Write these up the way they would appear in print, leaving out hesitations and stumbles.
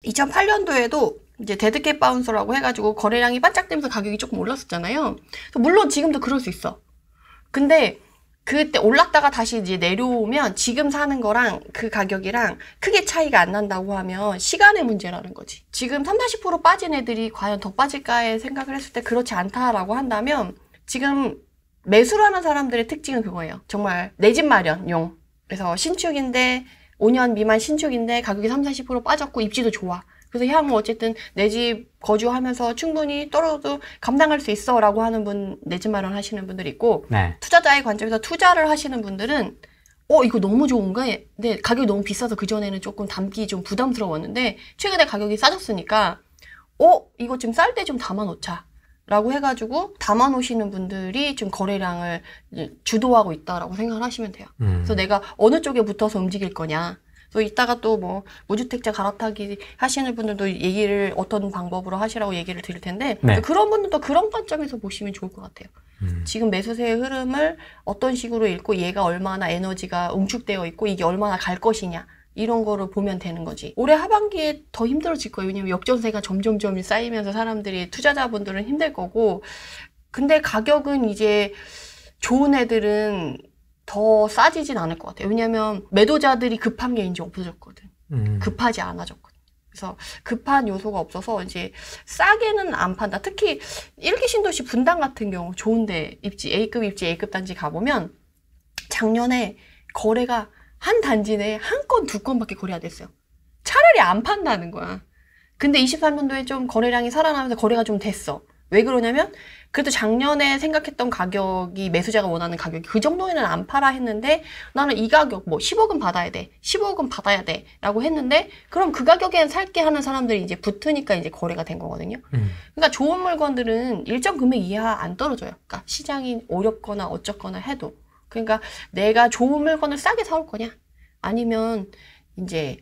2008년도에도 이제 데드캣 바운서라고 해가지고 거래량이 반짝대면서 가격이 조금 올랐었잖아요. 물론 지금도 그럴 수 있어. 근데 그때 올랐다가 다시 이제 내려오면 지금 사는 거랑 그 가격이랑 크게 차이가 안 난다고 하면 시간의 문제라는 거지. 지금 30~40% 빠진 애들이 과연 더 빠질까에 생각을 했을 때 그렇지 않다라고 한다면 지금 매수를 하는 사람들의 특징은 그거예요. 정말 내 집 마련용. 그래서 신축인데 5년 미만 신축인데 가격이 30~40% 빠졌고 입지도 좋아. 그래서 향후 어쨌든 내 집 거주하면서 충분히 떨어져도 감당할 수 있어 라고 하는 분, 내 집 마련 하시는 분들이 있고, 네. 투자자의 관점에서 투자를 하시는 분들은 이거 너무 좋은가? 근데 가격이 너무 비싸서 그전에는 조금 담기 좀 부담스러웠는데 최근에 가격이 싸졌으니까 이거 좀 쌀 때 좀 담아놓자 라고 해가지고 담아놓으시는 분들이 좀 거래량을 주도하고 있다라고 생각을 하시면 돼요. 그래서 내가 어느 쪽에 붙어서 움직일 거냐. 그래서 이따가 또 뭐 무주택자 갈아타기 하시는 분들도 얘기를 어떤 방법으로 하시라고 얘기를 드릴 텐데, 네. 그런 분들도 그런 관점에서 보시면 좋을 것 같아요. 지금 매수세의 흐름을 어떤 식으로 읽고 얘가 얼마나 에너지가 응축되어 있고 이게 얼마나 갈 것이냐 이런 거를 보면 되는 거지. 올해 하반기에 더 힘들어질 거예요. 왜냐면 역전세가 점점점 쌓이면서 사람들이, 투자자분들은 힘들 거고, 근데 가격은 이제 좋은 애들은 더 싸지진 않을 것 같아요. 왜냐면 매도자들이 급한 게 이제 없어졌거든. 급하지 않아졌거든. 그래서 급한 요소가 없어서 이제 싸게는 안 판다. 특히 1기 신도시 분당 같은 경우 좋은데 입지, A급 입지, A급 단지 가보면 작년에 거래가 한 단지 내에 한 건, 두 건밖에 거래가 됐어요. 차라리 안 판다는 거야. 근데 23년도에 좀 거래량이 살아나면서 거래가 좀 됐어. 왜 그러냐면 그래도 작년에 생각했던 가격이, 매수자가 원하는 가격이 그 정도에는 안 팔아 했는데 나는 이 가격 10억은 받아야 돼, 15억은 받아야 돼 라고 했는데 그럼 그 가격에 살게 하는 사람들이 이제 붙으니까 이제 거래가 된 거거든요. 그러니까 좋은 물건들은 일정 금액 이하 안 떨어져요. 그러니까 시장이 어렵거나 어쩌거나 해도. 그러니까 내가 좋은 물건을 싸게 사올 거냐, 아니면 이제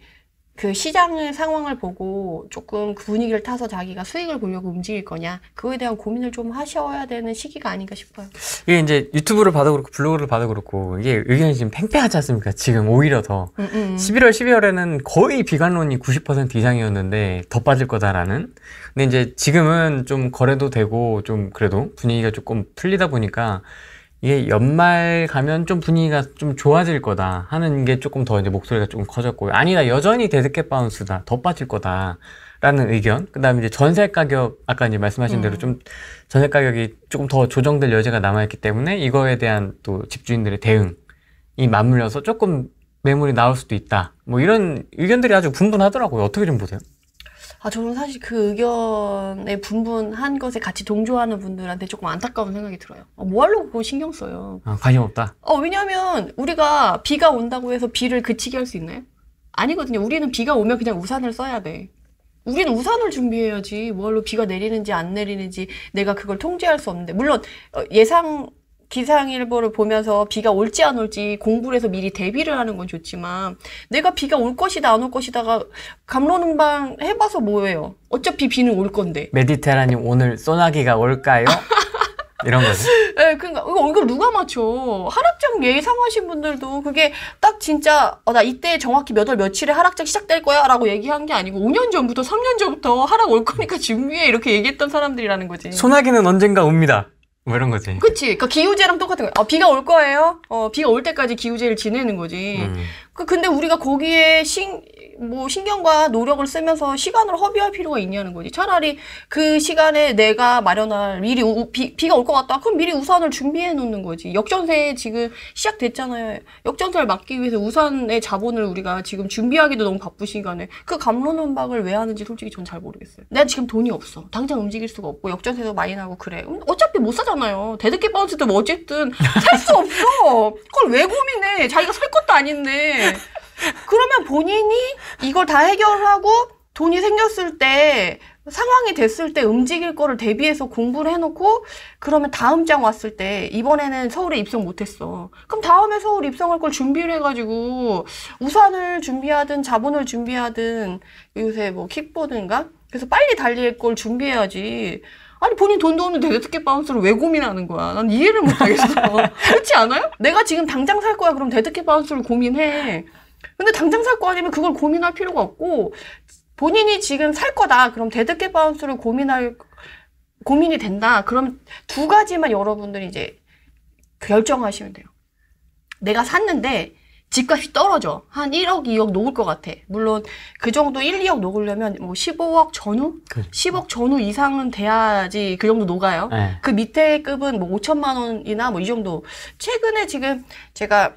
그 시장의 상황을 보고 조금 그 분위기를 타서 자기가 수익을 보려고 움직일 거냐, 그거에 대한 고민을 좀 하셔야 되는 시기가 아닌가 싶어요. 이게 이제 유튜브를 봐도 그렇고 블로그를 봐도 그렇고 이게 의견이 지금 팽팽하지 않습니까? 지금 오히려 더 11월, 12월에는 거의 비관론이 90% 이상이었는데 더 빠질 거다라는. 근데 이제 지금은 좀 거래도 되고 좀 그래도 분위기가 조금 풀리다 보니까 이게 연말 가면 좀 분위기가 좀 좋아질 거다 하는 게 조금 더 이제 목소리가 조금 커졌고, 아니다, 여전히 데드캣 바운스다, 더 빠질 거다 라는 의견. 그 다음에 이제 전세 가격, 아까 이제 말씀하신 대로 좀 전세 가격이 조금 더 조정될 여지가 남아있기 때문에 이거에 대한 또 집주인들의 대응이 맞물려서 조금 매물이 나올 수도 있다, 뭐 이런 의견들이 아주 분분하더라고요. 어떻게 좀 보세요? 저는 사실 그 의견에 분분한 것에 같이 동조하는 분들한테 조금 안타까운 생각이 들어요. 뭐 하려고 그거 신경 써요? 관심 없다? 왜냐면 우리가 비가 온다고 해서 비를 그치게 할 수 있나요? 아니거든요. 우리는 비가 오면 그냥 우산을 써야 돼. 우리는 우산을 준비해야지. 뭐하러 비가 내리는지 안 내리는지 내가 그걸 통제할 수 없는데. 물론 기상일보를 보면서 비가 올지 안 올지 공부를 해서 미리 대비를 하는 건 좋지만, 내가 비가 올 것이다 안 올 것이다가 갑론음방 해봐서 뭐예요? 어차피 비는 올 건데. 메디테라님, 오늘 소나기가 올까요? 이런 거죠. 네, 그러니까 이걸 누가 맞춰? 하락장 예상하신 분들도 그게 딱 진짜 나 이때 정확히 몇 월 며칠에 하락장 시작될 거야 라고 얘기한 게 아니고 5년 전부터 3년 전부터 하락 올 거니까 준비해 이렇게 얘기했던 사람들이라는 거지. 소나기는 언젠가 옵니다, 뭐 이런 거지. 그치. 그러니까 기후제랑 똑같은 거야. 비가 올 거예요. 비가 올 때까지 기후제를 지내는 거지. 근데 우리가 거기에 신경과 노력을 쓰면서 시간을 허비할 필요가 있냐는 거지. 차라리 그 시간에 내가 마련할 미리 비가 올 것 같다. 그럼 미리 우산을 준비해 놓는 거지. 역전세 지금 시작됐잖아요. 역전세를 막기 위해서 우산의 자본을 우리가 지금 준비하기도 너무 바쁜 시간에 그 갑론음박을 왜 하는지 솔직히 전 잘 모르겠어요. 내가 지금 돈이 없어. 당장 움직일 수가 없고 역전세도 많이 나고 그래. 어차피 못 사잖아요. 데드캣 바운스도 뭐 어쨌든 살 수 없어. 그걸 왜 고민해. 자기가 살 것도 아닌데. 그러면 본인이 이걸 다 해결하고 돈이 생겼을 때, 상황이 됐을 때 움직일 거를 대비해서 공부를 해놓고, 그러면 다음 장 왔을 때 이번에는 서울에 입성 못했어. 그럼 다음에 서울 입성할 걸 준비를 해가지고 우산을 준비하든 자본을 준비하든, 요새 뭐 킥보드인가? 그래서 빨리 달릴 걸 준비해야지. 아니 본인 돈도 없는데 데드캣 바운스를 왜 고민하는 거야? 난 이해를 못하겠어. 그렇지 않아요? 내가 지금 당장 살 거야. 그럼 데드캣 바운스를 고민해. 근데 당장 살 거 아니면 그걸 고민할 필요가 없고, 본인이 지금 살 거다. 그럼 데드캣 바운스를 고민이 된다. 그럼 두 가지만 여러분들이 이제 결정하시면 돼요. 내가 샀는데 집값이 떨어져. 한 1억, 2억 녹을 것 같아. 물론 그 정도 1, 2억 녹으려면 뭐 15억 전후? 10억 전후 이상은 돼야지 그 정도 녹아요. 네. 그 밑에 급은 뭐 5천만 원이나 뭐 이 정도. 최근에 지금 제가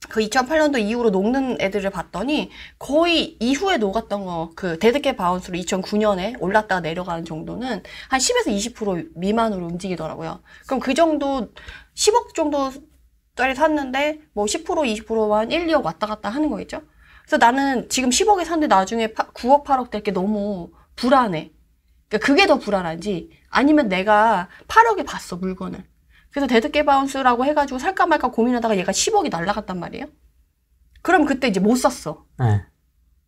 그 2008년도 이후로 녹는 애들을 봤더니 거의 이후에 녹았던 거, 그 데드캣 바운스로 2009년에 올랐다가 내려가는 정도는 한 10에서 20% 미만으로 움직이더라고요. 그럼 그 정도 10억 정도짜리 샀는데 뭐 10%, 20%만 1, 2억 왔다 갔다 하는 거겠죠? 그래서 나는 지금 10억에 샀는데 나중에 9억, 8억 될 게 너무 불안해. 그러니까 그게 더 불안한지 아니면 내가 8억에 봤어, 물건을. 그래서 데드캣 바운스라고 해가지고 살까 말까 고민하다가 얘가 10억이 날라갔단 말이에요. 그럼 그때 이제 못 샀어. 네.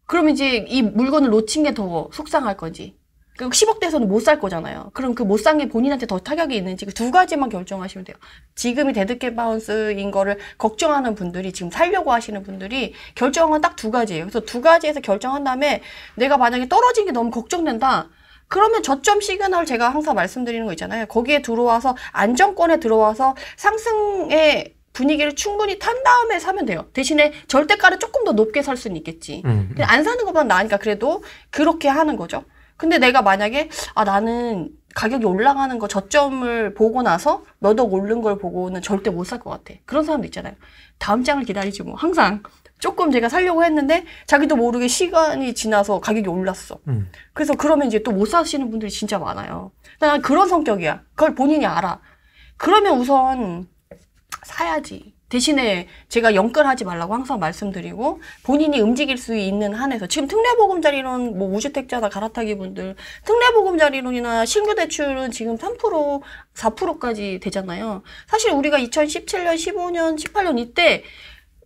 그럼 이제 이 물건을 놓친 게 더 속상할 건지. 그리고 10억대에서는 못 살 거잖아요. 그럼 그 못 산 게 본인한테 더 타격이 있는지 그 두 가지만 결정하시면 돼요. 지금이 데드캣 바운스인 거를 걱정하는 분들이, 지금 살려고 하시는 분들이 결정은 딱 두 가지예요. 그래서 두 가지에서 결정한 다음에 내가 만약에 떨어진 게 너무 걱정된다. 그러면 저점 시그널 제가 항상 말씀드리는 거 있잖아요. 거기에 들어와서 안정권에 들어와서 상승의 분위기를 충분히 탄 다음에 사면 돼요. 대신에 절대가를 조금 더 높게 살 수는 있겠지. 근데 안 사는 것보다 나으니까 그래도 그렇게 하는 거죠. 근데 내가 만약에 나는 가격이 올라가는 거 저점을 보고 나서 몇 억 오른 걸 보고는 절대 못 살 것 같아. 그런 사람도 있잖아요. 다음 장을 기다리지 뭐. 항상 조금 제가 살려고 했는데 자기도 모르게 시간이 지나서 가격이 올랐어. 그래서 그러면 이제 또 못 사시는 분들이 진짜 많아요. 난 그런 성격이야. 그걸 본인이 알아. 그러면 우선 사야지. 대신에 제가 영끌하지 말라고 항상 말씀드리고 본인이 움직일 수 있는 한에서 지금 특례보금자리론 뭐 우주택자나 갈아타기 분들 특례보금자리론이나 신규대출은 지금 3% 4%까지 되잖아요. 사실 우리가 2017년 15년 18년 이때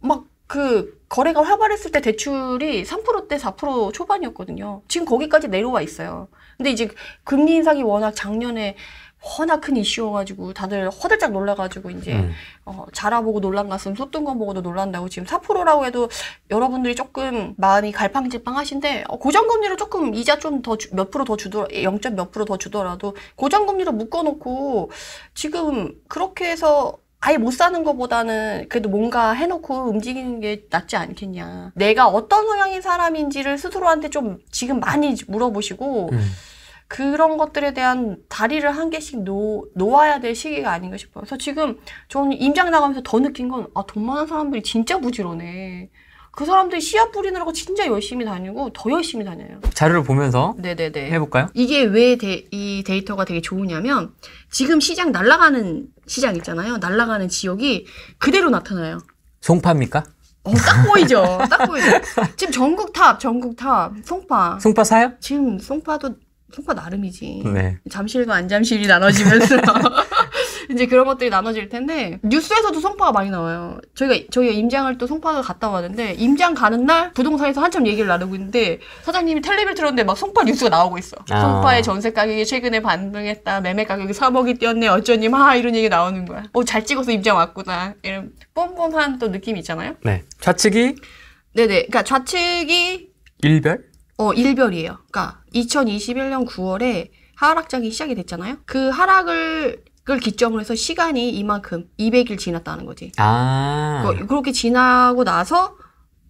막 그 거래가 활발했을 때 대출이 3%대 4% 초반이었거든요. 지금 거기까지 내려와 있어요. 근데 이제 금리 인상이 워낙 작년에 워낙 큰 이슈여가지고 다들 허들짝 놀라가지고 이제 자라보고 놀란 가슴 솟던 거 보고도 놀란다고 지금 4%라고 해도 여러분들이 조금 마음이 갈팡질팡하신데 고정금리로 조금 이자 좀 더 몇 프로 더 주더라도 0. 몇 프로 더 주더라도 고정금리로 묶어놓고 지금 그렇게 해서 아예 못 사는 것보다는 그래도 뭔가 해놓고 움직이는 게 낫지 않겠냐. 내가 어떤 성향의 사람인지를 스스로한테 좀 지금 많이 물어보시고 그런 것들에 대한 다리를 한 개씩 놓아야 될 시기가 아닌가 싶어요. 그래서 지금 저는 임장 나가면서 더 느낀 건 돈 많은 사람들이 진짜 부지런해. 그 사람들이 씨앗 뿌리느라고 진짜 열심히 다니고 더 열심히 다녀요. 자료를 보면서 네네네. 해볼까요? 이게 왜 이 데이터가 되게 좋으냐면 지금 시장 날아가는 시장 있잖아요. 날아가는 지역이 그대로 나타나요. 송파입니까? 딱 보이죠. 딱 보이죠. 지금 전국 탑, 송파. 송파 사요? 지금 송파 나름이지. 네. 잠실과 안잠실이 나눠지면서 이제 그런 것들이 나눠질 텐데 뉴스에서도 송파가 많이 나와요. 저희가 임장을 또 송파를 갔다 왔는데 임장 가는 날 부동산에서 한참 얘기를 나누고 있는데 사장님이 텔레비를 틀었는데 막 송파 뉴스가 나오고 있어. 송파의 전세 가격이 최근에 반등했다. 매매 가격이 3억이 뛰었네. 어쩌니 마 이런 얘기 나오는 거야. 잘 찍어서 임장 왔구나. 이런 뻔뻔한 또 느낌이 있잖아요. 네. 좌측이? 네네. 그러니까 좌측이 일별? 일별이에요. 그러니까 2021년 9월에 하락장이 시작이 됐잖아요. 그 하락을 기점으로 해서 시간이 이만큼 200일 지났다는 거지. 그렇게 지나고 나서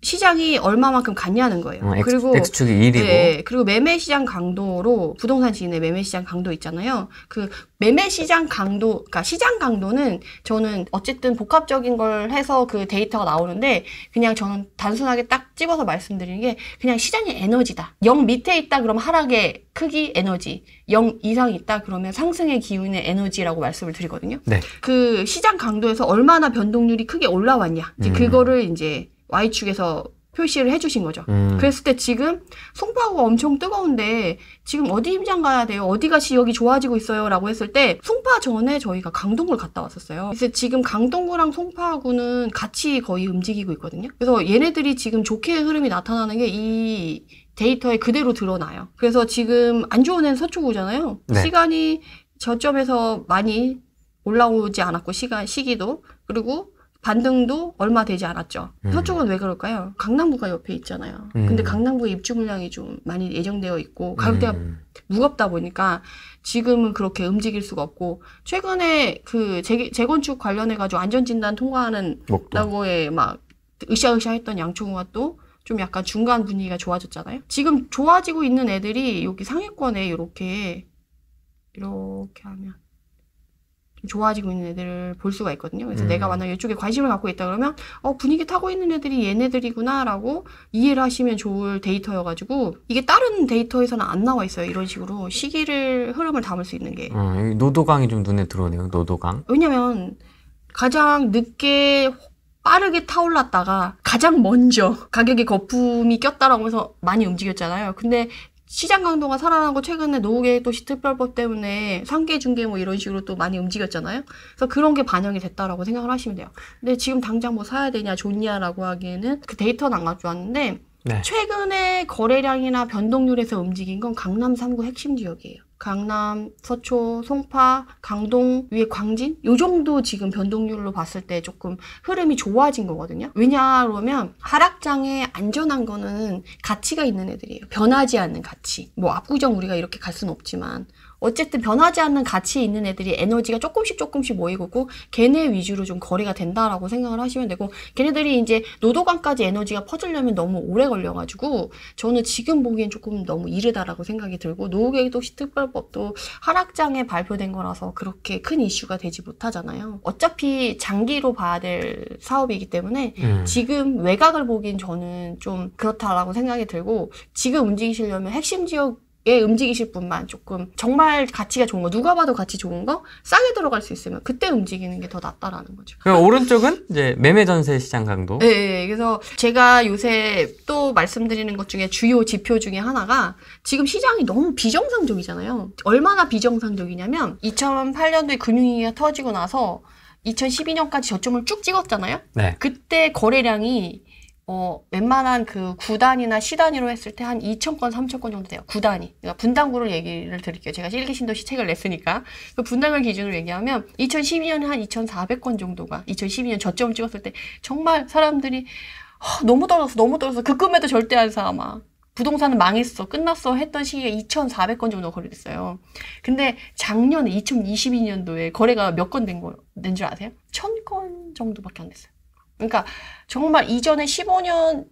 시장이 얼마만큼 갔냐는 거예요. 그리고 X축이 1이고. 네, 그리고 매매 시장 강도로 부동산 지인의 매매 시장 강도 있잖아요. 그 매매 시장 강도, 그러니까 시장 강도는 저는 어쨌든 복합적인 걸 해서 그 데이터가 나오는데 그냥 저는 단순하게 딱 집어서 말씀드리는 게 그냥 시장의 에너지다. 0 밑에 있다 그러면 하락의 크기 에너지, 0 이상 있다 그러면 상승의 기운의 에너지라고 말씀을 드리거든요. 네. 그 시장 강도에서 얼마나 변동률이 크게 올라왔냐. 이제 그거를 이제 Y축에서 표시를 해주신 거죠. 그랬을 때 지금 송파구가 엄청 뜨거운데 지금 어디 임장 가야 돼요? 어디가 지역이 좋아지고 있어요? 라고 했을 때 송파 전에 저희가 강동구를 갔다 왔었어요. 그래서 지금 강동구랑 송파구는 같이 거의 움직이고 있거든요. 그래서 얘네들이 지금 좋게 흐름이 나타나는 게 이 데이터에 그대로 드러나요. 그래서 지금 안 좋은 애는 서초구잖아요. 네. 시간이 저점에서 많이 올라오지 않았고 시기도 그리고 반등도 얼마 되지 않았죠. 서쪽은 왜 그럴까요? 강남구가 옆에 있잖아요. 근데 강남구의 입주 물량이 좀 많이 예정되어 있고 가격대가 무겁다 보니까 지금은 그렇게 움직일 수가 없고 최근에 그 재건축 관련해가지고 안전진단 통과하는 라고에 막 으쌰으쌰 했던 양초구가 또 좀 약간 중간 분위기가 좋아졌잖아요. 지금 좋아지고 있는 애들이 여기 상위권에 이렇게 하면 좀 좋아지고 있는 애들을 볼 수가 있거든요. 그래서 내가 만약 이쪽에 관심을 갖고 있다 그러면 분위기 타고 있는 애들이 얘네들이구나 라고 이해를 하시면 좋을 데이터여가지고 이게 다른 데이터에서는 안 나와 있어요. 이런 식으로 시기를 흐름을 담을 수 있는 게. 노도강이 좀 눈에 들어오네요. 노도강. 왜냐면 가장 늦게 빠르게 타올랐다가 가장 먼저 가격에 거품이 꼈다라고 해서 많이 움직였잖아요. 근데 시장 강도가 살아나고 최근에 노후계획도시특별법 때문에 상계 중개 뭐 이런 식으로 또 많이 움직였잖아요. 그래서 그런 게 반영이 됐다라고 생각을 하시면 돼요. 근데 지금 당장 뭐 사야 되냐 좋냐라고 하기에는 그 데이터는 안 가져왔는데 네. 최근에 거래량이나 변동률에서 움직인 건 강남 3구 핵심 지역이에요. 강남, 서초, 송파, 강동, 위에 광진? 요 정도 지금 변동률로 봤을 때 조금 흐름이 좋아진 거거든요. 왜냐 그러면 하락장에 안전한 거는 가치가 있는 애들이에요. 변하지 않는 가치. 뭐 압구정 우리가 이렇게 갈 수는 없지만 어쨌든 변하지 않는 가치 있는 애들이 에너지가 조금씩 모이고 있고 걔네 위주로 좀 거래가 된다라고 생각을 하시면 되고 걔네들이 이제 노도강까지 에너지가 퍼지려면 너무 오래 걸려가지고 저는 지금 보기엔 조금 너무 이르다라고 생각이 들고 노후계획도시특별법도 하락장에 발표된 거라서 그렇게 큰 이슈가 되지 못하잖아요. 어차피 장기로 봐야 될 사업이기 때문에 지금 외곽을 보긴 저는 좀 그렇다라고 생각이 들고 지금 움직이시려면 핵심 지역 움직이실 분만 조금 정말 가치가 좋은 거 누가 봐도 가치 좋은 거 싸게 들어갈 수 있으면 그때 움직이는 게 더 낫다라는 거죠. 그럼 오른쪽은 이제 매매 전세 시장 강도. 네, 그래서 제가 요새 또 말씀드리는 것 중에 주요 지표 중에 하나가 지금 시장이 너무 비정상적이잖아요. 얼마나 비정상적이냐면 2008년도에 금융위기가 터지고 나서 2012년까지 저점을 쭉 찍었잖아요. 네. 그때 거래량이 웬만한 그 9단위나 10단위로 했을 때 한 2,000건, 3,000건 정도 돼요. 9단위. 그러니까 분당구를 얘기를 드릴게요. 제가 일기신도시 책을 냈으니까. 그 분당을 기준으로 얘기하면 2012년에 한 2,400건 정도가 2012년 저점을 찍었을 때 정말 사람들이 너무 떨어졌어. 그 금에도 절대 안 사. 막. 부동산은 망했어. 끝났어. 했던 시기에 2,400건 정도 거래됐어요. 근데 작년에 2022년도에 거래가 몇 건 된 줄 아세요? 1,000건 정도밖에 안 됐어요. 그러니까 정말 이전에 15년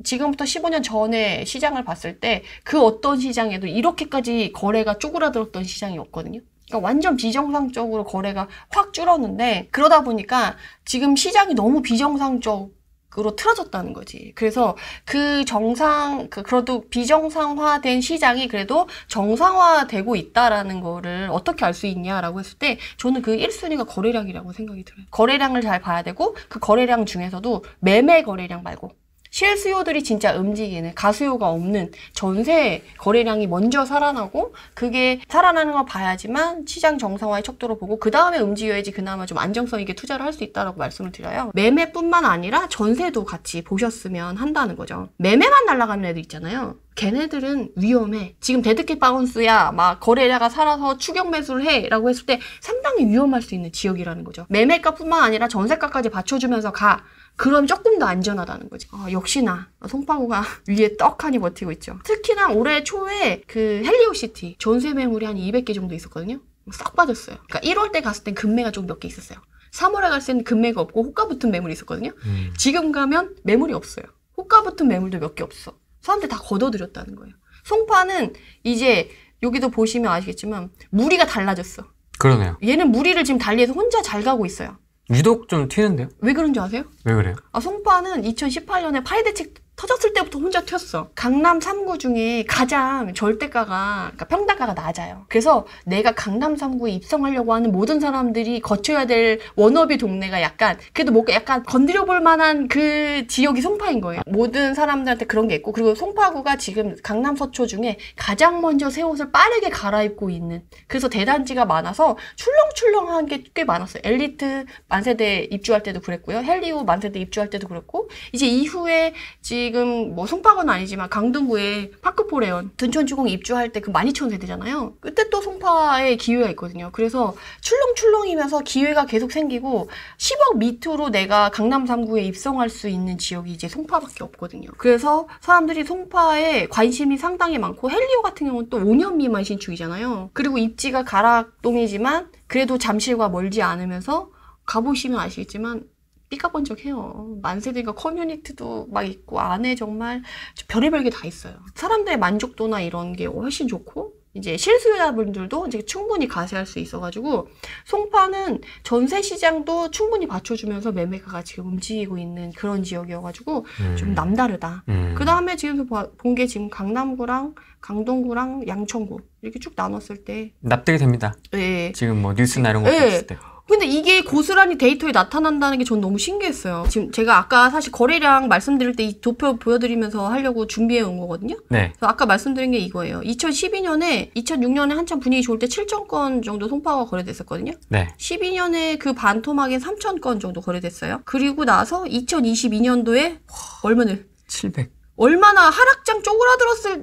지금부터 15년 전에 시장을 봤을 때 그 어떤 시장에도 이렇게까지 거래가 쪼그라들었던 시장이 없거든요. 그러니까 완전 비정상적으로 거래가 확 줄었는데 그러다 보니까 지금 시장이 너무 비정상적으로 틀어졌다는 거지. 그래서 그래도 비정상화된 시장이 그래도 정상화되고 있다라는 거를 어떻게 알 수 있냐라고 했을 때 저는 그 1순위가 거래량이라고 생각이 들어요. 거래량을 잘 봐야 되고 그 거래량 중에서도 매매 거래량 말고 실수요들이 진짜 움직이는 가수요가 없는 전세 거래량이 먼저 살아나고 그게 살아나는 걸 봐야지만 시장 정상화의 척도로 보고 그 다음에 움직여야지 그나마 좀 안정성 있게 투자를 할 수 있다라고 말씀을 드려요. 매매뿐만 아니라 전세도 같이 보셨으면 한다는 거죠. 매매만 날아가는 애들 있잖아요. 걔네들은 위험해. 지금 데드캣 바운스야. 막 거래량가 살아서 추격 매수를 해. 라고 했을 때 상당히 위험할 수 있는 지역이라는 거죠. 매매가뿐만 아니라 전세가까지 받쳐주면서 가. 그럼 조금 더 안전하다는 거지. 역시나 송파구가 위에 떡하니 버티고 있죠. 특히나 올해 초에 그 헬리오시티 전세 매물이 한 200개 정도 있었거든요. 싹 빠졌어요. 그러니까 1월 때 갔을 땐 금매가 좀 몇 개 있었어요. 3월에 갔을 때는 금매가 없고 호가 붙은 매물이 있었거든요. 지금 가면 매물이 없어요. 호가 붙은 매물도 몇 개 없어. 사람들 다 걷어들였다는 거예요. 송파는 이제 여기도 보시면 아시겠지만 무리가 달라졌어. 그러네요. 얘는 무리를 지금 달리해서 혼자 잘 가고 있어요. 유독 좀 튀는데요? 왜 그런지 아세요? 왜 그래요? 송파는 2018년에 파리 대책 터졌을 때부터 혼자 튀었어. 강남 3구 중에 가장 절대가가, 그러니까 평당가가 낮아요. 그래서 내가 강남 3구에 입성하려고 하는 모든 사람들이 거쳐야 될 워너비 동네가 약간, 그래도 뭔가 약간 건드려볼 만한 그 지역이 송파인 거예요. 모든 사람들한테 그런 게 있고, 그리고 송파구가 지금 강남 서초 중에 가장 먼저 새 옷을 빠르게 갈아입고 있는, 그래서 대단지가 많아서 출렁출렁한 게 꽤 많았어요. 엘리트 만세대 입주할 때도 그랬고요. 헬리오 만세대 입주할 때도 그랬고, 이제 이후에 지금 지금 뭐 송파구는 아니지만 강동구에 파크포레온 둔촌주공 입주할 때 그 12,000세대잖아요. 그때 또 송파에 기회가 있거든요. 그래서 출렁출렁이면서 기회가 계속 생기고 10억 밑으로 내가 강남 3구에 입성할 수 있는 지역이 이제 송파밖에 없거든요. 그래서 사람들이 송파에 관심이 상당히 많고 헬리오 같은 경우는 또 5년 미만 신축이잖아요. 그리고 입지가 가락동이지만 그래도 잠실과 멀지 않으면서 가보시면 아시겠지만 삐까번쩍해요. 만세대가 커뮤니티도 막 있고 안에 정말 별의별 게 다 있어요. 사람들의 만족도나 이런 게 훨씬 좋고 이제 실수요자분들도 이제 충분히 가세할 수 있어가지고 송파는 전세 시장도 충분히 받쳐주면서 매매가가 지금 움직이고 있는 그런 지역이어가지고 좀 남다르다. 그 다음에 지금 본 게 지금 강남구랑 강동구랑 양천구 이렇게 쭉 나눴을 때 납득이 됩니다. 네. 지금 뭐 뉴스나 이런 거 봤을 때. 근데 이게 고스란히 데이터에 나타난다는 게 전 너무 신기했어요. 지금 제가 아까 사실 거래량 말씀드릴 때 이 도표 보여드리면서 하려고 준비해 온 거거든요. 네. 그래서 아까 말씀드린 게 이거예요. 2012년에, 2006년에 한참 분위기 좋을 때 7,000건 정도 송파가 거래됐었거든요. 네. 12년에 그 반토막에 3,000건 정도 거래됐어요. 그리고 나서 2022년도에 얼마를? 700. 얼마나 하락장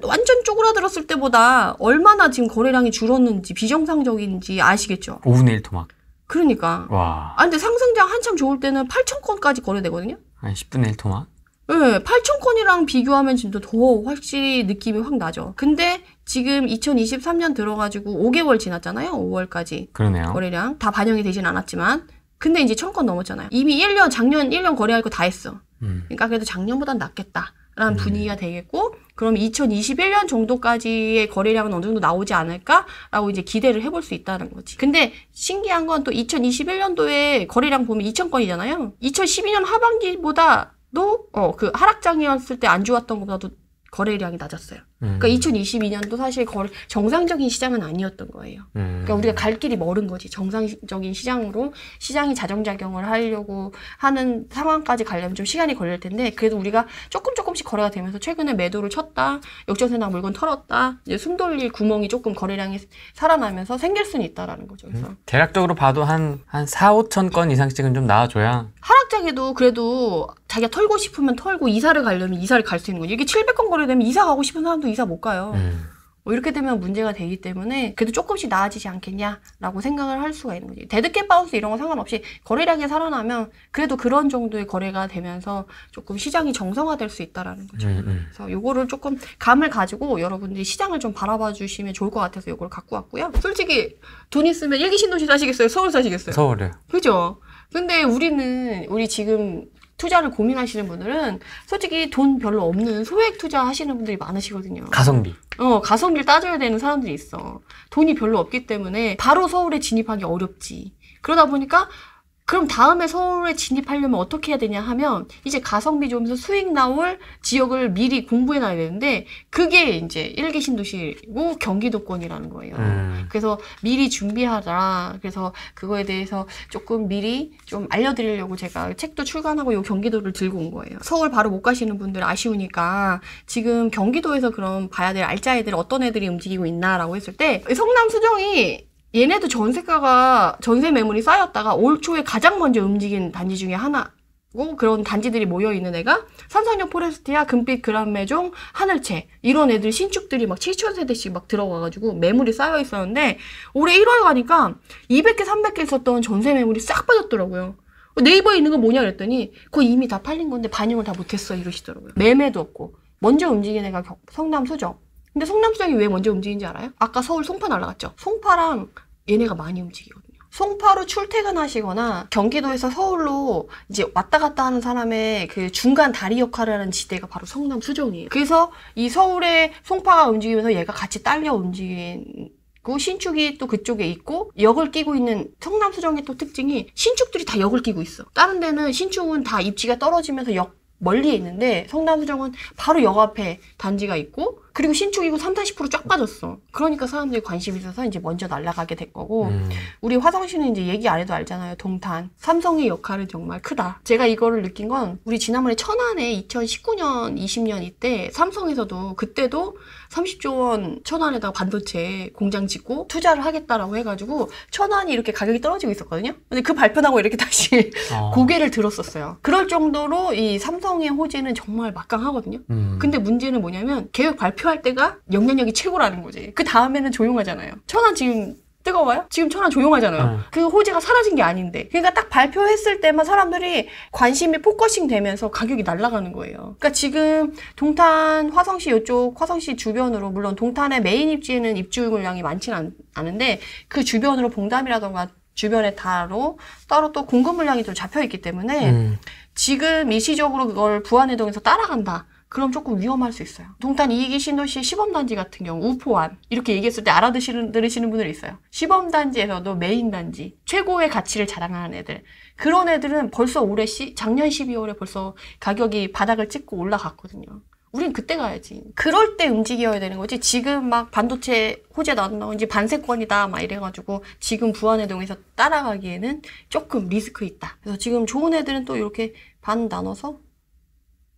완전 쪼그라들었을 때보다 얼마나 지금 거래량이 줄었는지 비정상적인지 아시겠죠? 5분의 1 토막. 그러니까. 와. 근데 상승장 한참 좋을 때는 8,000건까지 거래되거든요? 한 10분의 1 토막? 네, 8,000건이랑 비교하면 진짜 더 확실히 느낌이 확 나죠. 근데 지금 2023년 들어가지고 5개월 지났잖아요. 5월까지. 그러네요. 거래량. 다 반영이 되진 않았지만. 근데 이제 1,000건 넘었잖아요. 이미 작년 1년 거래할 거 다 했어. 그러니까 그래도 작년보단 낫겠다. 라는 분위기가 되겠고, 그럼 2021년 정도까지의 거래량은 어느 정도 나오지 않을까라고 이제 기대를 해볼 수 있다는 거지. 근데 신기한 건 또 2021년도에 거래량 보면 2,000건이잖아요. 2012년 하반기보다도 그 하락장이었을 때 안 좋았던 것보다도 거래량이 낮았어요. 그러니까 2022년도 사실 정상적인 시장은 아니었던 거예요. 그러니까 우리가 갈 길이 멀은 거지. 정상적인 시장으로 시장이 자정작용을 하려고 하는 상황까지 가려면 좀 시간이 걸릴 텐데 그래도 우리가 조금씩 거래가 되면서 최근에 매도를 쳤다. 역전세나 물건 털었다. 이제 숨 돌릴 구멍이 조금 거래량이 살아나면서 생길 수는 있다라는 거죠. 그래서 대략적으로 봐도 한 4, 5천 건 이상씩은 좀 나와줘야 하락장에도 그래도 자기가 털고 싶으면 털고 이사를 가려면 이사를 갈 수 있는 거지. 이게 700건 거래되면 이사 가고 싶은 사람도 이사 못 가요. 뭐 이렇게 되면 문제가 되기 때문에 그래도 조금씩 나아지지 않겠냐라고 생각을 할 수가 있는 거지. 데드캣 바운스 이런 거 상관없이 거래량이 살아나면 그래도 그런 정도의 거래가 되면서 조금 시장이 정상화될 수 있다라는 거죠. 그래서 요거를 조금 감을 가지고 여러분들이 시장을 좀 바라봐 주시면 좋을 것 같아서 요걸 갖고 왔고요. 솔직히 돈 있으면 일기 신도시 사시겠어요? 서울 사시겠어요? 서울이요. 그죠? 근데 우리 지금 투자를 고민하시는 분들은 솔직히 돈 별로 없는 소액 투자 하시는 분들이 많으시거든요. 가성비. 가성비를 따져야 되는 사람들이 있어. 돈이 별로 없기 때문에 바로 서울에 진입하기 어렵지. 그러다 보니까 그럼 다음에 서울에 진입하려면 어떻게 해야 되냐 하면 이제 가성비 좋으면서 수익 나올 지역을 미리 공부해 놔야 되는데 그게 이제 일기 신도시고 경기도권이라는 거예요. 그래서 미리 준비하자. 그래서 그거에 대해서 조금 미리 좀 알려드리려고 제가 책도 출간하고 요 경기도를 들고 온 거예요. 서울 바로 못 가시는 분들 아쉬우니까 지금 경기도에서 그럼 봐야 될 알짜 애들 어떤 애들이 움직이고 있나라고 했을 때 성남 수정이 얘네도 전세 매물이 쌓였다가 올 초에 가장 먼저 움직인 단지 중에 하나고 그런 단지들이 모여있는 애가 산성역 포레스티아, 금빛 그란메종, 하늘채 이런 애들 신축들이 막 7,000세대씩 막 들어가가지고 매물이 쌓여 있었는데 올해 1월 가니까 200개, 300개 있었던 전세 매물이 싹 빠졌더라고요. 네이버에 있는 건 뭐냐 그랬더니 그거 이미 다 팔린 건데 반영을 다 못했어 이러시더라고요. 매매도 없고 먼저 움직인 애가 성남 수정. 근데 성남 수정이 왜 먼저 움직이는지 알아요? 아까 서울 송파 날라갔죠? 송파랑 얘네가 많이 움직이거든요. 송파로 출퇴근하시거나 경기도에서 서울로 이제 왔다 갔다 하는 사람의 그 중간 다리 역할을 하는 지대가 바로 성남 수정이에요. 그래서 이 서울에 송파가 움직이면서 얘가 같이 딸려 움직이고 신축이 또 그쪽에 있고 역을 끼고 있는 성남 수정의 또 특징이 신축들이 다 역을 끼고 있어. 다른 데는 신축은 다 입지가 떨어지면서 역 멀리에 있는데 성남 수정은 바로 역 앞에 단지가 있고 그리고 신축이고 30~40% 쫙 빠졌어. 그러니까 사람들이 관심이 있어서 이제 먼저 날아가게 된 거고 우리 화성시는 이제 얘기 안 해도 알잖아요. 동탄. 삼성의 역할은 정말 크다. 제가 이거를 느낀 건 우리 지난번에 천안에 2019년, 20년 이때 삼성에서도 그때도 30조 원 천안에다가 반도체 공장 짓고 투자를 하겠다라고 해가지고 천안이 이렇게 가격이 떨어지고 있었거든요. 근데 그 발표 나고 이렇게 다시 고개를 들었었어요. 그럴 정도로 이 삼성 화성의 호재는 정말 막강하거든요. 근데 문제는 뭐냐면 계획 발표할 때가 영향력이 최고라는 거지. 그 다음에는 조용하잖아요. 천안 지금 뜨거워요? 지금 천안 조용하잖아요. 그 호재가 사라진 게 아닌데. 그러니까 딱 발표했을 때만 사람들이 관심이 포커싱 되면서 가격이 날아가는 거예요. 그러니까 지금 동탄, 화성시 이쪽, 화성시 주변으로, 물론 동탄의 메인 입지에는 입주 물량이 많지는 않은데 그 주변으로 봉담이라던가 주변의 다로 따로 또 공급 물량이 좀 잡혀있기 때문에 지금 일시적으로 그걸 부안해동에서 따라간다. 그럼 조금 위험할 수 있어요. 동탄 이익이 신도시의 시범단지 같은 경우 우포안 이렇게 얘기했을 때 들으시는 분들이 있어요. 시범단지에서도 메인단지 최고의 가치를 자랑하는 애들. 그런 애들은 벌써 작년 12월에 벌써 가격이 바닥을 찍고 올라갔거든요. 우린 그때 가야지. 그럴 때 움직여야 되는 거지. 지금 막 반도체 호재 나온다, 이제 반세권이다 막 이래가지고 지금 부안해동에서 따라가기에는 조금 리스크 있다. 그래서 지금 좋은 애들은 또 이렇게 반 나눠서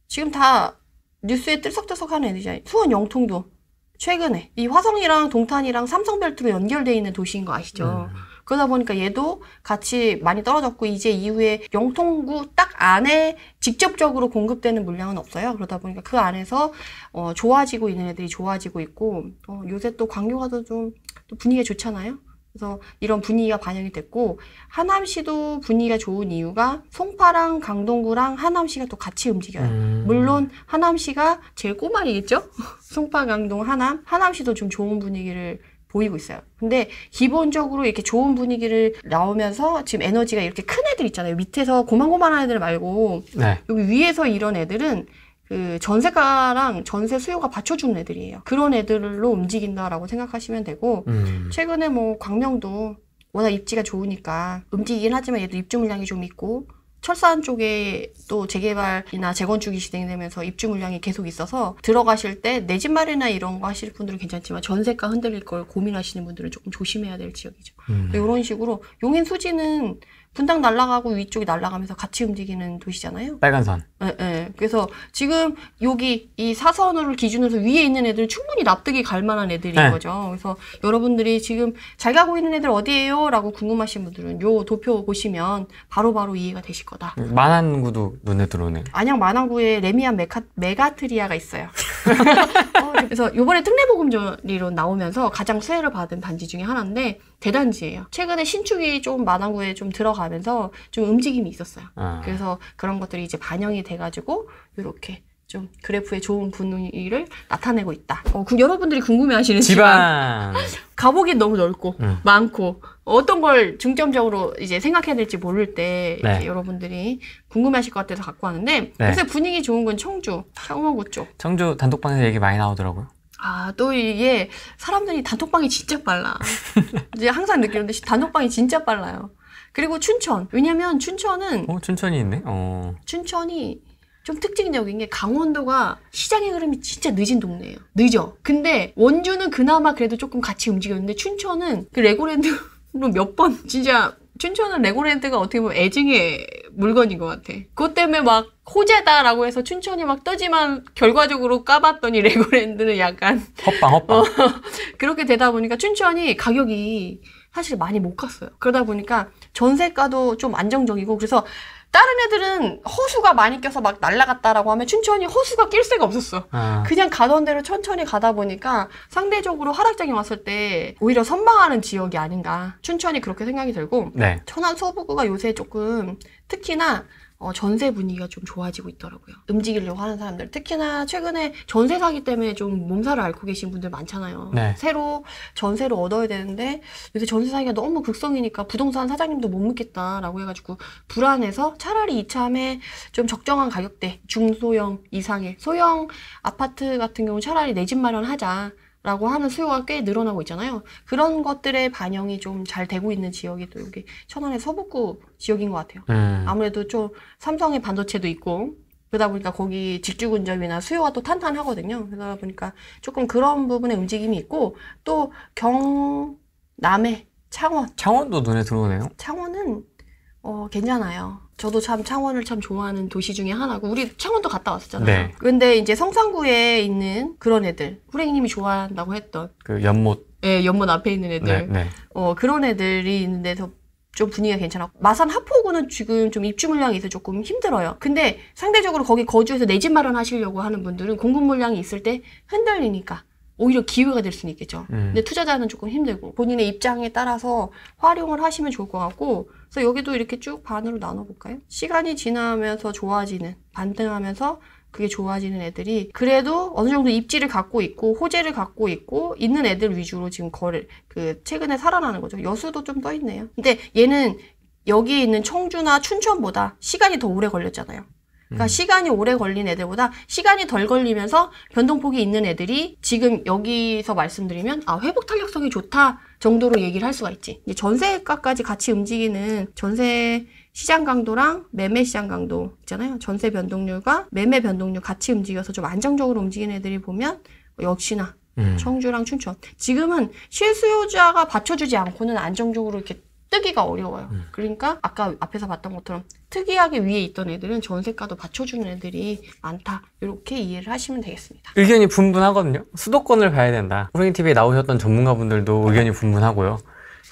지금 다 뉴스에 들썩들썩하는 애들이잖아요. 수원 영통도 최근에 이 화성이랑 동탄이랑 삼성벨트로 연결되어 있는 도시인 거 아시죠? 그러다 보니까 얘도 같이 많이 떨어졌고 이제 이후에 영통구 딱 안에 직접적으로 공급되는 물량은 없어요. 그러다 보니까 그 안에서 좋아지고 있는 애들이 좋아지고 있고 요새 또 광교가도 좀 또 분위기가 좋잖아요. 그래서 이런 분위기가 반영이 됐고 하남시도 분위기가 좋은 이유가 송파랑 강동구랑 하남시가 또 같이 움직여요. 물론 하남시가 제일 꼬말이겠죠? 송파, 강동, 하남시도 좀 좋은 분위기를 보이고 있어요. 근데 기본적으로 이렇게 좋은 분위기를 나오면서 지금 에너지가 이렇게 큰 애들 있잖아요. 밑에서 고만고만한 애들 말고 네. 여기 위에서 이런 애들은 그 전세가랑 전세 수요가 받쳐주는 애들이에요. 그런 애들로 움직인다라고 생각하시면 되고 최근에 뭐 광명도 워낙 입지가 좋으니까 움직이긴 하지만 얘도 입주 물량이 좀 있고 철산 쪽에 또 재개발이나 재건축이 진행되면서 입주 물량이 계속 있어서 들어가실 때 내 집 마련이나 이런 거 하실 분들은 괜찮지만 전세가 흔들릴 걸 고민하시는 분들은 조금 조심해야 될 지역이죠. 이런 식으로 용인 수지는 분당 날아가고 위쪽이 날아가면서 같이 움직이는 도시잖아요. 빨간선. 네. 그래서 지금 여기 이 사선을 기준으로 위에 있는 애들 충분히 납득이 갈 만한 애들인 네. 거죠. 그래서 여러분들이 지금 잘 가고 있는 애들 어디예요? 라고 궁금하신 분들은 요 도표 보시면 바로바로 이해가 되실 거다. 만안구도 눈에 들어오네요. 안양 만화구에 레미안 메가트리아가 있어요. 그래서 요번에 특례보금자리로 나오면서 가장 수혜를 받은 단지 중에 하나인데 대단지예요. 최근에 신축이 좀 만화구에 좀 들어가면서 좀 움직임이 있었어요. 그래서 그런 것들이 이제 반영이 돼가지고 이렇게 좀 그래프에 좋은 분위기를 나타내고 있다. 여러분들이 궁금해하시는 지방 가보기 너무 넓고 많고 어떤 걸 중점적으로 이제 생각해야 될지 모를 때 네. 이제 여러분들이 궁금해하실 것 같아서 갖고 왔는데 네. 요새 분위기 좋은 건 청주, 창원구 쪽. 청주 단톡방에서 얘기 많이 나오더라고요. 또 이게 사람들이 단톡방이 진짜 빨라. 이제 항상 느끼는데 단톡방이 진짜 빨라요. 그리고 춘천. 왜냐면 춘천은 춘천이 있네. 춘천이 좀 특징적인 게 강원도가 시장의 흐름이 진짜 늦은 동네예요. 늦어. 근데 원주는 그나마 그래도 조금 같이 움직였는데 춘천은 그 레고랜드로 몇 번 진짜 춘천은 레고랜드가 어떻게 보면 애증의 물건인 것 같아. 그것 때문에 막 호재다라고 해서 춘천이 막 뜨지만 결과적으로 까봤더니 레고랜드는 약간 헛방. 그렇게 되다 보니까 춘천이 가격이 사실 많이 못 갔어요. 그러다 보니까 전세가도 좀 안정적이고 그래서 다른 애들은 허수가 많이 껴서 막 날아갔다라고 하면 춘천이 허수가 낄 새가 없었어. 그냥 가던 대로 천천히 가다 보니까 상대적으로 하락장이 왔을 때 오히려 선방하는 지역이 아닌가. 춘천이 그렇게 생각이 들고 네. 천안 서부구가 요새 조금 특히나 전세 분위기가 좀 좋아지고 있더라고요. 움직이려고 하는 사람들. 특히나 최근에 전세 사기 때문에 좀 몸살을 앓고 계신 분들 많잖아요. 네. 새로 전세를 얻어야 되는데 요새 전세 사기가 너무 극성이니까 부동산 사장님도 못 묻겠다라고 해가지고 불안해서 차라리 이참에 좀 적정한 가격대 중소형 이상의 소형 아파트 같은 경우 차라리 내 집 마련하자. 라고 하는 수요가 꽤 늘어나고 있잖아요. 그런 것들의 반영이 좀 잘 되고 있는 지역이 또 여기 천안의 서북구 지역인 것 같아요. 아무래도 좀 삼성의 반도체도 있고 그러다 보니까 거기 직주 근접이나 수요가 또 탄탄하거든요. 그러다 보니까 조금 그런 부분의 움직임이 있고 또 경남의 창원도 눈에 들어오네요. 창원은 괜찮아요. 저도 참 창원을 참 좋아하는 도시 중에 하나고 우리 창원도 갔다 왔었잖아요. 네. 근데 이제 성산구에 있는 그런 애들 후랭이님이 좋아한다고 했던 그 연못. 네, 연못 앞에 있는 애들 네. 그런 애들이 있는 데서 좀 분위기가 괜찮아. 마산 하포구는 지금 좀 입주 물량이 있어 조금 힘들어요. 근데 상대적으로 거기 거주해서 내 집 마련하시려고 하는 분들은 공급 물량이 있을 때 흔들리니까 오히려 기회가 될 수는 있겠죠. 근데 투자자는 조금 힘들고 본인의 입장에 따라서 활용을 하시면 좋을 것 같고, 그래서 여기도 이렇게 쭉 반으로 나눠볼까요? 시간이 지나면서 좋아지는, 반등하면서 그게 좋아지는 애들이 그래도 어느 정도 입지를 갖고 있고 호재를 갖고 있고 있는 애들 위주로 지금 최근에 살아나는 거죠. 여수도 좀 떠 있네요. 근데 얘는 여기에 있는 청주나 춘천보다 시간이 더 오래 걸렸잖아요. 그러니까 시간이 오래 걸린 애들보다 시간이 덜 걸리면서 변동폭이 있는 애들이 지금 여기서 말씀드리면 회복 탄력성이 좋다 정도로 얘기를 할 수가 있지. 이제 전세가까지 같이 움직이는 전세 시장 강도랑 매매 시장 강도 있잖아요. 전세 변동률과 매매 변동률 같이 움직여서 좀 안정적으로 움직이는 애들이 보면 역시나 청주랑 춘천. 지금은 실수요자가 받쳐주지 않고는 안정적으로 이렇게 뜨기가 어려워요. 그러니까 아까 앞에서 봤던 것처럼 특이하게 위에 있던 애들은 전세가도 받쳐주는 애들이 많다. 이렇게 이해를 하시면 되겠습니다. 의견이 분분하거든요. 수도권을 봐야 된다. 호랭이TV에 나오셨던 전문가분들도 의견이 분분하고요.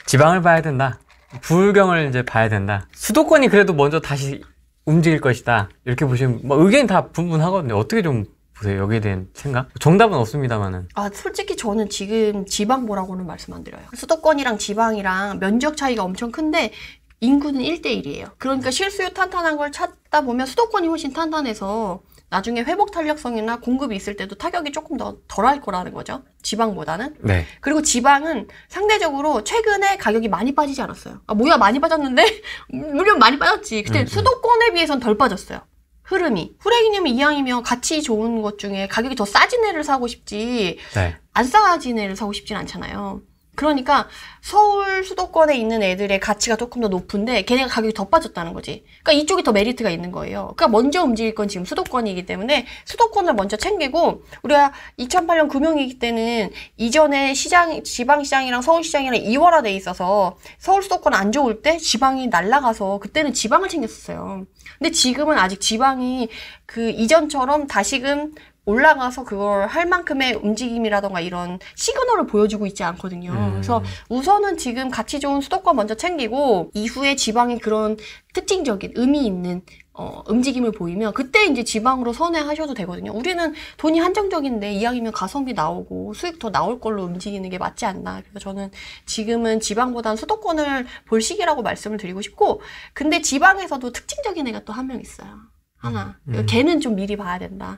지방을 봐야 된다. 부울경을 이제 봐야 된다. 수도권이 그래도 먼저 다시 움직일 것이다. 이렇게 보시면 의견이 다 분분하거든요. 어떻게 좀 보세요? 여기에 대한 생각? 정답은 없습니다만은. 솔직히 저는 지금 지방 보라고는 말씀 안 드려요. 수도권이랑 지방이랑 면적 차이가 엄청 큰데 인구는 1대1이에요. 그러니까 실수요 탄탄한 걸 찾다 보면 수도권이 훨씬 탄탄해서 나중에 회복 탄력성이나 공급이 있을 때도 타격이 조금 더 덜할 거라는 거죠. 지방보다는. 네. 그리고 지방은 상대적으로 최근에 가격이 많이 빠지지 않았어요. 뭐야 많이 빠졌는데? 물론 많이 빠졌지. 근데 수도권에 비해서는 덜 빠졌어요. 흐름이. 호랭이님이 이왕이면 가치 좋은 것 중에 가격이 더 싸진 애를 사고 싶지 네. 안 싸진 애를 사고 싶진 않잖아요. 그러니까 서울 수도권에 있는 애들의 가치가 조금 더 높은데 걔네가 가격이 더 빠졌다는 거지. 그러니까 이쪽이 더 메리트가 있는 거예요. 그러니까 먼저 움직일 건 지금 수도권이기 때문에 수도권을 먼저 챙기고, 우리가 2008년 금융위기 때는 이전에 지방시장이랑 서울시장이랑 이원화돼 있어서 서울 수도권 안 좋을 때 지방이 날아가서 그때는 지방을 챙겼었어요. 근데 지금은 아직 지방이 그 이전처럼 다시금 올라가서 그걸 할 만큼의 움직임이라던가 이런 시그널을 보여주고 있지 않거든요. 그래서 우선은 지금 가치 좋은 수도권 먼저 챙기고 이후에 지방이 그런 특징적인 의미 있는 움직임을 보이면 그때 이제 지방으로 선회하셔도 되거든요. 우리는 돈이 한정적인데 이왕이면 가성비 나오고 수익 더 나올 걸로 움직이는 게 맞지 않나. 그래서 저는 지금은 지방보다는 수도권을 볼 시기라고 말씀을 드리고 싶고, 근데 지방에서도 특징적인 애가 또 한 명 있어요. 하나. 걔는 좀 미리 봐야 된다.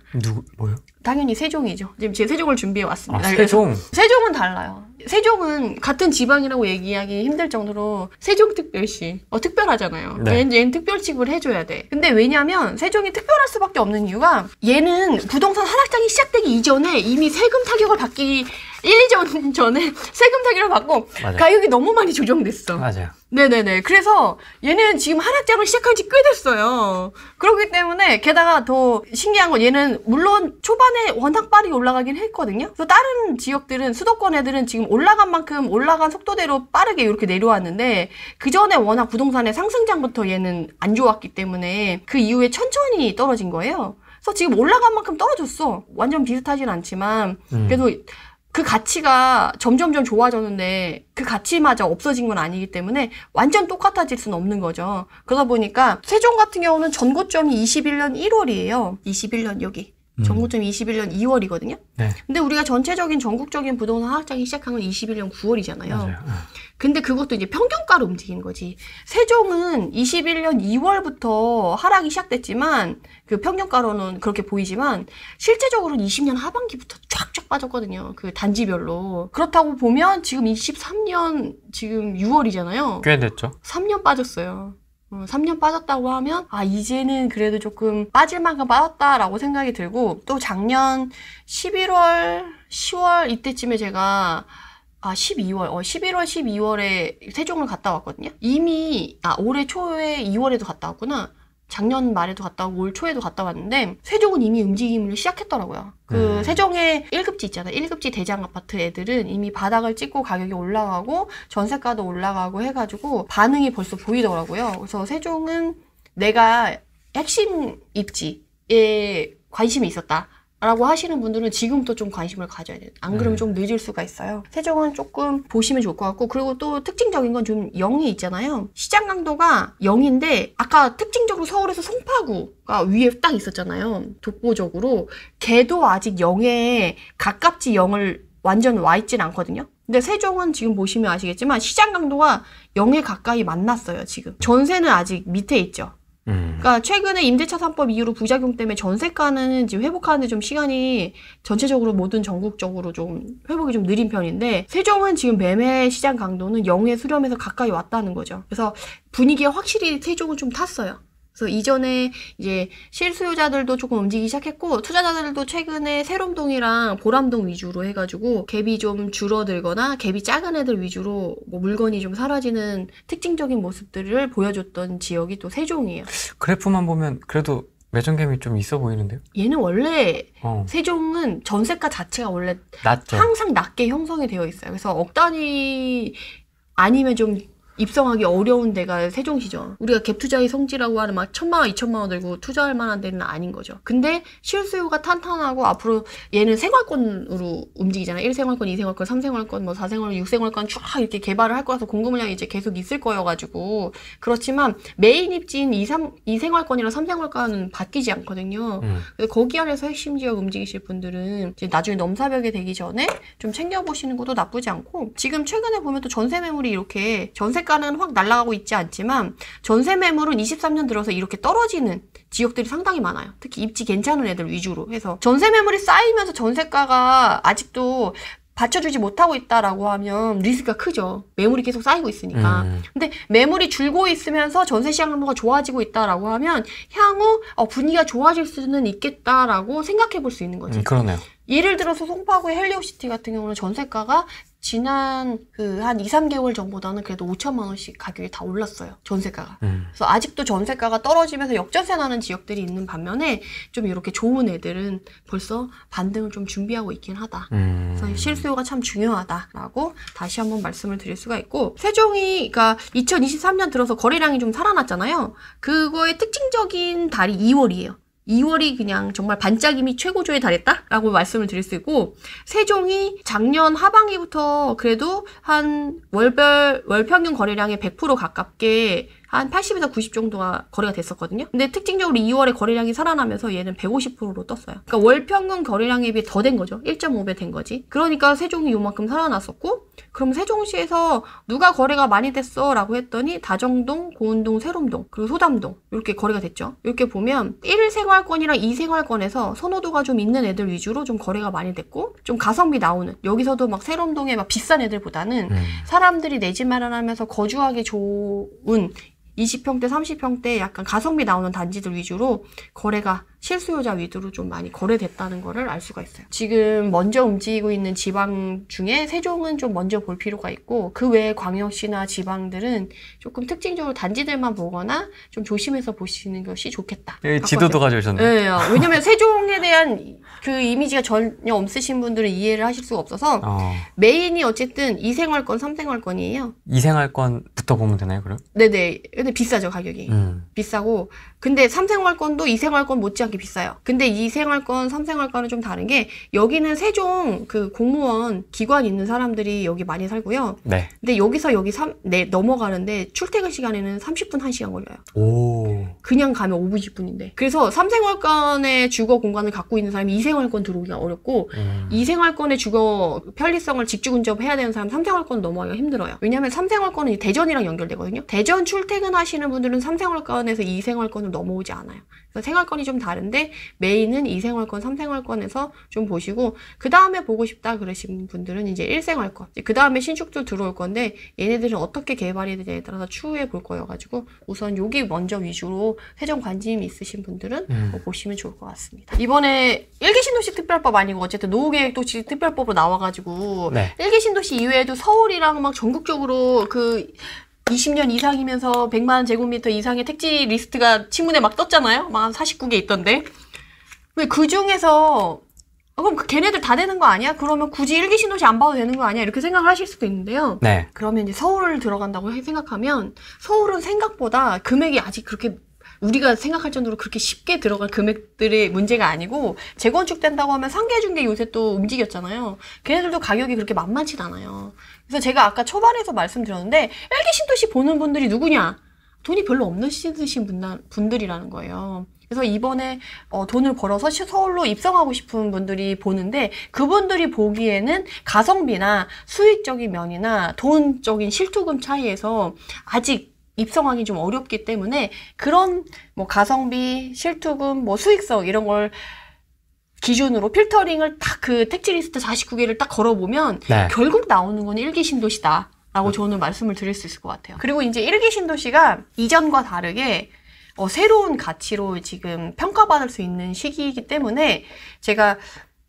뭐요? 당연히 세종이죠. 지금 제가 세종을 준비해 왔습니다. 세종? 세종은 달라요. 세종은 같은 지방이라고 얘기하기 힘들 정도로 세종특별시. 특별하잖아요. 네. 얘는 특별 취급을 해줘야 돼. 근데 왜냐면 세종이 특별할 수밖에 없는 이유가 얘는 부동산 하락장이 시작되기 이전에 이미 세금 타격을 받기 1, 2년 전에 세금 타격을 받고 맞아요. 가격이 너무 많이 조정됐어. 맞아요. 네네네. 그래서 얘는 지금 하락장을 시작한 지 꽤 됐어요. 그렇기 때문에 게다가 더 신기한 건 얘는 물론 초반에 워낙 빠르게 올라가긴 했거든요. 그래서 다른 지역들은 수도권 애들은 지금 올라간 만큼 올라간 속도대로 빠르게 이렇게 내려왔는데 그 전에 워낙 부동산의 상승장부터 얘는 안 좋았기 때문에 그 이후에 천천히 떨어진 거예요. 그래서 지금 올라간 만큼 떨어졌어. 완전 비슷하진 않지만 그래도 그 가치가 점점점 좋아졌는데 그 가치마저 없어진 건 아니기 때문에 완전 똑같아질 수는 없는 거죠. 그러다 보니까 세종 같은 경우는 전고점이 21년 1월이에요. 21년 여기. 전고점이 21년 2월이거든요. 네. 근데 우리가 전체적인 전국적인 부동산 하락장이 시작한 건 21년 9월이잖아요. 맞아요. 근데 그것도 이제 평균가로 움직이는 거지. 세종은 21년 2월부터 하락이 시작됐지만 그 평균가로는 그렇게 보이지만 실제적으로는 20년 하반기부터 쫙쫙 빠졌거든요. 그 단지별로. 그렇다고 보면 지금 23년 지금 6월이잖아요. 꽤 됐죠. 3년 빠졌어요. 3년 빠졌다고 하면 이제는 그래도 조금 빠질 만큼 빠졌다라고 생각이 들고, 또 작년 11월, 10월 이때쯤에 제가 11월, 12월에 세종을 갔다 왔거든요. 이미 올해 초에 2월에도 갔다 왔구나. 작년 말에도 갔다 오고 올 초에도 갔다 왔는데 세종은 이미 움직임을 시작했더라고요. 그 세종의 1급지 있잖아요. 1급지 대장 아파트 애들은 이미 바닥을 찍고 가격이 올라가고 전세가도 올라가고 해가지고 반응이 벌써 보이더라고요. 그래서 세종은 내가 핵심 입지에 관심이 있었다. 라고 하시는 분들은 지금부터 좀 관심을 가져야 돼요. 안 그러면 좀 늦을 수가 있어요. 세종은 조금 보시면 좋을 것 같고, 그리고 또 특징적인 건 좀 0이 있잖아요. 시장 강도가 0인데 아까 특징적으로 서울에서 송파구가 위에 딱 있었잖아요. 독보적으로. 걔도 아직 0에 가깝지 0을 완전 와 있진 않거든요. 근데 세종은 지금 보시면 아시겠지만 시장 강도가 0에 가까이 만났어요. 지금 전세는 아직 밑에 있죠. 그러니까 최근에 임대차 3법 이후로 부작용 때문에 전세가는 지금 회복하는데 좀 시간이 전체적으로 모든 전국적으로 좀 회복이 좀 느린 편인데, 세종은 지금 매매 시장 강도는 0에 수렴해서 가까이 왔다는 거죠. 그래서 분위기가 확실히 세종은 좀 탔어요. 그래서 이전에 이제 실수요자들도 조금 움직이기 시작했고, 투자자들도 최근에 세롬동이랑 보람동 위주로 해가지고 갭이 좀 줄어들거나 갭이 작은 애들 위주로 뭐 물건이 좀 사라지는 특징적인 모습들을 보여줬던 지역이 또 세종이에요. 그래프만 보면 그래도 매정감이 좀 있어 보이는데요? 얘는 원래 세종은 전세가 자체가 원래 낮죠. 항상 낮게 형성이 되어 있어요. 그래서 억 단위 아니면 좀 입성하기 어려운 데가 세종시죠. 우리가 갭 투자의 성지라고 하는 막 1,000만 원, 2,000만 원 들고 투자할 만한 데는 아닌 거죠. 근데 실수요가 탄탄하고 앞으로 얘는 생활권으로 움직이잖아요. 1생활권, 2생활권, 3생활권, 뭐 4생활권, 6생활권 쫙 이렇게 개발을 할 거라서 공급 물량이 이제 계속 있을 거여가지고. 그렇지만 메인 입지인 2생활권이랑 3생활권은 바뀌지 않거든요. 그래서 거기 안에서 핵심 지역 움직이실 분들은 이제 나중에 넘사벽이 되기 전에 좀 챙겨보시는 것도 나쁘지 않고, 지금 최근에 보면 또 전세 매물이 이렇게 전세가는 확 날아가고 있지 않지만 전세 매물은 23년 들어서 이렇게 떨어지는 지역들이 상당히 많아요. 특히 입지 괜찮은 애들 위주로 해서 전세 매물이 쌓이면서 전세가가 아직도 받쳐주지 못하고 있다라고 하면 리스크가 크죠. 매물이 계속 쌓이고 있으니까. 근데 매물이 줄고 있으면서 전세 시장 강도가 좋아지고 있다라고 하면 향후 분위기가 좋아질 수는 있겠다라고 생각해 볼 수 있는 거지. 그러네요. 예를 들어서 송파구의 헬리오시티 같은 경우는 전세가가 지난 한 2, 3개월 전보다는 그래도 5천만 원씩 가격이 다 올랐어요. 전세가가. 그래서 아직도 전세가가 떨어지면서 역전세 나는 지역들이 있는 반면에 좀 이렇게 좋은 애들은 벌써 반등을 좀 준비하고 있긴 하다. 그래서 실수요가 참 중요하다라고 다시 한번 말씀을 드릴 수가 있고, 세종이 그러니까 2023년 들어서 거래량이 좀 살아났잖아요. 그거의 특징적인 달이 2월이에요. 2월이 그냥 정말 반짝임이 최고조에 달했다라고 말씀을 드릴 수 있고, 세종이 작년 하반기부터 그래도 한 월 평균 거래량의 100% 가깝게 한 80에서 90 정도가 거래가 됐었거든요. 근데 특징적으로 2월에 거래량이 살아나면서 얘는 150%로 떴어요. 그러니까 월 평균 거래량에 비해 더 된 거죠. 1.5배 된 거지. 그러니까 세종이 요만큼 살아났었고, 그럼 세종시에서 누가 거래가 많이 됐어? 라고 했더니 다정동, 고운동, 세롬동, 그리고 소담동 이렇게 거래가 됐죠. 이렇게 보면 1생활권이랑 2생활권에서 선호도가 좀 있는 애들 위주로 좀 거래가 많이 됐고, 좀 가성비 나오는, 여기서도 막 세롬동에 막 비싼 애들보다는 사람들이 내 집 마련하면서 거주하기 좋은 20평대, 30평대 약간 가성비 나오는 단지들 위주로 거래가 실수요자 위주로 좀 많이 거래됐다는 거를 알 수가 있어요. 지금 먼저 움직이고 있는 지방 중에 세종은 좀 먼저 볼 필요가 있고, 그 외에 광역시나 지방들은 조금 특징적으로 단지들만 보거나 좀 조심해서 보시는 것이 좋겠다. 지도도 가져오셨네요. 네, 왜냐면 세종에 대한 그 이미지가 전혀 없으신 분들은 이해를 하실 수가 없어서 메인이 어쨌든 2생활권, 3생활권이에요. 2생활권부터 보면 되나요, 그럼? 네네. 근데 비싸죠, 가격이. 비싸고. 근데 3생활권도 2생활권 못지않게 비싸요. 근데 2생활권, 3생활권은 좀 다른 게, 여기는 세종 그 공무원 기관 있는 사람들이 여기 많이 살고요. 네. 근데 여기서 여기 넘어가는데 출퇴근 시간에는 30분, 1시간 걸려요. 오. 그냥 가면 5분, 10분인데. 그래서 3생활권의 주거 공간을 갖고 있는 사람이 2생활권 들어오기가 어렵고, 2생활권의 주거 편리성을 직주근접해야 되는 사람 3생활권 넘어가기가 힘들어요. 왜냐면 3생활권은 대전이랑 연결되거든요. 대전 출퇴근하시는 분들은 3생활권에서 2생활권으로 넘어오지 않아요. 그래서 생활권이 좀 다른데 메인은 2생활권, 3생활권에서 좀 보시고, 그 다음에 보고 싶다 그러신 분들은 이제 1생활권, 그 다음에 신축도 들어올 건데 얘네들은 어떻게 개발이 되냐에 따라서 추후에 볼 거여가지고 우선 여기 먼저 위주로 세종 관심이 있으신 분들은 보시면 좋을 것 같습니다. 이번에 1기 신도시 특별법 아니고 어쨌든 노후계획도시 특별법으로 나와가지고 네. 1기 신도시 이외에도 서울이랑 막 전국적으로 그 20년 이상이면서 100만 제곱미터 이상의 택지 리스트가 친문에 막 떴잖아요. 막 한 49개 있던데. 왜 그 중에서 그럼 걔네들 다 되는 거 아니야? 그러면 굳이 1기 신도시 안 봐도 되는 거 아니야? 이렇게 생각을 하실 수도 있는데요. 네. 그러면 이제 서울을 들어간다고 생각하면 서울은 생각보다 금액이 아직 그렇게 우리가 생각할 정도로 그렇게 쉽게 들어갈 금액들의 문제가 아니고 재건축된다고 하면 상계중개 요새 또 움직였잖아요. 걔네들도 가격이 그렇게 만만치 않아요. 그래서 제가 아까 초반에서 말씀드렸는데 일기 신도시 보는 분들이 누구냐? 돈이 별로 없으신 분들이라는 거예요. 그래서 이번에 돈을 벌어서 서울로 입성하고 싶은 분들이 보는데 그분들이 보기에는 가성비나 수익적인 면이나 돈적인 실투금 차이에서 아직 입성하기 좀 어렵기 때문에 그런 뭐 가성비, 실투금, 뭐 수익성 이런 걸 기준으로 필터링을 딱 그 택지리스트 49개를 딱 걸어보면 네. 결국 나오는 건 일기 신도시다 라고 저는 말씀을 드릴 수 있을 것 같아요. 그리고 이제 일기 신도시가 이전과 다르게 새로운 가치로 지금 평가받을 수 있는 시기이기 때문에 제가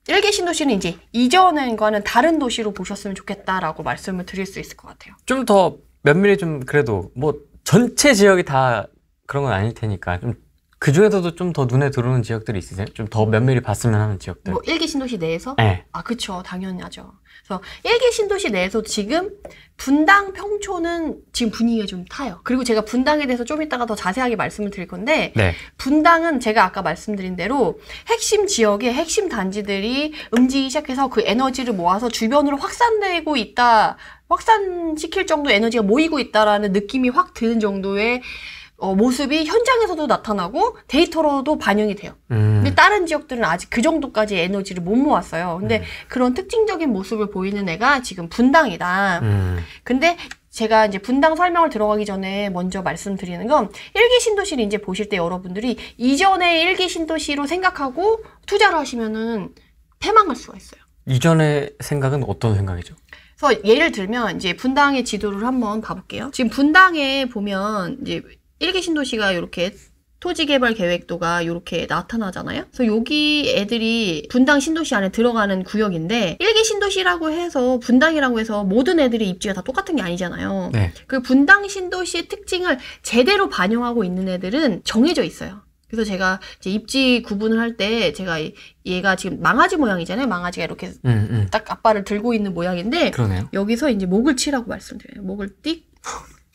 일기 신도시는 이제 이전과는 다른 도시로 보셨으면 좋겠다라고 말씀을 드릴 수 있을 것 같아요. 좀 더 면밀히 좀 그래도 뭐 전체 지역이 다 그런 건 아닐 테니까 좀 그 중에서도 좀 더 눈에 들어오는 지역들이 있으세요? 좀 더 면밀히 봤으면 하는 지역들. 뭐 일기 신도시 내에서? 네. 아, 그쵸. 당연하죠. 그래서 일기 신도시 내에서 지금 분당 평촌은 지금 분위기가 좀 타요. 그리고 제가 분당에 대해서 좀 이따가 더 자세하게 말씀을 드릴 건데 네. 분당은 제가 아까 말씀드린 대로 핵심 지역의 핵심 단지들이 움직이기 시작해서 그 에너지를 모아서 주변으로 확산되고 있다, 확산시킬 정도 에너지가 모이고 있다라는 느낌이 확 드는 정도의 모습이 현장에서도 나타나고 데이터로도 반영이 돼요. 근데 다른 지역들은 아직 그 정도까지 에너지를 못 모았어요. 근데 그런 특징적인 모습을 보이는 애가 지금 분당이다. 근데 제가 이제 분당 설명을 들어가기 전에 먼저 말씀드리는 건 일기 신도시를 이제 보실 때 여러분들이 이전의 일기 신도시로 생각하고 투자를 하시면은 패망할 수가 있어요. 이전의 생각은 어떤 생각이죠? 그래서 예를 들면 이제 분당의 지도를 한번 봐볼게요. 지금 분당에 보면 이제 일기 신도시가 이렇게 토지개발 계획도가 이렇게 나타나잖아요. 그래서 여기 애들이 분당 신도시 안에 들어가는 구역인데 일기 신도시라고 해서 분당이라고 해서 모든 애들의 입지가 다 똑같은 게 아니잖아요. 네. 그 분당 신도시의 특징을 제대로 반영하고 있는 애들은 정해져 있어요. 그래서 제가 이제 입지 구분을 할 때 제가 얘가 지금 망아지 모양이잖아요. 망아지가 이렇게 딱 앞발을 들고 있는 모양인데 그러네요. 여기서 이제 목을 치라고 말씀드려요. 목을 띡.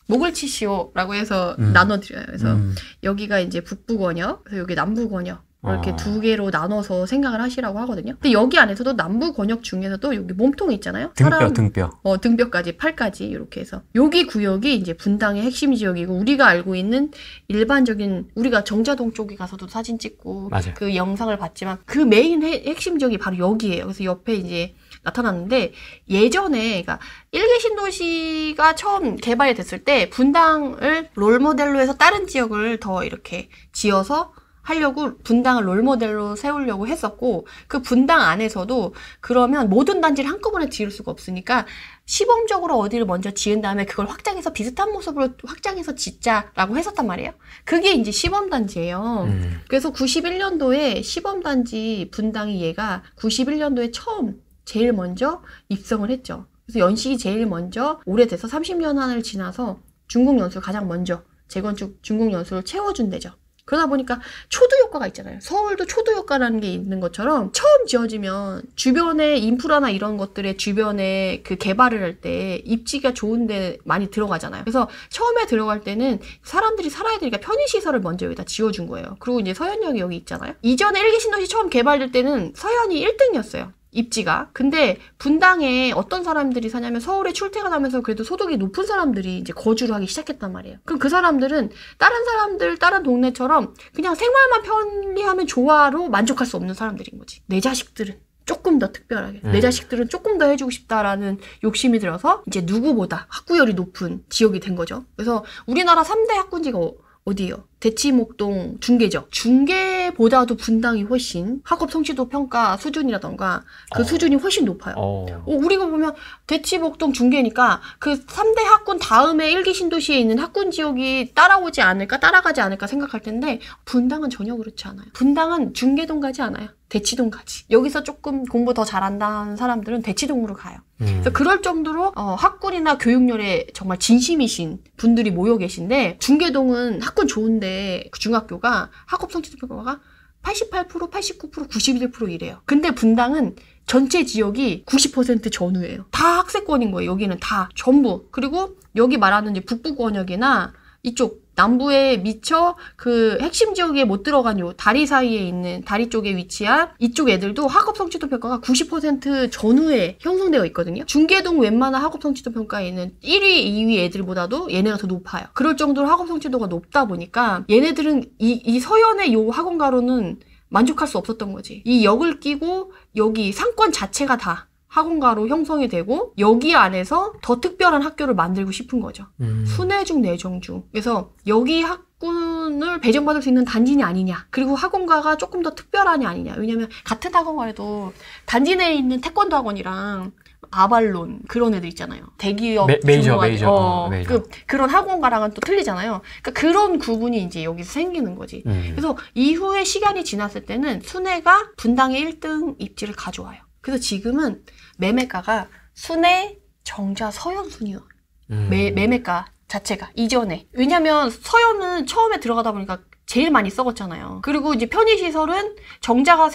목을 치시오라고 해서 나눠드려요. 그래서 여기가 이제 북부권역, 그래서 여기 남부권역 이렇게 두 개로 나눠서 생각을 하시라고 하거든요. 근데 여기 안에서도 남부권역 중에서도 여기 몸통이 있잖아요. 등뼈. 등뼈까지, 팔까지 이렇게 해서 여기 구역이 이제 분당의 핵심 지역이고 우리가 알고 있는 일반적인 우리가 정자동 쪽에 가서도 사진 찍고 맞아요. 그 영상을 봤지만 그 메인 핵심 지역이 바로 여기예요. 그래서 옆에 이제 나타났는데 예전에 그러니까 일기 신도시가 처음 개발이 됐을 때 분당을 롤모델로 해서 다른 지역을 더 이렇게 지어서 하려고 분당을 롤모델로 세우려고 했었고 그 분당 안에서도 그러면 모든 단지를 한꺼번에 지을 수가 없으니까 시범적으로 어디를 먼저 지은 다음에 그걸 확장해서 비슷한 모습으로 확장해서 짓자라고 했었단 말이에요. 그게 이제 시범단지예요. 그래서 91년도에 시범단지 분당이 얘가 91년도에 처음 제일 먼저 입성을 했죠. 그래서 연식이 제일 먼저 오래돼서 30년 한을 지나서 중국 연수를 가장 먼저 재건축 중국 연수를 채워준 데죠. 그러다 보니까 초두 효과가 있잖아요. 서울도 초두 효과라는 게 있는 것처럼 처음 지어지면 주변에 인프라나 이런 것들의 주변에 그 개발을 할 때 입지가 좋은데 많이 들어가잖아요. 그래서 처음에 들어갈 때는 사람들이 살아야 되니까 편의시설을 먼저 여기다 지어준 거예요. 그리고 이제 서현역이 여기 있잖아요. 이전에 일기 신도시 처음 개발될 때는 서현이 1등이었어요. 입지가. 근데 분당에 어떤 사람들이 사냐면 서울에 출퇴근하면서 그래도 소득이 높은 사람들이 이제 거주를 하기 시작했단 말이에요. 그럼 그 사람들은 다른 사람들, 다른 동네처럼 그냥 생활만 편리하면 좋아로 만족할 수 없는 사람들인 거지. 내 자식들은 조금 더 특별하게, 내 자식들은 조금 더 해주고 싶다라는 욕심이 들어서 이제 누구보다 학구열이 높은 지역이 된 거죠. 그래서 우리나라 3대 학군지가 어디예요? 대치목동 중계죠. 중계보다도 분당이 훨씬 학업 성취도 평가 수준이라던가 그 수준이 훨씬 높아요. 우리가 보면 대치목동 중계니까 그 3대 학군 다음에 일기 신도시에 있는 학군 지역이 따라가지 않을까 생각할 텐데 분당은 전혀 그렇지 않아요. 분당은 중계동 가지 않아요. 대치동 가지. 여기서 조금 공부 더 잘한다는 사람들은 대치동으로 가요. 그래서 그럴 정도로 학군이나 교육열에 정말 진심이신 분들이 모여 계신데 중계동은 학군 좋은데 그 중학교가 학업 성취도 평가가 88%, 89%, 91% 이래요. 근데 분당은 전체 지역이 90% 전후예요. 다 학세권인 거예요. 여기는 다 전부. 그리고 여기 말하는 이제 북부권역이나 이쪽 남부에 미처 그 핵심 지역에 못 들어간 요 다리 사이에 있는 다리 쪽에 위치한 이쪽 애들도 학업 성취도 평가가 90% 전후에 형성되어 있거든요. 중계동 웬만한 학업 성취도 평가에 있는 1위, 2위 애들보다도 얘네가 더 높아요. 그럴 정도로 학업 성취도가 높다 보니까 얘네들은 이 서연의 요 학원가로는 만족할 수 없었던 거지. 이 역을 끼고 여기 상권 자체가 다 학원가로 형성이 되고 여기 안에서 더 특별한 학교를 만들고 싶은 거죠. 순회중 내정중. 그래서 여기 학군을 배정받을 수 있는 단진이 아니냐. 그리고 학원가가 조금 더 특별하냐 아니냐. 왜냐면 같은 학원가에도 단지 내에 있는 태권도 학원이랑 아발론 그런 애들 있잖아요. 대기업 메이저. 그런 학원가랑은 또 틀리잖아요. 그러니까 그런 구분이 이제 여기서 생기는 거지. 그래서 이후에 시간이 지났을 때는 순회가 분당의 1등 입지를 가져와요. 그래서 지금은 매매가가 순회, 정자, 서연 순위요. 매매가 자체가 이전에. 왜냐면 서연은 처음에 들어가다 보니까 제일 많이 썩었잖아요. 그리고 이제 편의시설은 정자가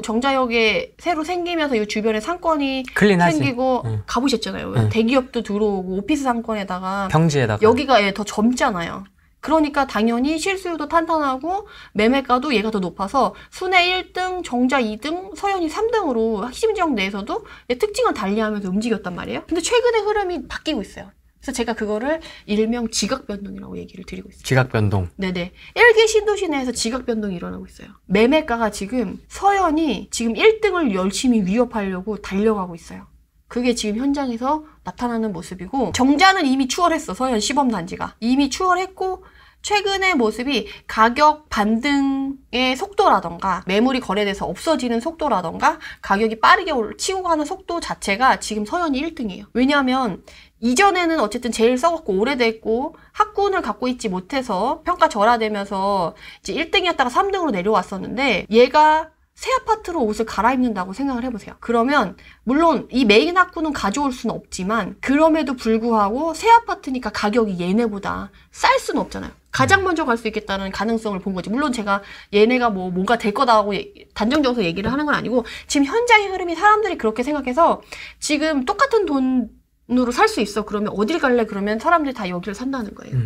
정자역에 새로 생기면서 이 주변에 상권이 클린하지. 생기고 가보셨잖아요. 대기업도 들어오고 오피스 상권에다가 평지에다가 여기가 더 젊잖아요. 그러니까 당연히 실수요도 탄탄하고 매매가도 얘가 더 높아서 순회 1등, 정자 2등, 서연이 3등으로 핵심 지역 내에서도 특징을 달리하면서 움직였단 말이에요. 근데 최근에 흐름이 바뀌고 있어요. 그래서 제가 그거를 일명 지각변동이라고 얘기를 드리고 있어요. 지각변동. 네네. 1기 신도시 내에서 지각변동이 일어나고 있어요. 매매가가 지금 서연이 지금 1등을 열심히 위협하려고 달려가고 있어요. 그게 지금 현장에서 나타나는 모습이고 정자는 이미 추월했어. 서현 시범단지가. 이미 추월했고 최근의 모습이 가격 반등의 속도라던가 매물이 거래돼서 없어지는 속도라던가 가격이 빠르게 치고 가는 속도 자체가 지금 서현이 1등이에요. 왜냐하면 이전에는 어쨌든 제일 썩었고 오래됐고 학군을 갖고 있지 못해서 평가 절하되면서 이제 1등이었다가 3등으로 내려왔었는데 얘가 새 아파트로 옷을 갈아입는다고 생각을 해보세요. 그러면 물론 이 메인 학군은 가져올 수는 없지만 그럼에도 불구하고 새 아파트니까 가격이 얘네보다 쌀 수는 없잖아요. 가장 먼저 갈 수 있겠다는 가능성을 본 거지. 물론 제가 얘네가 뭔가 될 거다라고 단정지어서 얘기를 하는 건 아니고 지금 현장의 흐름이 사람들이 그렇게 생각해서 지금 똑같은 돈으로 살 수 있어. 그러면 어딜 갈래? 그러면 사람들이 다 여기를 산다는 거예요.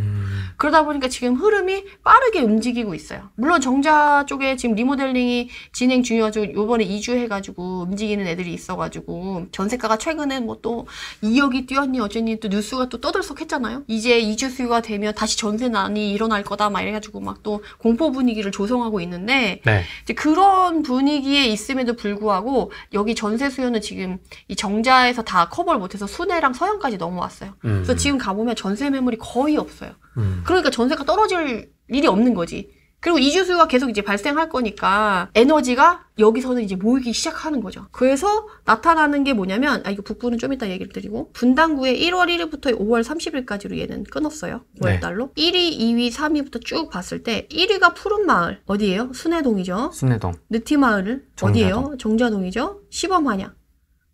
그러다 보니까 지금 흐름이 빠르게 움직이고 있어요. 물론 정자 쪽에 지금 리모델링이 진행 중이어가지고 요번에 이주해가지고 움직이는 애들이 있어가지고 전세가가 최근에 뭐 또 2억이 뛰었니 어쩌니 또 뉴스가 또 떠들썩했잖아요. 이제 이주 수요가 되면 다시 전세난이 일어날 거다 막 이래가지고 막 또 공포 분위기를 조성하고 있는데 네. 이제 그런 분위기에 있음에도 불구하고 여기 전세 수요는 지금 이 정자에서 다 커버를 못해서 순회랑 서현까지 넘어왔어요. 그래서 지금 가보면 전세 매물이 거의 없어요. 그러니까 전세가 떨어질 일이 없는 거지. 그리고 이주 수요가 계속 이제 발생할 거니까 에너지가 여기서는 이제 모이기 시작하는 거죠. 그래서 나타나는 게 뭐냐면 이거 북부는 좀 이따 얘기를 드리고 분당구에 1월 1일부터 5월 30일까지로 얘는 끊었어요. 월달로. 네. 1위, 2위, 3위부터 쭉 봤을 때 1위가 푸른마을 어디예요? 순회동이죠. 순회동. 느티마을 어디예요? 정자동이죠. 시범한양,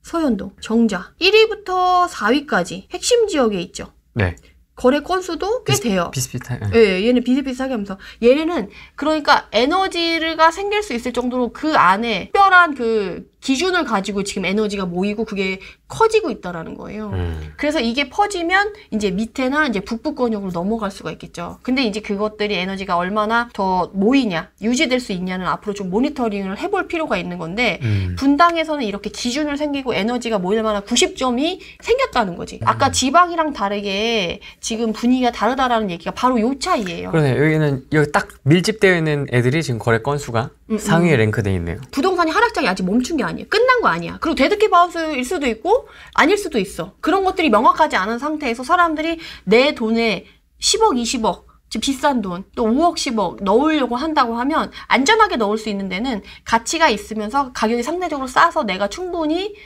서현동, 정자. 1위부터 4위까지 핵심 지역에 있죠. 네. 거래 건수도 꽤 돼요. 비슷비슷하게. 네, 얘는 비슷비슷하게 하면서 얘네는 그러니까 에너지가 생길 수 있을 정도로 그 안에 특별한 그 기준을 가지고 지금 에너지가 모이고 그게 커지고 있다라는 거예요. 그래서 이게 퍼지면 이제 밑에나 이제 북부권역으로 넘어갈 수가 있겠죠. 근데 이제 그것들이 에너지가 얼마나 더 모이냐, 유지될 수 있냐는 앞으로 좀 모니터링을 해볼 필요가 있는 건데 분당에서는 이렇게 기준을 생기고 에너지가 모일 만한 90점이 생겼다는 거지. 아까 지방이랑 다르게 지금 분위기가 다르다라는 얘기가 바로 요 차이예요. 그러네. 여기는 여기 딱 밀집되어 있는 애들이 지금 거래 건수가 상위에 랭크돼 있네요. 부동산이 하락장이 아직 멈춘 게 아니에요. 끝난 거 아니야. 그리고 데드캣 바운스일 수도 있고 아닐 수도 있어. 그런 것들이 명확하지 않은 상태에서 사람들이 내 돈에 10억, 20억 지금 비싼 돈, 또 5억, 10억 넣으려고 한다고 하면 안전하게 넣을 수 있는 데는 가치가 있으면서 가격이 상대적으로 싸서 내가 충분히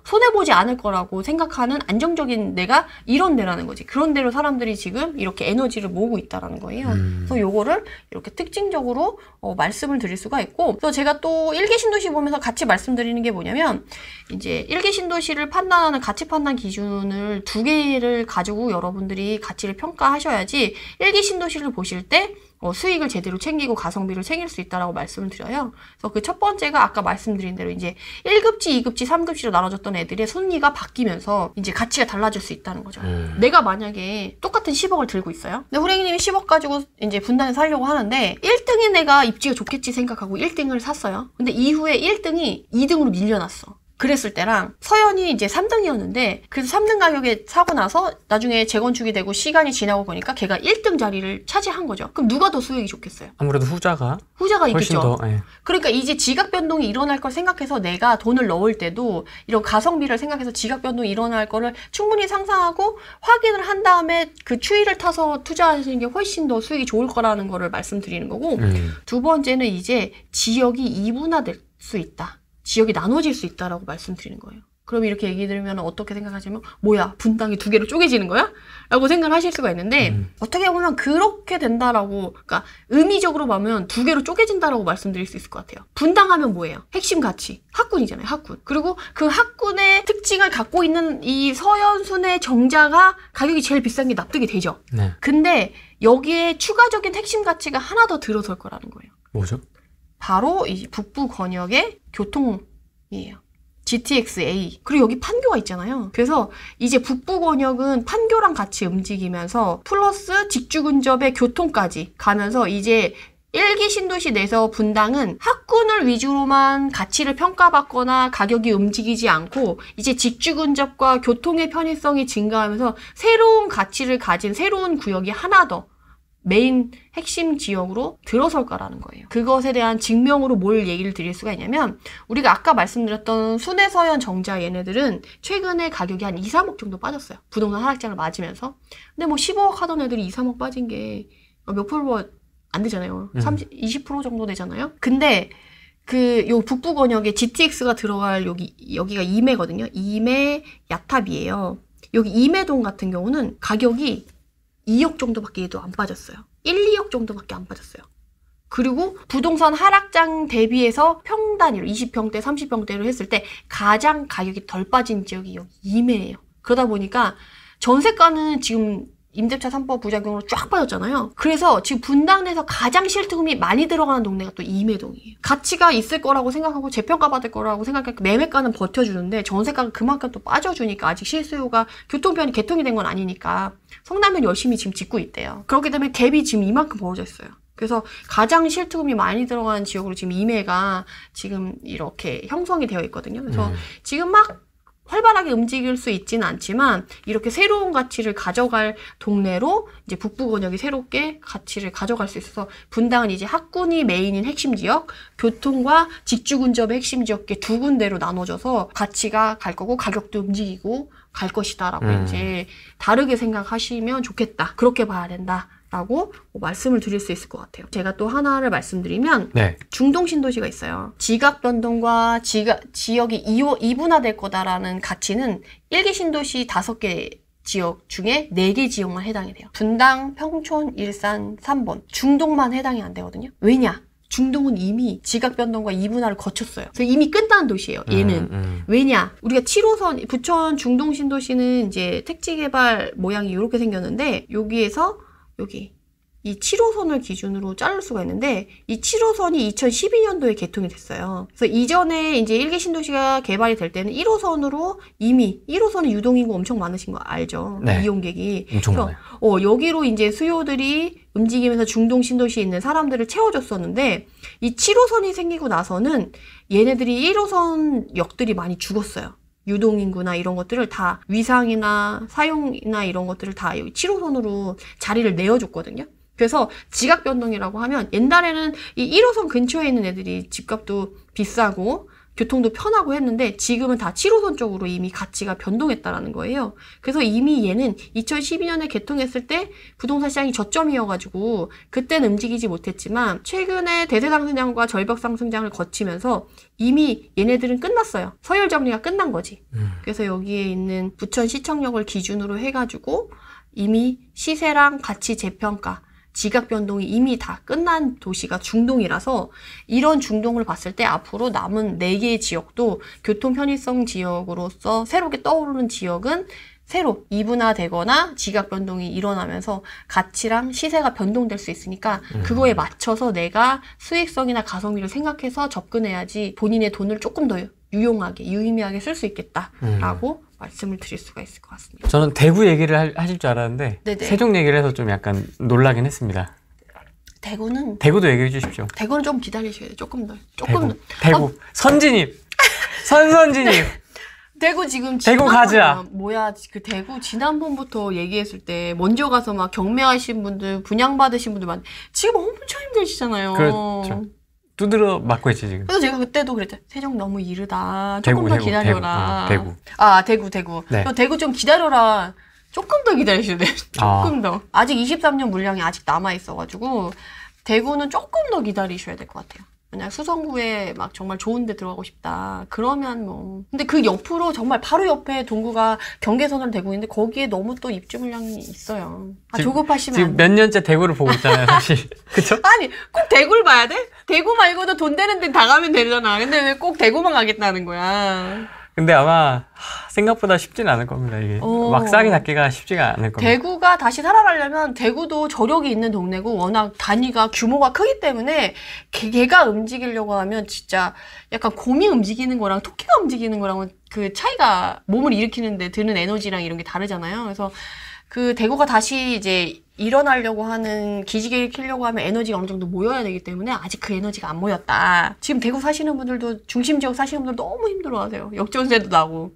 손해보지 않을 거라고 생각하는 안정적인 데가 이런 데라는 거지. 그런 데로 사람들이 지금 이렇게 에너지를 모으고 있다라는 거예요. 그래서 요거를 이렇게 특징적으로 말씀을 드릴 수가 있고, 그래서 제가 또 1기 신도시 보면서 같이 말씀드리는 게 뭐냐면 이제 1기 신도시를 판단하는 가치 판단 기준을 두 개를 가지고 여러분들이 가치를 평가하셔야지 1기 신도시를 수치를 보실 때 수익을 제대로 챙기고 가성비를 챙길 수 있다라고 말씀을 드려요. 그래서 그 첫 번째가 아까 말씀드린 대로 이제 1급지, 2급지, 3급지로 나눠졌던 애들의 순위가 바뀌면서 이제 가치가 달라질 수 있다는 거죠. 내가 만약에 똑같은 10억을 들고 있어요. 근데 후랭이님이 10억 가지고 이제 분당에 살려고 하는데 1등인 애가 입지가 좋겠지 생각하고 1등을 샀어요. 근데 이후에 1등이 2등으로 밀려났어. 그랬을 때랑 서연이 이제 3등이었는데 그래서 3등 가격에 사고 나서 나중에 재건축이 되고 시간이 지나고 보니까 걔가 1등 자리를 차지한 거죠. 그럼 누가 더 수익이 좋겠어요? 아무래도 후자가 있겠죠. 더, 예. 그러니까 이제 지각 변동이 일어날 걸 생각해서 내가 돈을 넣을 때도 이런 가성비를 생각해서 지각 변동이 일어날 거를 충분히 상상하고 확인을 한 다음에 그 추이를 타서 투자하시는 게 훨씬 더 수익이 좋을 거라는 거를 말씀드리는 거고 두 번째는 이제 지역이 이분화될 수 있다. 지역이 나눠질 수 있다라고 말씀드리는 거예요. 그럼 이렇게 얘기 들으면 어떻게 생각하시면 뭐야 분당이 두 개로 쪼개지는 거야? 라고 생각을 하실 수가 있는데 어떻게 보면 그렇게 된다라고 그러니까 의미적으로 보면 두 개로 쪼개진다라고 말씀드릴 수 있을 것 같아요. 분당하면 뭐예요? 핵심 가치 학군이잖아요. 학군. 그리고 그 학군의 특징을 갖고 있는 이 서연순의 정자가 가격이 제일 비싼 게 납득이 되죠. 네. 근데 여기에 추가적인 핵심 가치가 하나 더 들어설 거라는 거예요. 뭐죠? 바로 이 북부 권역의 교통이에요. GTX-A. 그리고 여기 판교가 있잖아요. 그래서 이제 북부 권역은 판교랑 같이 움직이면서 플러스 직주 근접의 교통까지 가면서 이제 1기 신도시 내에서 분당은 학군을 위주로만 가치를 평가받거나 가격이 움직이지 않고 이제 직주 근접과 교통의 편의성이 증가하면서 새로운 가치를 가진 새로운 구역이 하나 더 메인 핵심 지역으로 들어설 거라는 거예요. 그것에 대한 증명으로 뭘 얘기를 드릴 수가 있냐면 우리가 아까 말씀드렸던 순회서연 정자 얘네들은 최근에 가격이 한 2, 3억 정도 빠졌어요. 부동산 하락장을 맞으면서. 근데 뭐 15억 하던 애들이 2, 3억 빠진 게 몇 프로 안 되잖아요. 30, 20% 정도 되잖아요. 근데 요 북부 권역에 GTX가 들어갈 여기가 이매거든요. 이매 야탑이에요. 여기 이매동 같은 경우는 가격이 2억 정도밖에 도 안 빠졌어요. 1, 2억 정도밖에 안 빠졌어요. 그리고 부동산 하락장 대비해서 평단위로 20평대, 30평대로 했을 때 가장 가격이 덜 빠진 지역이 여기 이매예요. 그러다 보니까 전세가는 지금 임대차 3법 부작용으로 쫙 빠졌잖아요. 그래서 지금 분당 내에서 가장 실투금이 많이 들어가는 동네가 또 이매동이에요. 가치가 있을 거라고 생각하고 재평가 받을 거라고 생각하니까 매매가는 버텨주는데 전세가가 그만큼 또 빠져주니까 아직 실수요가 교통편이 개통이 된 건 아니니까 성남면 열심히 지금 짓고 있대요. 그렇기 때문에 갭이 지금 이만큼 벌어져 있어요. 그래서 가장 실투금이 많이 들어가는 지역으로 지금 이매가 지금 이렇게 형성이 되어 있거든요. 그래서 지금 막 활발하게 움직일 수 있지는 않지만 이렇게 새로운 가치를 가져갈 동네로 이제 북부 권역이 새롭게 가치를 가져갈 수 있어서 분당은 이제 학군이 메인인 핵심 지역, 교통과 직주 근접의 핵심 지역 게 두 군데로 나눠져서 가치가 갈 거고 가격도 움직이고 갈 것이다라고 이제 다르게 생각하시면 좋겠다. 그렇게 봐야 된다. 라고 말씀을 드릴 수 있을 것 같아요. 제가 또 하나를 말씀드리면 네. 중동 신도시가 있어요. 지각 변동과 지역이 이분화될 거다라는 가치는 1기 신도시 5개 지역 중에 4개 지역만 해당이 돼요. 분당, 평촌, 일산, 3번. 중동만 해당이 안 되거든요. 왜냐? 중동은 이미 지각 변동과 이분화를 거쳤어요. 그래서 이미 끝난 도시예요. 얘는. 왜냐? 우리가 7호선 부천 중동 신도시는 이제 택지 개발 모양이 이렇게 생겼는데 여기에서 여기 이 7호선을 기준으로 자를 수가 있는데 이 7호선이 2012년도에 개통이 됐어요. 그래서 이전에 이제 1기 신도시가 개발이 될 때는 1호선으로 이미 1호선은 유동인구 엄청 많으신 거 알죠? 네. 이용객이. 엄청 그래서 많아요. 여기로 이제 수요들이 움직이면서 중동 신도시에 있는 사람들을 채워줬었는데 이 7호선이 생기고 나서는 얘네들이 1호선 역들이 많이 죽었어요. 유동인구나 이런 것들을 다 위상이나 사용이나 이런 것들을 다 여기 7호선으로 자리를 내어줬거든요. 그래서 지각 변동이라고 하면 옛날에는 이 1호선 근처에 있는 애들이 집값도 비싸고 교통도 편하고 했는데 지금은 다 7호선 쪽으로 이미 가치가 변동했다라는 거예요. 그래서 이미 얘는 2012년에 개통했을 때 부동산 시장이 저점이어가지고 그때는 움직이지 못했지만 최근에 대세 상승장과 절벽 상승장을 거치면서 이미 얘네들은 끝났어요. 서열 정리가 끝난 거지. 그래서 여기에 있는 부천 시청역을 기준으로 해가지고 이미 시세랑 가치 재평가 지각 변동이 이미 다 끝난 도시가 중동이라서 이런 중동을 봤을 때 앞으로 남은 4개의 지역도 교통 편의성 지역으로서 새롭게 떠오르는 지역은 새로 이분화되거나 지각 변동이 일어나면서 가치랑 시세가 변동될 수 있으니까 그거에 맞춰서 내가 수익성이나 가성비를 생각해서 접근해야지 본인의 돈을 조금 더 유용하게, 유의미하게 쓸 수 있겠다라고 말씀을 드릴 수가 있을 것 같습니다. 저는 대구 얘기를 하실 줄 알았는데 네네. 세종 얘기를 해서 좀 약간 놀라긴 했습니다. 대구도 얘기해 주십시오. 대구는 좀 기다리셔야 돼요. 조금 더. 대구. 선진입. 선진입. 대구 지금 대구 가자. 뭐야, 그 대구 지난번부터 얘기했을 때 먼저 가서 막 경매하신 분들, 분양받으신 분들 지금 엄청 힘드시잖아요. 그렇죠. 두드러 맞고 있지 지금. 그래서 제가 그때도 그랬죠. 세종 너무 이르다. 조금 더 기다려라. 대구. 아, 대구. 네. 대구 좀 기다려라. 조금 더 기다리셔야 돼요. 조금 더. 아직 23년 물량이 아직 남아있어가지고 대구는 조금 더 기다리셔야 될 것 같아요. 만약 수성구에 막 정말 좋은 데 들어가고 싶다. 그러면 뭐. 근데 그 옆으로 정말 바로 옆에 동구가 경계선을 대고 있는데 거기에 너무 또 입주 물량이 있어요. 조급하시면 지금 몇 년째 대구를 보고 있잖아요, 사실. 그쵸? 아니, 꼭 대구를 봐야 돼? 대구 말고도 돈 되는 데 다 가면 되잖아. 근데 왜 꼭 대구만 가겠다는 거야? 근데 아마 생각보다 쉽지는 않을 겁니다. 이게 막 싸게 잡기가 쉽지가 않을 겁니다. 대구가 다시 살아나려면 대구도 저력이 있는 동네고 워낙 단위가 규모가 크기 때문에 개가 움직이려고 하면 진짜 약간 곰이 움직이는 거랑 토끼가 움직이는 거랑은 그 차이가 몸을 일으키는데 드는 에너지랑 이런 게 다르잖아요. 그래서 그 대구가 다시 이제 일어나려고 하는 기지개를 켜려고 하면 에너지가 어느 정도 모여야 되기 때문에 아직 그 에너지가 안 모였다. 지금 대구 사시는 분들도 중심 지역 사시는 분들 너무 힘들어하세요. 역전세도 나고.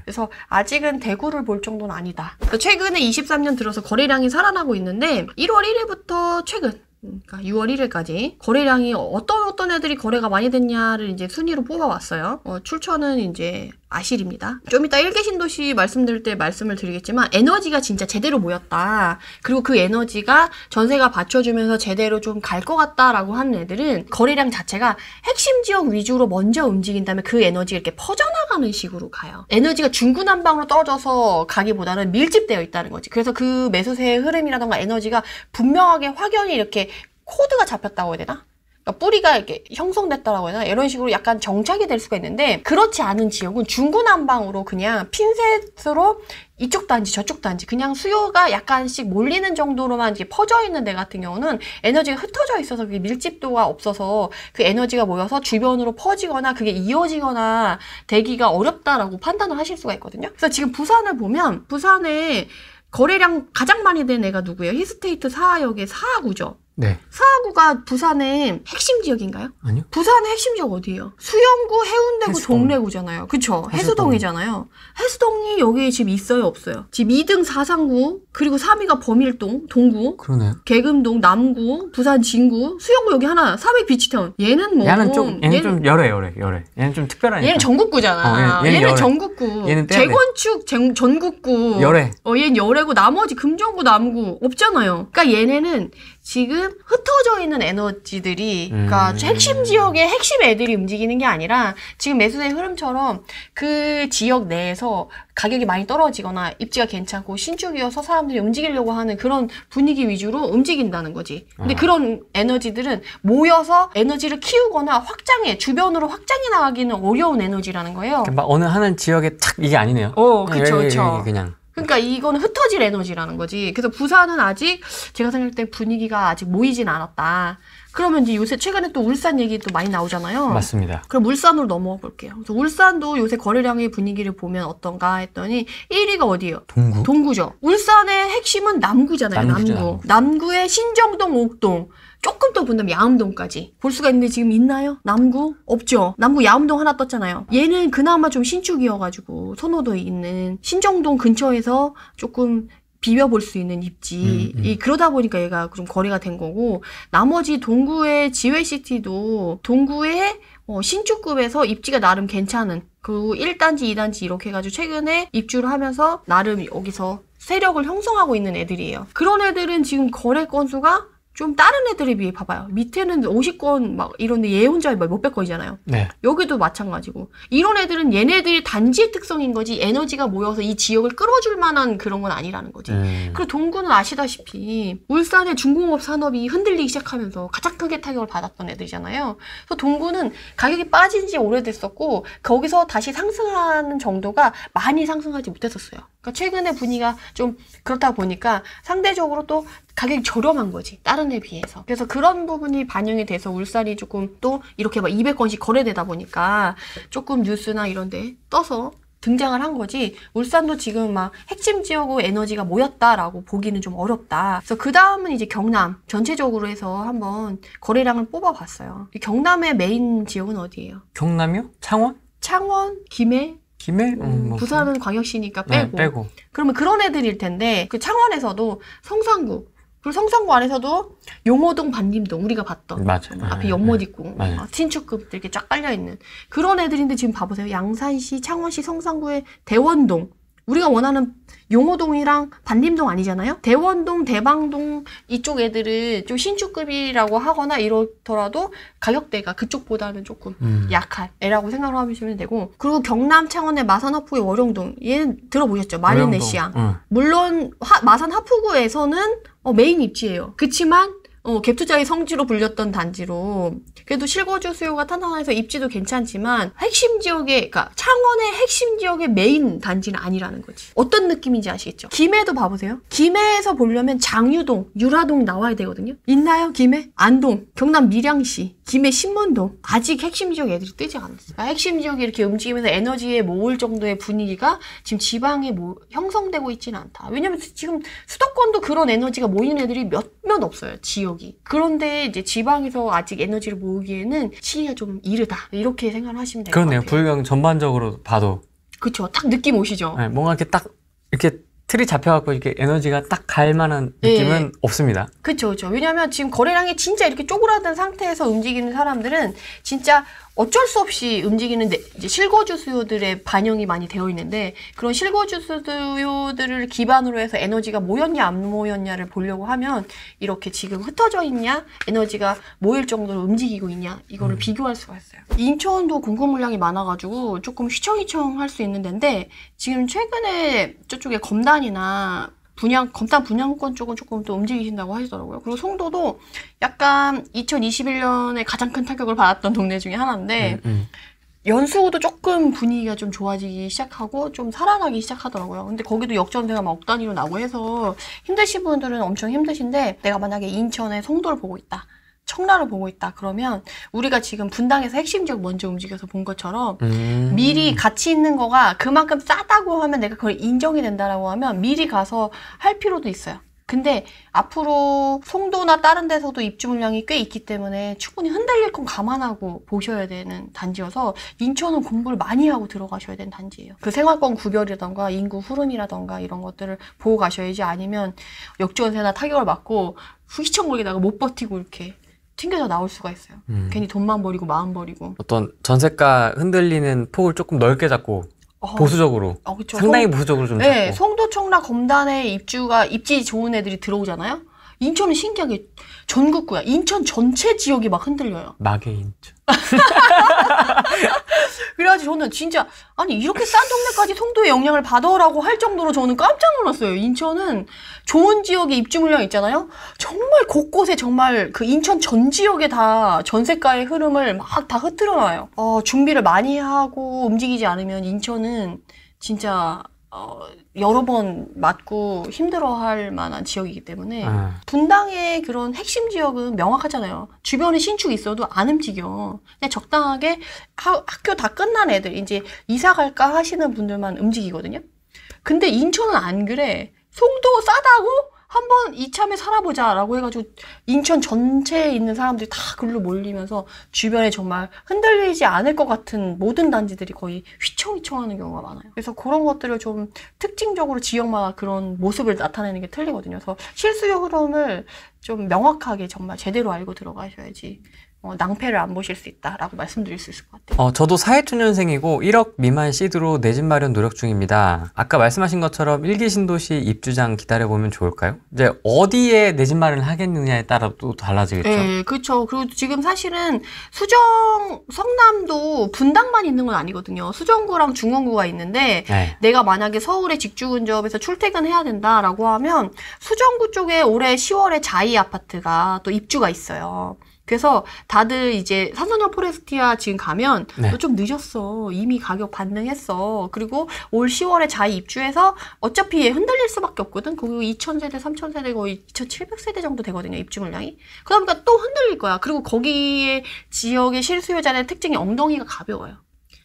그래서 아직은 대구를 볼 정도는 아니다. 최근에 23년 들어서 거래량이 살아나고 있는데 1월 1일부터 최근 그러니까 6월 1일까지 거래량이 어떤 애들이 거래가 많이 됐냐를 이제 순위로 뽑아왔어요. 출처는 이제 아실입니다. 좀 이따 1개 신도시 말씀드릴 때 말씀을 드리겠지만 에너지가 진짜 제대로 모였다. 그리고 그 에너지가 전세가 받쳐주면서 제대로 좀 갈 것 같다라고 하는 애들은 거래량 자체가 핵심 지역 위주로 먼저 움직인 다음에 그 에너지가 이렇게 퍼져나가는 식으로 가요. 에너지가 중구난방으로 떨어져서 가기보다는 밀집되어 있다는 거지. 그래서 그 매수세의 흐름이라던가 에너지가 분명하게 확연히 이렇게 코드가 잡혔다고 해야 되나? 그러니까 뿌리가 이렇게 형성됐다라고 해야 되나? 이런 식으로 약간 정착이 될 수가 있는데 그렇지 않은 지역은 중구난방으로 그냥 핀셋으로 이쪽 단지 저쪽 단지 그냥 수요가 약간씩 몰리는 정도로만 이제 퍼져 있는 데 같은 경우는 에너지가 흩어져 있어서 그게 밀집도가 없어서 그 에너지가 모여서 주변으로 퍼지거나 그게 이어지거나 되기가 어렵다라고 판단을 하실 수가 있거든요. 그래서 지금 부산을 보면 부산에 거래량 가장 많이 된 애가 누구예요? 히스테이트 사하역의 사하구죠. 네. 사하구가 부산의 핵심 지역인가요? 아니요. 부산의 핵심 지역 어디예요? 수영구, 해운대구, 해수동. 동래구잖아요. 그쵸? 해수동이잖아요. 해수동이 여기에 집 있어요, 없어요? 집 2등 사상구, 그리고 3위가 범일동, 동구, 그러네요. 계금동, 남구, 부산 진구, 수영구 여기 하나, 400 비치타운. 얘는 뭐 얘는 좀 열애. 얘는 좀 특별하니까. 얘는 전국구잖아. 얘는 얘는 열애. 전국구. 얘는 떼야 돼. 재건축 전국구. 열애. 얘는 열애고 나머지 금정구, 남구 없잖아요. 그러니까 얘네는 지금 흩어져 있는 에너지들이 그러니까 핵심 지역의 핵심 애들이 움직이는 게 아니라 지금 매수세의 흐름처럼 그 지역 내에서 가격이 많이 떨어지거나 입지가 괜찮고 신축이어서 사람들이 움직이려고 하는 그런 분위기 위주로 움직인다는 거지. 근데 그런 에너지들은 모여서 에너지를 키우거나 주변으로 확장해 나가기는 어려운 에너지라는 거예요. 막 어느 하는 지역에 탁 이게 아니네요. 그쵸. 그냥. 그러니까 이거는 흩어질 에너지라는 거지. 그래서 부산은 아직 제가 생각할 때 분위기가 아직 모이진 않았다. 그러면 이제 요새 최근에 또 울산 얘기 또 많이 나오잖아요. 맞습니다. 그럼 울산으로 넘어가 볼게요. 그래서 울산도 요새 거래량의 분위기를 보면 어떤가 했더니 1위가 어디예요? 동구죠. 울산의 핵심은 남구잖아요. 남구. 남구의 신정동, 옥동. 조금 더 본다면 야음동까지 볼 수가 있는데 지금 있나요? 남구? 없죠. 남구 야음동 하나 떴잖아요. 얘는 그나마 좀 신축이어가지고 선호도 있는 신정동 근처에서 조금 비벼볼 수 있는 입지. 그러다 보니까 얘가 좀 거래가 된 거고 나머지 동구의 지웨시티도 동구의 신축급에서 입지가 나름 괜찮은 그리고 1단지, 2단지 이렇게 해가지고 최근에 입주를 하면서 나름 여기서 세력을 형성하고 있는 애들이에요. 그런 애들은 지금 거래 건수가 좀 다른 애들에 비해 봐봐요. 밑에는 50건 막 이런데 얘 혼자 몇백 건이잖아요. 네. 여기도 마찬가지고. 이런 애들은 얘네들이 단지의 특성인 거지 에너지가 모여서 이 지역을 끌어줄 만한 그런 건 아니라는 거지. 그리고 동구는 아시다시피 울산의 중공업 산업이 흔들리기 시작하면서 가장 크게 타격을 받았던 애들이잖아요. 그래서 동구는 가격이 빠진 지 오래됐었고 거기서 다시 상승하는 정도가 많이 상승하지 못했었어요. 그러니까 최근에 분위기가 좀 그렇다 보니까 상대적으로 또 가격이 저렴한 거지. 다른 애 비해서. 그래서 그런 부분이 반영이 돼서 울산이 조금 또 이렇게 막 200건씩 거래되다 보니까 조금 뉴스나 이런 데 떠서 등장을 한 거지. 울산도 지금 막 핵심 지역으로 에너지가 모였다라고 보기는 좀 어렵다. 그래서 그 다음은 이제 경남 전체적으로 해서 한번 거래량을 뽑아봤어요. 경남의 메인 지역은 어디예요? 경남이요? 창원? 창원, 김해? 김해? 부산은 광역시니까 빼고. 네, 빼고. 그러면 그런 애들일 텐데 그 창원에서도 성산구 그리고 성산구 안에서도 용호동, 반림동 우리가 봤던 맞아. 앞에 연못 있고 맞아. 신축급 이렇게 쫙 깔려있는 그런 애들인데 지금 봐보세요. 양산시, 창원시, 성산구의 대원동 우리가 원하는 용호동이랑 반림동 아니잖아요. 대원동, 대방동 이쪽 애들은 좀 신축급이라고 하거나 이렇더라도 가격대가 그쪽보다는 조금 약한 애라고 생각을 하시면 되고 그리고 경남 창원의 마산 하프구의 월영동 얘는 들어보셨죠? 마리네시앙. 물론 마산 하프구에서는 메인 입지예요. 그치만 갭투자의 성지로 불렸던 단지로 그래도 실거주 수요가 탄탄해서 입지도 괜찮지만 핵심 지역의 그러니까 창원의 핵심 지역의 메인 단지는 아니라는 거지. 어떤 느낌인지 아시겠죠? 김해도 봐보세요. 김해에서 보려면 장유동, 유라동 나와야 되거든요. 있나요? 김해? 안동, 경남 밀양시, 김해 신문동 아직 핵심 지역 애들이 뜨지 않았어요. 그러니까 핵심 지역이 이렇게 움직이면서 에너지에 모을 정도의 분위기가 지금 지방에 형성되고 있지는 않다. 왜냐면 지금 수도권도 그런 에너지가 모이는 애들이 몇몇 없어요. 지역이. 그런데 이제 지방에서 아직 에너지를 모으기에는 시기가 좀 이르다. 이렇게 생각을 하시면 될 것 같아요. 그렇네요. 부유경 전반적으로 봐도. 그렇죠. 딱 느낌 오시죠? 네, 뭔가 이렇게 딱 이렇게 틀이 잡혀갖고 이렇게 에너지가 딱 갈 만한 느낌은 없습니다. 그렇죠, 그렇죠. 왜냐하면 지금 거래량이 진짜 이렇게 쪼그라든 상태에서 움직이는 사람들은 진짜 어쩔 수 없이 움직이는 이제 실거주 수요들의 반영이 많이 되어 있는데 그런 실거주 수요들을 기반으로 해서 에너지가 모였냐 안 모였냐를 보려고 하면 이렇게 지금 흩어져 있냐 에너지가 모일 정도로 움직이고 있냐 이거를 비교할 수가 있어요. 인천도 공급 물량이 많아가지고 조금 휘청휘청 할 수 있는 데인데 지금 최근에 저쪽에 검단이나 검단 분양권 쪽은 조금 또 움직이신다고 하시더라고요. 그리고 송도도 약간 2021년에 가장 큰 타격을 받았던 동네 중에 하나인데 연수구도 조금 분위기가 좀 좋아지기 시작하고 좀 살아나기 시작하더라고요. 근데 거기도 역전세가 막 억 단위로 나고 해서 힘드신 분들은 엄청 힘드신데 내가 만약에 인천의 송도를 보고 있다. 청라를 보고 있다 그러면 우리가 지금 분당에서 핵심 지역 먼저 움직여서 본 것처럼 미리 가치 있는 거가 그만큼 싸다고 하면 내가 그걸 인정이 된다라고 하면 미리 가서 할 필요도 있어요. 근데 앞으로 송도나 다른 데서도 입주 물량이 꽤 있기 때문에 충분히 흔들릴 건 감안하고 보셔야 되는 단지여서 인천은 공부를 많이 하고 들어가셔야 되는 단지예요. 그 생활권 구별이라던가 인구 흐름이라던가 이런 것들을 보고 가셔야지 아니면 역전세나 타격을 받고 휘청거리다가 못 버티고 이렇게 튕겨져 나올 수가 있어요. 괜히 돈만 버리고 마음 버리고. 어떤 전세가 흔들리는 폭을 조금 넓게 잡고 보수적으로 그쵸. 상당히 보수적으로 좀 네, 잡고. 송도, 청라, 검단에 입지 좋은 애들이 들어오잖아요. 인천은 신기하게 전국구야. 인천 전체 지역이 막 흔들려요. 마개 인천. 그래가지고 저는 진짜 아니 이렇게 싼 동네까지 송도의 영향을 받아라고 할 정도로 저는 깜짝 놀랐어요. 인천은 좋은 지역에 입주 물량 있잖아요. 정말 곳곳에 정말 그 인천 전 지역에 다 전세가의 흐름을 막 다 흐트러놔요. 준비를 많이 하고 움직이지 않으면 인천은 진짜 여러 번 맞고 힘들어할 만한 지역이기 때문에 분당의 그런 핵심 지역은 명확하잖아요. 주변에 신축이 있어도 안 움직여. 그냥 적당하게 학교 다 끝난 애들 이제 이사 갈까 하시는 분들만 움직이거든요. 근데 인천은 안 그래. 송도 싸다고 한번 이참에 살아보자라고 해가지고 인천 전체에 있는 사람들이 다 글로 몰리면서 주변에 정말 흔들리지 않을 것 같은 모든 단지들이 거의 휘청휘청하는 경우가 많아요. 그래서 그런 것들을 좀 특징적으로 지역마다 그런 모습을 나타내는 게 틀리거든요. 그래서 실수요 흐름을 좀 명확하게 정말 제대로 알고 들어가셔야지 낭패를 안 보실 수 있다라고 말씀드릴 수 있을 것 같아요. 저도 사회초년생이고 1억 미만 시드로 내 집 마련 노력 중입니다. 아까 말씀하신 것처럼 1기 신도시 입주장 기다려보면 좋을까요? 이제 어디에 내 집 마련을 하겠느냐에 따라 또 달라지겠죠? 네, 그렇죠. 그리고 지금 사실은 성남도 분당만 있는 건 아니거든요. 수정구랑 중원구가 있는데 내가 만약에 서울의 직주 근접에서 출퇴근해야 된다라고 하면 수정구 쪽에 올해 10월에 자이 아파트가 또 입주가 있어요. 그래서 다들 이제 산소녀 포레스티아 지금 가면 네. 너 좀 늦었어. 이미 가격 반등했어. 그리고 올 10월에 자이 입주해서 어차피 얘 흔들릴 수밖에 없거든. 그리고 2000세대, 3000세대 거의 2700세대 정도 되거든요. 입주 물량이. 그러니까 또 흔들릴 거야. 그리고 거기에 지역의 실수요자의 특징이 엉덩이가 가벼워요.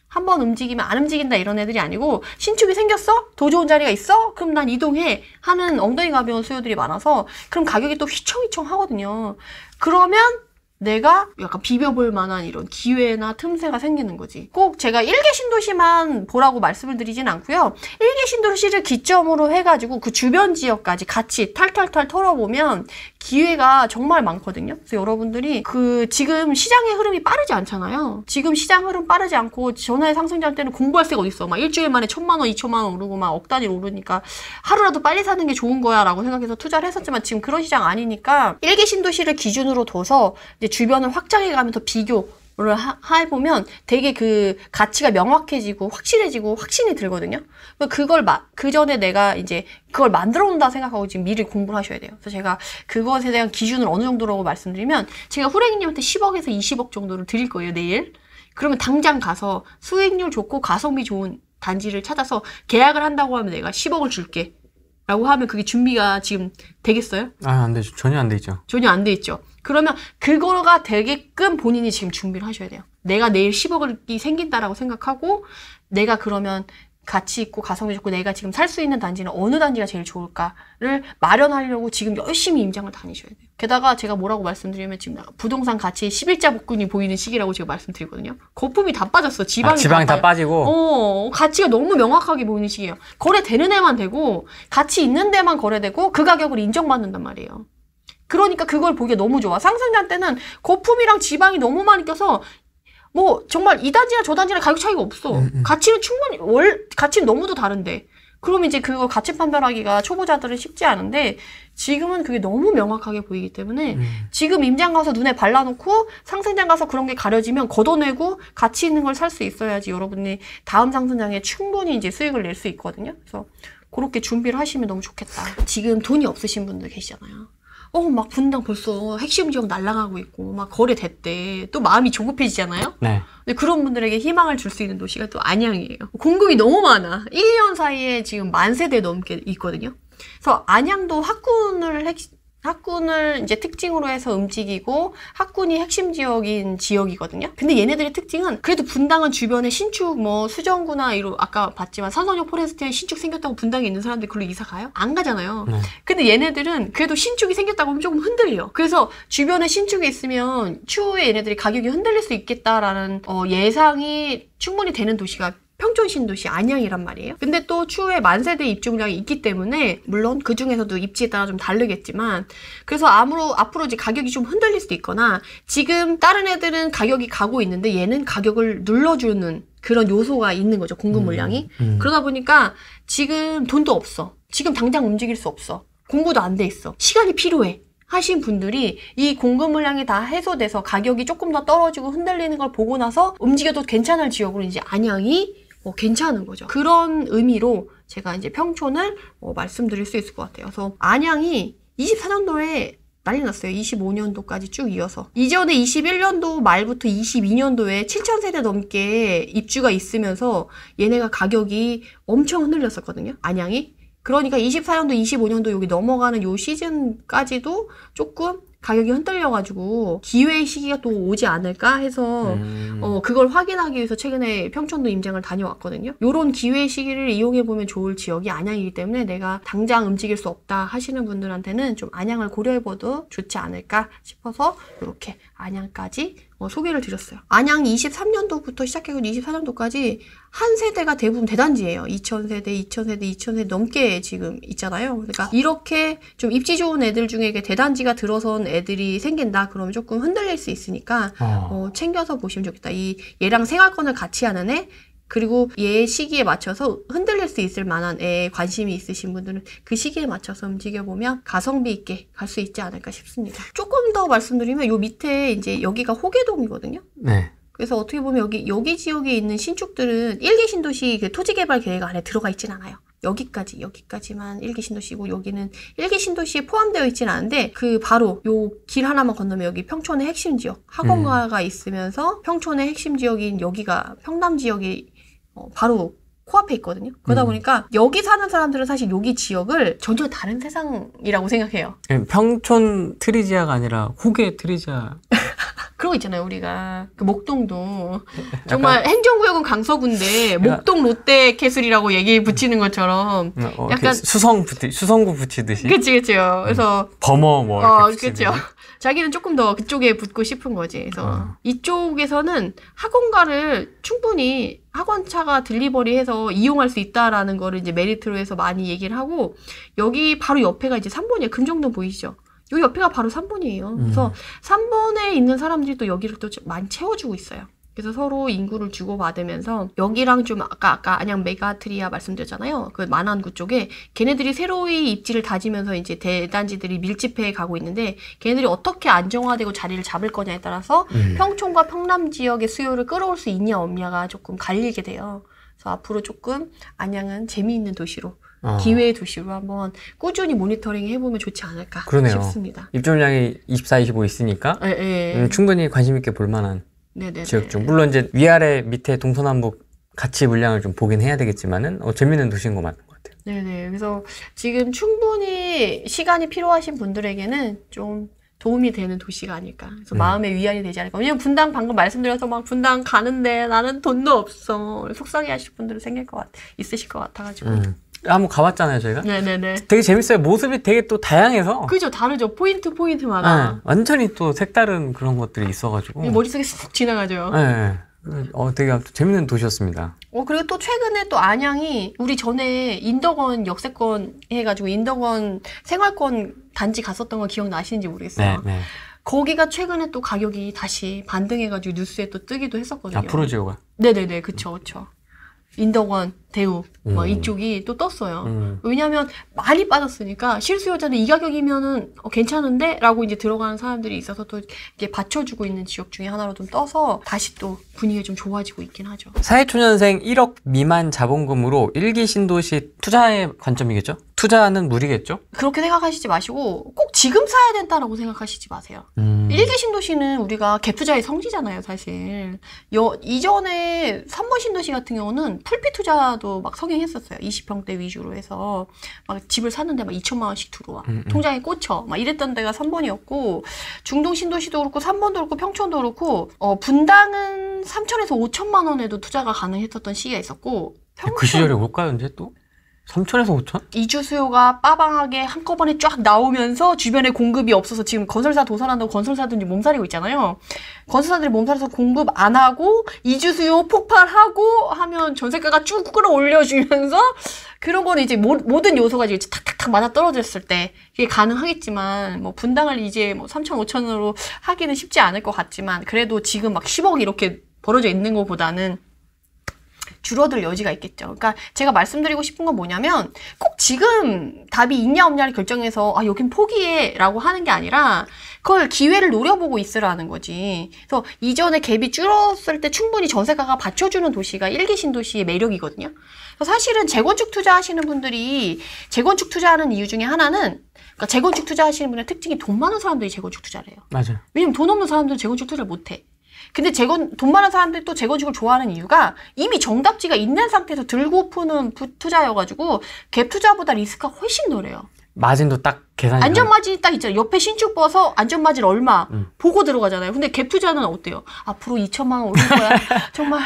한번 움직이면 안 움직인다 이런 애들이 아니고 신축이 생겼어? 더 좋은 자리가 있어? 그럼 난 이동해 하는 엉덩이 가벼운 수요들이 많아서 그럼 가격이 또 휘청휘청 하거든요. 그러면 내가 약간 비벼볼 만한 이런 기회나 틈새가 생기는 거지. 꼭 제가 1개 신도시만 보라고 말씀을 드리진 않고요. 1개 신도시를 기점으로 해가지고 그 주변 지역까지 같이 탈탈탈 털어보면 기회가 정말 많거든요. 그래서 여러분들이 지금 시장의 흐름이 빠르지 않잖아요. 지금 시장 흐름 빠르지 않고 전화의 상승장 때는 공부할 새가 어딨어. 막 일주일 만에 1000만 원, 2천만 원 오르고 막 억 단위로 오르니까 하루라도 빨리 사는 게 좋은 거야 라고 생각해서 투자를 했었지만 지금 그런 시장 아니니까 1개 신도시를 기준으로 둬서 이제 주변을 확장해가면서 비교를 해보면 되게 그 가치가 명확해지고 확실해지고 확신이 들거든요. 그 전에 내가 이제 그걸 만들어 온다 생각하고 지금 미리 공부를 하셔야 돼요. 그래서 제가 그것에 대한 기준을 어느 정도라고 말씀드리면 제가 후랭이님한테 10억에서 20억 정도를 드릴 거예요, 내일. 그러면 당장 가서 수익률 좋고 가성비 좋은 단지를 찾아서 계약을 한다고 하면 내가 10억을 줄게. 라고 하면 그게 준비가 지금 되겠어요? 안 되죠. 전혀 안 되죠. 전혀 안 돼 있죠. 그러면 그거가 되게끔 본인이 지금 준비를 하셔야 돼요. 내가 내일 10억이 생긴다라고 생각하고 내가 그러면 가치 있고 가성비 좋고 내가 지금 살 수 있는 단지는 어느 단지가 제일 좋을까를 마련하려고 지금 열심히 임장을 다니셔야 돼요. 게다가 제가 뭐라고 말씀드리면 지금 부동산 가치 11자 복근이 보이는 시기라고 제가 말씀드리거든요. 거품이 다 빠졌어. 지방이 다 빠지고. 가치가 너무 명확하게 보이는 시기예요. 거래되는 애만 되고 가치 있는 데만 거래되고 그 가격을 인정받는단 말이에요. 그러니까 그걸 보기에 너무 좋아. 상승장 때는 거품이랑 지방이 너무 많이 껴서 뭐 정말 이 단지나 저 단지나 가격 차이가 없어. 가치는 충분히 가치는 너무도 다른데. 그럼 이제 그거 가치 판별하기가 초보자들은 쉽지 않은데 지금은 그게 너무 명확하게 보이기 때문에 지금 임장 가서 눈에 발라놓고 상승장 가서 그런 게 가려지면 걷어내고 가치 있는 걸 살 수 있어야지 여러분이 다음 상승장에 충분히 이제 수익을 낼 수 있거든요. 그래서 그렇게 준비를 하시면 너무 좋겠다. 지금 돈이 없으신 분들 계시잖아요. 막 분당 벌써 핵심 지역 날아가고 있고, 막 거래됐대. 또 마음이 조급해지잖아요? 네. 근데 그런 분들에게 희망을 줄 수 있는 도시가 또 안양이에요. 공급이 너무 많아. 1년 사이에 지금 10,000세대 넘게 있거든요. 그래서 안양도 학군을 이제 특징으로 해서 움직이고 학군이 핵심 지역인 지역이거든요. 근데 얘네들의 특징은 그래도 분당은 주변에 신축 뭐 수정구나 이런 아까 봤지만 산소녀 포레스트에 신축 생겼다고 분당에 있는 사람들이 그걸로 이사 가요? 안 가잖아요. 근데 얘네들은 그래도 신축이 생겼다고 하면 조금 흔들려. 그래서 주변에 신축이 있으면 추후에 얘네들이 가격이 흔들릴 수 있겠다라는 예상이 충분히 되는 도시가 평촌 신도시 안양이란 말이에요. 근데 또 추후에 10,000세대 입주량이 있기 때문에 물론 그 중에서도 입지에 따라 좀 다르겠지만 그래서 앞으로 이제 가격이 좀 흔들릴 수도 있거나 지금 다른 애들은 가격이 가고 있는데 얘는 가격을 눌러주는 그런 요소가 있는 거죠. 공급 물량이. 그러다 보니까 지금 돈도 없어. 지금 당장 움직일 수 없어. 공부도 안 돼 있어. 시간이 필요해. 하신 분들이 이 공급 물량이 다 해소돼서 가격이 조금 더 떨어지고 흔들리는 걸 보고 나서 움직여도 괜찮을 지역으로 이제 안양이 괜찮은 거죠. 그런 의미로 제가 이제 평촌을 말씀드릴 수 있을 것 같아요. 그래서 안양이 24년도에 난리 났어요. 25년도까지 쭉 이어서. 이전에 21년도 말부터 22년도에 7,000세대 넘게 입주가 있으면서 얘네가 가격이 엄청 흔들렸었거든요. 안양이. 그러니까 24년도, 25년도 여기 넘어가는 요 시즌까지도 조금 가격이 흔들려가지고 기회의 시기가 또 오지 않을까 해서 그걸 확인하기 위해서 최근에 평촌도 임장을 다녀왔거든요. 요런 기회의 시기를 이용해보면 좋을 지역이 안양이기 때문에 내가 당장 움직일 수 없다 하시는 분들한테는 좀 안양을 고려해봐도 좋지 않을까 싶어서 이렇게 안양까지 소개를 드렸어요. 안양 23년도부터 시작해서 24년도까지 한 세대가 대부분 대단지예요. 2,000세대 넘게 지금 있잖아요. 그러니까 이렇게 좀 입지 좋은 애들 중에 대단지가 들어선 애들이 생긴다. 그러면 조금 흔들릴 수 있으니까 챙겨서 보시면 좋겠다. 얘랑 생활권을 같이 하는 애 그리고 얘 시기에 맞춰서 흔들릴 수 있을 만한 애에 관심이 있으신 분들은 그 시기에 맞춰서 움직여보면 가성비 있게 갈 수 있지 않을까 싶습니다. 조금 더 말씀드리면 요 밑에 이제 여기가 호계동이거든요. 네. 그래서 어떻게 보면 여기 지역에 있는 신축들은 1개 신도시 그 토지개발 계획 안에 들어가 있진 않아요. 여기까지만 1기 신도시고 여기는 1기 신도시에 포함되어 있지는 않은데 그 바로 요 길 하나만 건너면 여기 평촌의 핵심 지역 학원가가 있으면서 평촌의 핵심 지역인 여기가 평남 지역이 바로 코앞에 있거든요. 그러다 보니까 여기 사는 사람들은 사실 여기 지역을 전혀 다른 세상이라고 생각해요. 평촌 트리지아가 아니라 호계 트리지아. 그런 거 있잖아요. 우리가 그 목동도 정말 행정구역은 강서구인데 목동 롯데캐슬이라고 얘기 붙이는 것처럼 약간 수성구 붙이듯이. 그렇죠. 그래서 범어 뭐 이렇게 그렇죠. 자기는 조금 더 그쪽에 붙고 싶은 거지. 그래서 이쪽에서는 학원가를 충분히 학원차가 딜리버리해서 이용할 수 있다라는 거를 이제 메리트로 해서 많이 얘기를 하고 여기 바로 옆에가 이제 3번이에요. 금정동 보이시죠? 여기 옆에가 바로 3번이에요. 그래서 3번에 있는 사람들이 또 여기를 또 많이 채워주고 있어요. 그래서 서로 인구를 주고받으면서 여기랑 좀 아까 안양 메가트리아 말씀드렸잖아요. 그 만안구 쪽에 걔네들이 새로이 입지를 다지면서 이제 대단지들이 밀집해 가고 있는데 걔네들이 어떻게 안정화되고 자리를 잡을 거냐에 따라서 평촌과 평남 지역의 수요를 끌어올 수 있냐 없냐가 조금 갈리게 돼요. 그래서 앞으로 조금 안양은 재미있는 도시로 기회의 도시로 한번 꾸준히 모니터링 해보면 좋지 않을까 그러네요. 싶습니다. 입주물량이 24, 25 있으니까 충분히 관심 있게 볼 만한 지역 중. 물론 이제 위아래 밑에 동서남북 같이 물량을 좀 보긴 해야 되겠지만은 재밌는 도시인 거 맞는 것 같아요. 네네. 그래서 지금 충분히 시간이 필요하신 분들에게는 좀 도움이 되는 도시가 아닐까. 그래서 마음의 위안이 되지 않을까. 왜냐면 분당 방금 말씀드려서 막 분당 가는데 나는 돈도 없어. 속상해 하실 분들은 있으실 것 같아가지고. 한번 가봤잖아요, 저희가. 네네네. 되게 재밌어요. 모습이 되게 또 다양해서. 그죠, 다르죠. 포인트마다. 네, 완전히 또 색다른 그런 것들이 있어가지고. 머릿속에 쑥 지나가죠. 네. 되게 재밌는 도시였습니다. 그리고 또 최근에 또 안양이 우리 전에 인덕원 역세권 해가지고 인덕원 생활권 단지 갔었던 거 기억나시는지 모르겠어요. 네. 거기가 최근에 또 가격이 다시 반등해가지고 뉴스에 또 뜨기도 했었거든요. 프로지오가. 네네네, 그쵸. 인덕원, 대우, 이쪽이 또 떴어요. 왜냐면 많이 빠졌으니까 실수요자는 이 가격이면은 괜찮은데? 라고 이제 들어가는 사람들이 있어서 또 이게 받쳐주고 있는 지역 중에 하나로 좀 떠서 다시 또 분위기가 좀 좋아지고 있긴 하죠. 사회초년생 1억 미만 자본금으로 1기 신도시 투자의 관점이겠죠? 투자는 무리겠죠? 그렇게 생각하시지 마시고 꼭 지금 사야 된다라고 생각하시지 마세요. 1기 신도시는 우리가 갭투자의 성지잖아요, 사실. 이전에 3번 신도시 같은 경우는 풀피 투자도 막 성행했었어요. 20평대 위주로 해서 막 집을 샀는데 막 2천만 원씩 들어와. 통장에 꽂혀. 막 이랬던 데가 3번이었고 중동 신도시도 그렇고 3번도 그렇고 평촌도 그렇고 분당은 3천에서 5천만 원에도 투자가 가능했었던 시기가 있었고 그 시절에 올까요, 이제 또? 3천에서 5천? 이주 수요가 빠방하게 한꺼번에 쫙 나오면서 주변에 공급이 없어서 지금 건설사 도산한다고 건설사들이 몸살이고 있잖아요. 건설사들이 몸살에서 공급 안 하고 이주 수요 폭발하고 하면 전세가가 쭉 끌어올려주면서 그런 거는 이제 모든 요소가 이제 탁탁탁 맞아 떨어졌을 때 이게 가능하겠지만 뭐 분당을 이제 뭐 3천 5천으로 하기는 쉽지 않을 것 같지만 그래도 지금 막 10억 이렇게 벌어져 있는 것보다는 줄어들 여지가 있겠죠. 그러니까 제가 말씀드리고 싶은 건 뭐냐면 꼭 지금 답이 있냐 없냐를 결정해서 여긴 포기해 라고 하는 게 아니라 그걸 기회를 노려보고 있으라는 거지. 그래서 이전에 갭이 줄었을 때 충분히 전세가가 받쳐주는 도시가 1기 신도시의 매력이거든요. 그래서 사실은 재건축 투자하시는 분들이 재건축 투자하는 이유 중에 하나는 그러니까 재건축 투자하시는 분의 특징이 돈 많은 사람들이 재건축 투자를 해요. 맞아요. 왜냐면 돈 없는 사람들은 재건축 투자를 못 해. 근데 돈 많은 사람들이 또 재건축을 좋아하는 이유가 이미 정답지가 있는 상태에서 들고 푸는 투자여가지고 갭 투자보다 리스크가 훨씬 덜해요. 마진도 딱 계산이 안전마진이 딱 있잖아요. 옆에 신축 봐서 안전마진 얼마 보고 들어가잖아요. 근데 갭 투자는 어때요? 앞으로 2천만 원 오를 거야. 정말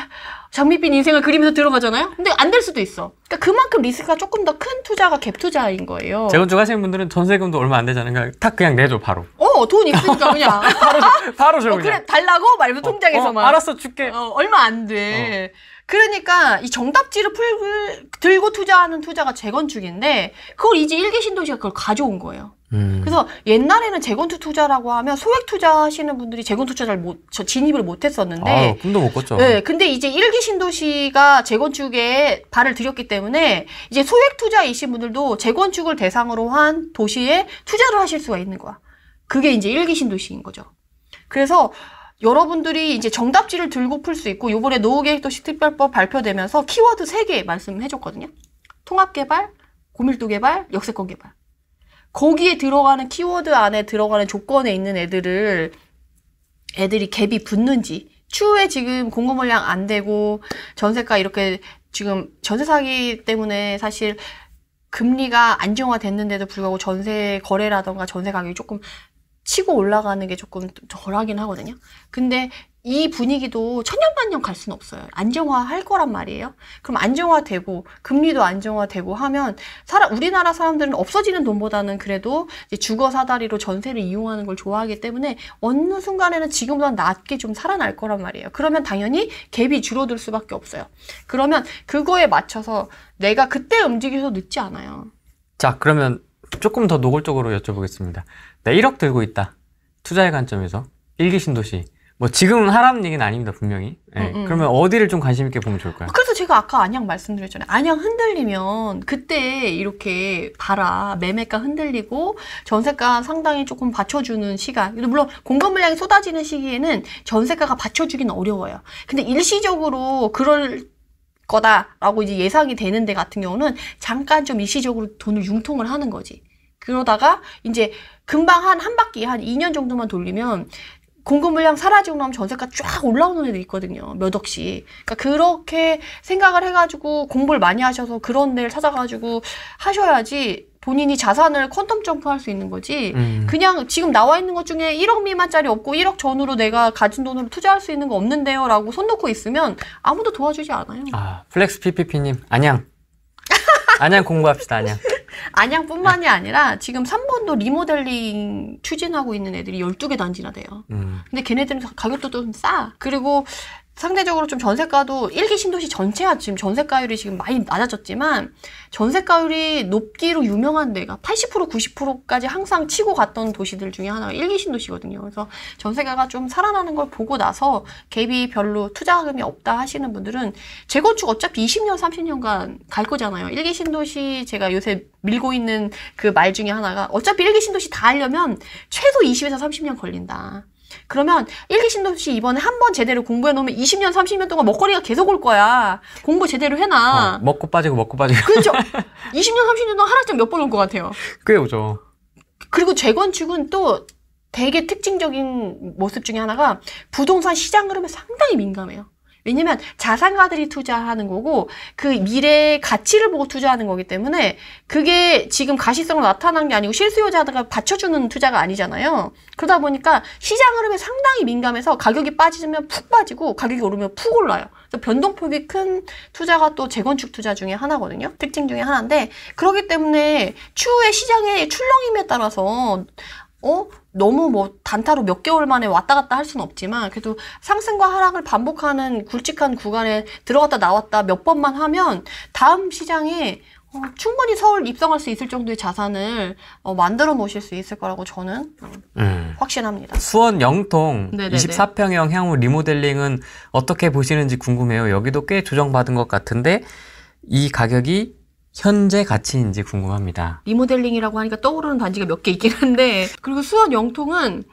장밋빛 인생을 그리면서 들어가잖아요. 근데 안 될 수도 있어. 그러니까 그만큼 리스크가 조금 더 큰 투자가 갭 투자인 거예요. 재건축 하시는 분들은 전세금도 얼마 안 되잖아요. 그러니까 딱 그냥 내줘 바로. 돈 있으니까 그냥 바로 줘 그냥. 그래 달라고 말면 통장에서만. 알았어 줄게. 얼마 안 돼. 그러니까 이 정답지를 들고 투자하는 투자가 재건축인데 그걸 이제 1기 신도시가 그걸 가져온 거예요. 그래서 옛날에는 재건축 투자라고 하면 소액 투자하시는 분들이 재건축 투자를 진입을 못 했었는데 꿈도 못 꿨죠. 네, 근데 이제 1기 신도시가 재건축에 발을 들였기 때문에 이제 소액 투자이신 분들도 재건축을 대상으로 한 도시에 투자를 하실 수가 있는 거야. 그게 이제 1기 신도시인 거죠. 그래서 여러분들이 이제 정답지를 들고 풀 수 있고 요번에 노후계획도시 특별법 발표되면서 키워드 3개 말씀해줬거든요. 통합개발, 고밀도 개발, 역세권 개발. 거기에 들어가는 키워드 안에 들어가는 조건에 있는 애들이 갭이 붙는지, 추후에 지금 공급 물량 안 되고 전세가 이렇게 지금 전세 사기 때문에 사실 금리가 안정화됐는데도 불구하고 전세 거래라던가 전세 가격이 조금 치고 올라가는 게 조금 덜하긴 하거든요. 근데 이 분위기도 천년만년 갈 수는 없어요. 안정화할 거란 말이에요. 그럼 안정화되고 금리도 안정화되고 하면 우리나라 사람들은 없어지는 돈보다는 그래도 이제 주거 사다리로 전세를 이용하는 걸 좋아하기 때문에 어느 순간에는 지금보다 낮게 좀 살아날 거란 말이에요. 그러면 당연히 갭이 줄어들 수밖에 없어요. 그러면 그거에 맞춰서 내가 그때 움직여서 늦지 않아요. 자, 그러면 조금 더 노골적으로 여쭤보겠습니다. 나 1억 들고 있다. 투자의 관점에서. 일기 신도시. 뭐 지금은 하라는 얘기는 아닙니다, 분명히. 네. 그러면 어디를 좀 관심 있게 보면 좋을까요? 그래서 제가 아까 안양 말씀드렸잖아요. 안양 흔들리면 그때 이렇게 봐라. 매매가 흔들리고 전세가 상당히 조금 받쳐주는 시간. 물론 공급 물량이 쏟아지는 시기에는 전세가가 받쳐주기는 어려워요. 근데 일시적으로 그럴 거다라고 이제 예상이 되는 데 같은 경우는 잠깐 좀 일시적으로 돈을 융통을 하는 거지. 그러다가 이제 금방 한 바퀴 한 2년 정도만 돌리면 공급 물량 사라지고 나면 전세가 쫙 올라오는 애도 있거든요. 몇 억씩. 그러니까 그렇게 생각을 해가지고 공부를 많이 하셔서 그런 데를 찾아가지고 하셔야지 본인이 자산을 퀀텀 점프할 수 있는 거지. 그냥 지금 나와 있는 것 중에 1억 미만짜리 없고 1억 전후로 내가 가진 돈으로 투자할 수 있는 거 없는데요 라고 손 놓고 있으면 아무도 도와주지 않아요. 아, 플렉스 PPP님 안양. 안양 공부합시다, 안양. 안양뿐만이 아니라 지금 3번도 리모델링 추진하고 있는 애들이 12개 단지나 돼요. 근데 걔네들은 가격도 좀 싸. 그리고 상대적으로 좀 전세가도 1기 신도시 전체가 지금 전세가율이 지금 많이 낮아졌지만 전세가율이 높기로 유명한 데가 80% 90%까지 항상 치고 갔던 도시들 중에 하나가 1기 신도시거든요. 그래서 전세가가 좀 살아나는 걸 보고 나서 갭이 별로 투자금이 없다 하시는 분들은 재건축 어차피 20년 30년간 갈 거잖아요. 1기 신도시 제가 요새 밀고 있는 그 말 중에 하나가 어차피 1기 신도시 다 하려면 최소 20에서 30년 걸린다. 그러면 1기 신도시 이번에 한 번 제대로 공부해 놓으면 20년, 30년 동안 먹거리가 계속 올 거야. 공부 제대로 해놔. 먹고 빠지고 먹고 빠지고. 그렇죠. 20년, 30년 동안 하락장 몇 번 올 것 같아요. 꽤 오죠. 그리고 재건축은 또 되게 특징적인 모습 중에 하나가 부동산 시장 흐름에 상당히 민감해요. 왜냐면 자산가들이 투자하는 거고 그 미래의 가치를 보고 투자하는 거기 때문에 그게 지금 가시성으로 나타난 게 아니고 실수요자가 받쳐주는 투자가 아니잖아요. 그러다 보니까 시장 흐름에 상당히 민감해서 가격이 빠지면 푹 빠지고 가격이 오르면 푹 올라요. 그래서 변동폭이 큰 투자가 또 재건축 투자 중에 하나거든요. 특징 중에 하나인데 그렇기 때문에 추후에 시장의 출렁임에 따라서 너무 뭐 단타로 몇 개월 만에 왔다 갔다 할 수는 없지만 그래도 상승과 하락을 반복하는 굵직한 구간에 들어갔다 나왔다 몇 번만 하면 다음 시장에 충분히 서울 입성할 수 있을 정도의 자산을 만들어 놓으실 수 있을 거라고 저는 확신합니다. 수원 영통 네네네. 24평형 향후 리모델링은 어떻게 보시는지 궁금해요. 여기도 꽤 조정받은 것 같은데 이 가격이 현재 가치인지 궁금합니다. 리모델링이라고 하니까 떠오르는 단지가 몇 개 있긴 한데 그리고 수원 영통은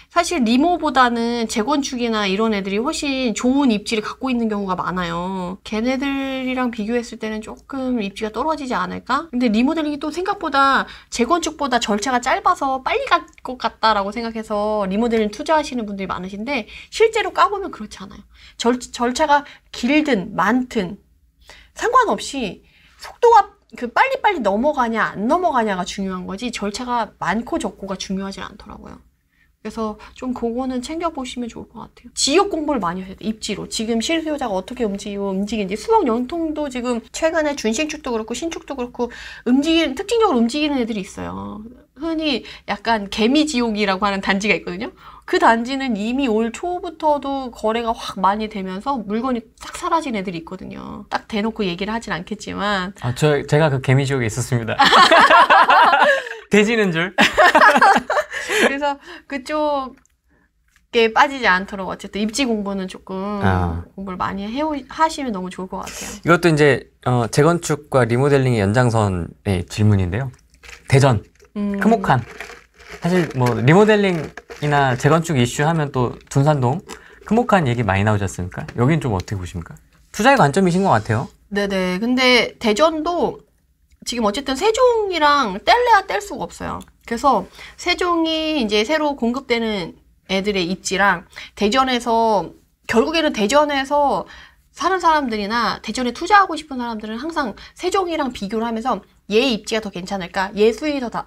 사실 리모보다는 재건축이나 이런 애들이 훨씬 좋은 입지를 갖고 있는 경우가 많아요. 걔네들이랑 비교했을 때는 조금 입지가 떨어지지 않을까? 근데 리모델링이 또 생각보다 재건축보다 절차가 짧아서 빨리 갈 것 같다라고 생각해서 리모델링 투자하시는 분들이 많으신데 실제로 까보면 그렇지 않아요. 절차가 길든 많든 상관없이 속도가 빨리빨리 넘어가냐 안 넘어가냐가 중요한 거지 절차가 많고 적고가 중요하지 않더라고요. 그래서 좀 그거는 챙겨보시면 좋을 것 같아요. 지역 공부를 많이 해야 돼. 입지로. 지금 실수요자가 어떻게 움직이는지. 수원 영통도 지금 최근에 준신축도 그렇고 신축도 그렇고 특징적으로 움직이는 애들이 있어요. 흔히 약간 개미지옥이라고 하는 단지가 있거든요. 그 단지는 이미 올 초부터도 거래가 확 많이 되면서 물건이 싹 사라진 애들이 있거든요. 딱 대놓고 얘기를 하진 않겠지만. 제가 그 개미지옥에 있었습니다. 돼지는 줄. 그래서 그쪽에 빠지지 않도록 어쨌든 입지 공부는 조금 공부를 많이 하시면 너무 좋을 것 같아요. 이것도 이제 재건축과 리모델링의 연장선의 질문인데요. 대전, 크목한. 사실 뭐 리모델링이나 재건축 이슈 하면 또 둔산동, 크목한 얘기 많이 나오지 않습니까? 여긴 좀 어떻게 보십니까? 투자의 관점이신 것 같아요. 네네. 근데 대전도 지금 어쨌든 세종이랑 뗄래야 뗄 수가 없어요. 그래서 세종이 이제 새로 공급되는 애들의 입지랑 대전에서 결국에는 대전에서 사는 사람들이나 대전에 투자하고 싶은 사람들은 항상 세종이랑 비교를 하면서 얘 입지가 더 괜찮을까? 얘 수익이 더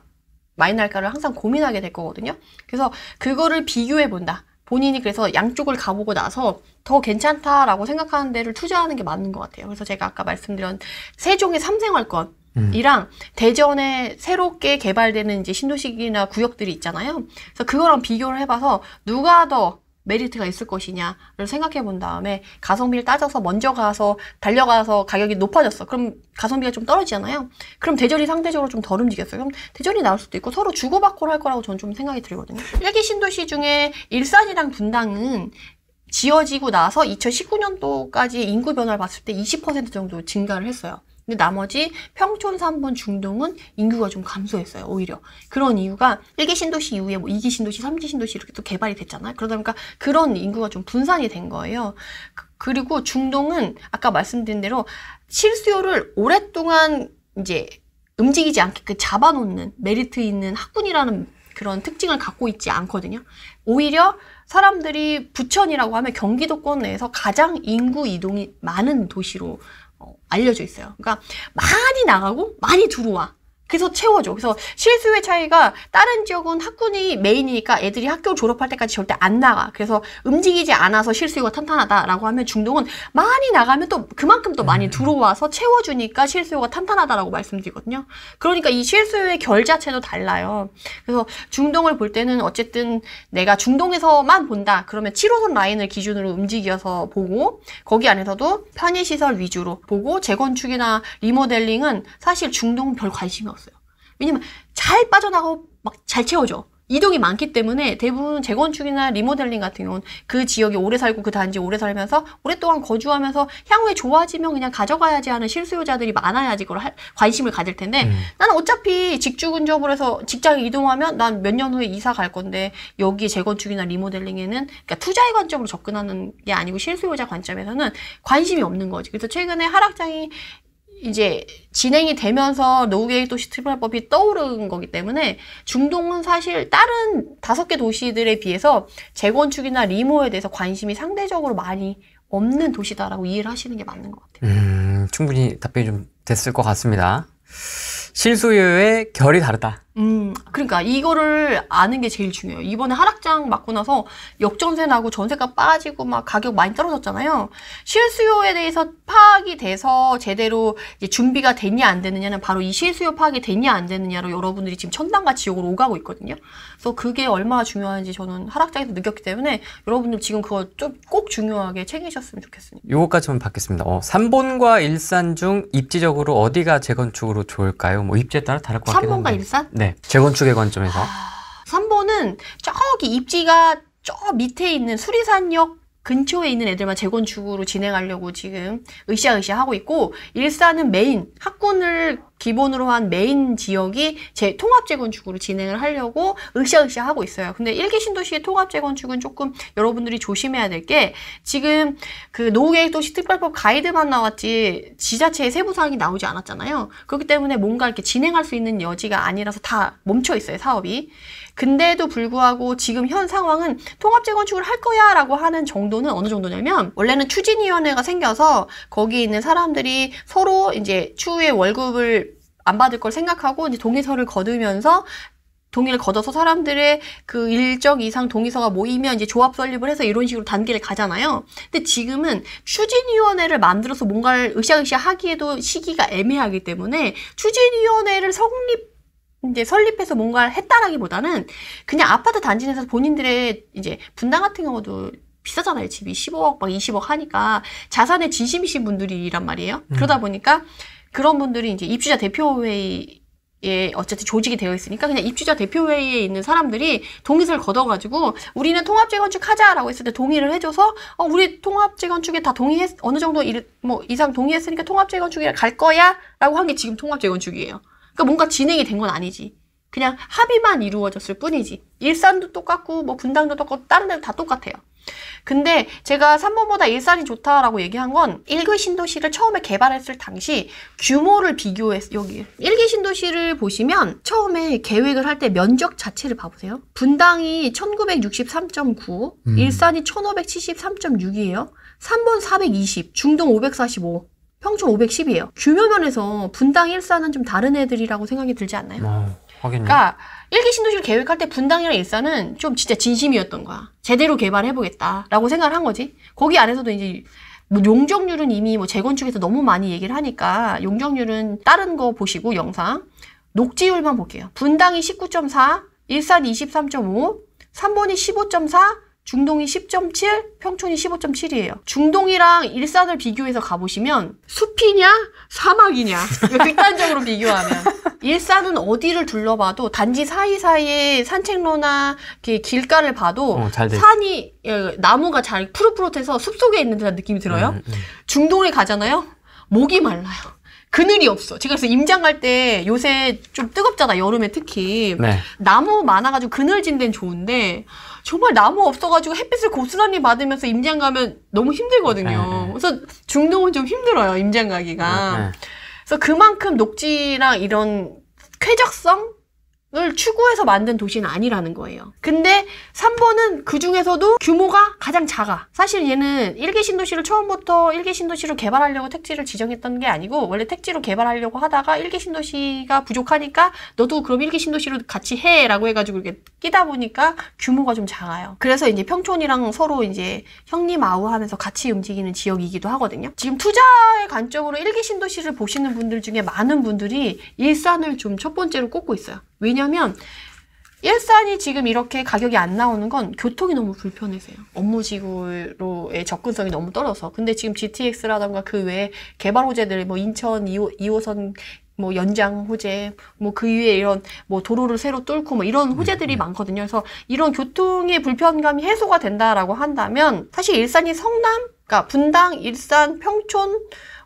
많이 날까를 항상 고민하게 될 거거든요. 그래서 그거를 비교해 본다. 본인이 그래서 양쪽을 가보고 나서 더 괜찮다라고 생각하는 데를 투자하는 게 맞는 것 같아요. 그래서 제가 아까 말씀드린 세종의 3생활권 이랑 대전에 새롭게 개발되는 이제 신도시나 구역들이 있잖아요. 그래서 그거랑 비교를 해봐서 누가 더 메리트가 있을 것이냐를 생각해 본 다음에 가성비를 따져서 먼저 가서 달려가서 가격이 높아졌어. 그럼 가성비가 좀 떨어지잖아요. 그럼 대전이 상대적으로 좀 덜 움직였어요. 그럼 대전이 나올 수도 있고 서로 주고받고 할 거라고 저는 좀 생각이 들거든요. 1기 신도시 중에 일산이랑 분당은 지어지고 나서 2019년도까지 인구 변화를 봤을 때 20% 정도 증가를 했어요. 근데 나머지 평촌, 3번, 중동은 인구가 좀 감소했어요, 오히려. 그런 이유가 1기 신도시 이후에 뭐 2기 신도시, 3기 신도시 이렇게 또 개발이 됐잖아요. 그러다 보니까 그런 인구가 좀 분산이 된 거예요. 그리고 중동은 아까 말씀드린 대로 실수요를 오랫동안 이제 움직이지 않게 잡아놓는 메리트 있는 학군이라는 그런 특징을 갖고 있지 않거든요. 오히려 사람들이 부천이라고 하면 경기도권 내에서 가장 인구 이동이 많은 도시로 알려져 있어요. 그러니까 많이 나가고 많이 들어와. 그래서 채워줘. 그래서 실수요의 차이가 다른 지역은 학군이 메인이니까 애들이 학교 졸업할 때까지 절대 안 나가. 그래서 움직이지 않아서 실수요가 탄탄하다라고 하면 중동은 많이 나가면 또 그만큼 또 많이 들어와서 채워주니까 실수요가 탄탄하다라고 말씀드리거든요. 그러니까 이 실수요의 결 자체도 달라요. 그래서 중동을 볼 때는 어쨌든 내가 중동에서만 본다. 그러면 7호선 라인을 기준으로 움직여서 보고 거기 안에서도 편의시설 위주로 보고 재건축이나 리모델링은 사실 중동은 별 관심이 없어요. 왜냐면 잘 빠져나가고 막 잘 채워져. 이동이 많기 때문에 대부분 재건축이나 리모델링 같은 경우는 그 지역에 오래 살고 그 단지에 오래 살면서 오랫동안 거주하면서 향후에 좋아지면 그냥 가져가야지 하는 실수요자들이 많아야지 그걸 관심을 가질 텐데 나는 어차피 직주 근접을 해서 직장에 이동하면 난 몇 년 후에 이사 갈 건데 여기 재건축이나 리모델링에는 그러니까 투자의 관점으로 접근하는 게 아니고 실수요자 관점에서는 관심이 없는 거지. 그래서 최근에 하락장이 이제 진행이 되면서 노후계획도시 특별법이 떠오른 거기 때문에 중동은 사실 다른 5개 도시들에 비해서 재건축이나 리모에 대해서 관심이 상대적으로 많이 없는 도시다라고 이해를 하시는 게 맞는 것 같아요. 충분히 답변이 좀 됐을 것 같습니다. 실수요의 결이 다르다. 그러니까 이거를 아는 게 제일 중요해요. 이번에 하락장 맞고 나서 역전세 나고 전세가 빠지고 막 가격 많이 떨어졌잖아요. 실수요에 대해서 파악이 돼서 제대로 이제 준비가 됐냐 안 됐느냐는 바로 이 실수요 파악이 됐냐 안 됐느냐로 여러분들이 지금 천당과 지옥으로 오가고 있거든요. 그래서 그게 얼마나 중요한지 저는 하락장에서 느꼈기 때문에 여러분들 지금 그거 좀 꼭 중요하게 챙기셨으면 좋겠습니다. 요거까지만 받겠습니다. 3본과 일산 중 입지적으로 어디가 재건축으로 좋을까요? 뭐 입지에 따라 다를 것 같긴 한데. 3번과 일산? 네, 재건축의 관점에서. 3번은 저기 입지가 저 밑에 있는 수리산역 근처에 있는 애들만 재건축으로 진행하려고 지금 으쌰으쌰 하고 있고, 일산은 메인, 학군을 기본으로 한 메인 지역이 통합 재건축으로 진행을 하려고 으쌰으쌰 하고 있어요. 근데 1기 신도시의 통합 재건축은 조금 여러분들이 조심해야 될 게, 지금 그 노후계획도시 특별법 가이드만 나왔지 지자체의 세부 사항이 나오지 않았잖아요. 그렇기 때문에 뭔가 이렇게 진행할 수 있는 여지가 아니라서 다 멈춰 있어요, 사업이. 근데도 불구하고 지금 현 상황은 통합 재건축을 할 거야 라고 하는 정도는 어느 정도냐면, 원래는 추진위원회가 생겨서 거기 있는 사람들이 서로 이제 추후에 월급을 안 받을 걸 생각하고 이제 동의서를 거두면서 동의를 거둬서 사람들의 그 일정 이상 동의서가 모이면 이제 조합 설립을 해서 이런 식으로 단계를 가잖아요. 근데 지금은 추진위원회를 만들어서 뭔가를 으쌰으쌰 하기에도 시기가 애매하기 때문에 추진위원회를 설립해서 뭔가를 했다라기보다는 그냥 아파트 단지 내에서 본인들의 이제 분당 같은 경우도 비싸잖아요. 집이 15억, 막 20억 하니까 자산에 진심이신 분들이란 말이에요. 그러다 보니까 그런 분들이 이제 입주자 대표회의에 어쨌든 조직이 되어 있으니까 그냥 입주자 대표회의에 있는 사람들이 동의서를 걷어가지고 우리는 통합재건축 하자라고 했을 때 동의를 해줘서 우리 통합재건축에 다 어느 정도 이상 동의했으니까 통합재건축에 갈 거야 라고 한 게 지금 통합재건축이에요. 그러니까 뭔가 진행이 된 건 아니지. 그냥 합의만 이루어졌을 뿐이지. 일산도 똑같고 뭐 분당도 똑같고 다른 데도 다 똑같아요. 근데 제가 3번보다 일산이 좋다라고 얘기한 건 1기 신도시를 처음에 개발했을 당시 규모를 여기 1기 신도시를 보시면 처음에 계획을 할 때 면적 자체를 봐보세요. 분당이 1963.9, 일산이 1573.6이에요. 3번 420, 중동 545, 평촌 510이에요. 규모면에서 분당, 일산은 좀 다른 애들이라고 생각이 들지 않나요? 하겠네. 그러니까 1기 신도시를 계획할 때 분당이랑 일산은 좀 진짜 진심이었던 거야. 제대로 개발해보겠다라고 생각을 한 거지. 거기 안에서도 이제 뭐 용적률은 이미 뭐 재건축에서 너무 많이 얘기를 하니까 용적률은 다른 거 보시고 영상 녹지율만 볼게요. 분당이 19.4, 일산이 23.5, 3번이 15.4, 중동이 10.7, 평촌이 15.7이에요. 중동이랑 일산을 비교해서 가보시면 숲이냐 사막이냐 극단적으로 비교하면 일산은 어디를 둘러봐도 단지 사이사이에 산책로나 길가를 봐도 산이 나무가 잘 푸릇푸릇해서 숲속에 있는 듯한 느낌이 들어요. 중동에 가잖아요. 목이 말라요. 그늘이 없어. 제가 그래서 임장 갈 때 요새 좀 뜨겁잖아. 여름에 특히. 네. 나무 많아가지고 그늘진 데는 좋은데 정말 나무 없어가지고 햇빛을 고스란히 받으면서 임장 가면 너무 힘들거든요. 그래서 중동은 좀 힘들어요. 임장 가기가. 그래서 그만큼 녹지랑 이런 쾌적성을 추구해서 만든 도시는 아니라는 거예요. 근데 3번은 그 중에서도 규모가 가장 작아. 사실 얘는 1기 신도시를 처음부터 1기 신도시로 개발하려고 택지를 지정했던 게 아니고 원래 택지로 개발하려고 하다가 1기 신도시가 부족하니까 너도 그럼 1기 신도시로 같이 해 라고 해가지고 이렇게 끼다 보니까 규모가 좀 작아요. 그래서 이제 평촌이랑 서로 이제 형님 아우 하면서 같이 움직이는 지역이기도 하거든요. 지금 투자의 관점으로 1기 신도시를 보시는 분들 중에 많은 분들이 일산을 좀 첫 번째로 꼽고 있어요. 왜냐면 일산이 지금 이렇게 가격이 안 나오는 건 교통이 너무 불편해서요. 업무지구로의 접근성이 너무 떨어서. 근데 지금 GTX라던가 그 외에 개발 호재들, 뭐 인천 2호선 뭐 연장 호재, 뭐 그 위에 이런 뭐 도로를 새로 뚫고 뭐 이런 호재들이 많거든요. 그래서 이런 교통의 불편감이 해소가 된다라고 한다면 사실 일산이 성남, 그러니까 분당, 일산, 평촌,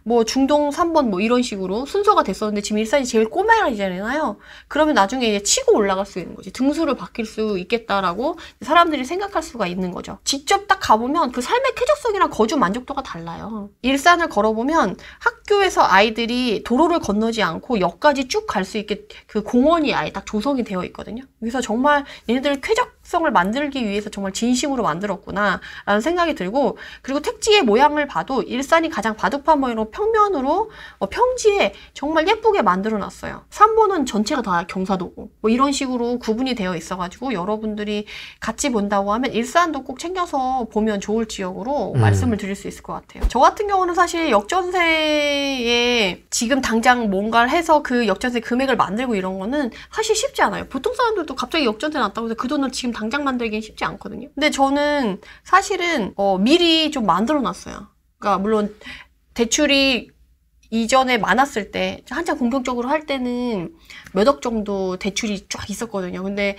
뭐 중동 3번 뭐 이런 식으로 순서가 됐었는데 지금 일산이 제일 꼬마이잖아요. 그러면 나중에 이제 치고 올라갈 수 있는 거지. 등수를 바뀔 수 있겠다라고 사람들이 생각할 수가 있는 거죠. 직접 딱 가보면 그 삶의 쾌적성이랑 거주 만족도가 달라요. 일산을 걸어보면 학교에서 아이들이 도로를 건너지 않고 역까지 쭉 갈 수 있게 그 공원이 아예 딱 조성이 되어 있거든요. 그래서 정말 얘네들 쾌적성을 만들기 위해서 정말 진심으로 만들었구나 라는 생각이 들고, 그리고 택지의 모양을 봐도 일산이 가장 바둑판 모양으로 평면으로 평지에 정말 예쁘게 만들어 놨어요. 3번은 전체가 다 경사도고 뭐 이런 식으로 구분이 되어 있어가지고 여러분들이 같이 본다고 하면 일산도 꼭 챙겨서 보면 좋을 지역으로 말씀을 드릴 수 있을 것 같아요. 저 같은 경우는 사실 역전세에 지금 당장 뭔가를 해서 그 역전세 금액을 만들고 이런 거는 사실 쉽지 않아요. 보통 사람들도 갑자기 역전세 났다고 해서 그 돈을 지금 당장 만들기는 쉽지 않거든요. 근데 저는 사실은 미리 좀 만들어 놨어요. 그러니까 물론 대출이 이전에 많았을 때 한참 본격적으로 할 때는 몇 억 정도 대출이 쫙 있었거든요. 근데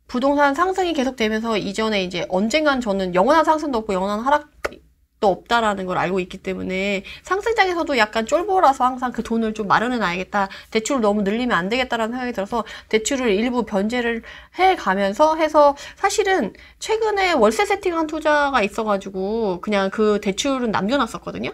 부동산 상승이 계속되면서 이전에 이제 언젠간 저는 영원한 상승도 없고 영원한 하락도 없다라는 걸 알고 있기 때문에 상승장에서도 약간 쫄보라서 항상 그 돈을 좀 마련해 놔야겠다, 대출을 너무 늘리면 안 되겠다라는 생각이 들어서 대출을 일부 변제를 해가면서 해서 사실은 최근에 월세 세팅한 투자가 있어가지고 그냥 그 대출은 남겨놨었거든요.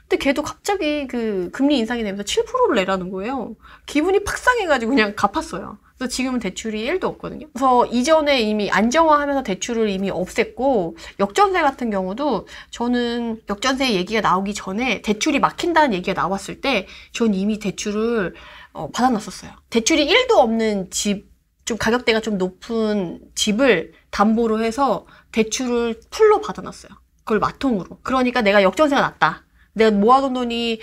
근데 걔도 갑자기 그 금리 인상이 되면서 7%를 내라는 거예요. 기분이 팍 상해가지고 그냥 갚았어요. 그래서 지금은 대출이 1도 없거든요. 그래서 이전에 이미 안정화하면서 대출을 이미 없앴고, 역전세 같은 경우도 저는 역전세 얘기가 나오기 전에 대출이 막힌다는 얘기가 나왔을 때 전 이미 대출을 받아놨었어요. 대출이 1도 없는 집, 좀 가격대가 좀 높은 집을 담보로 해서 대출을 풀로 받아놨어요. 그걸 마통으로. 그러니까 내가 역전세가 났다, 내가 모아둔 돈이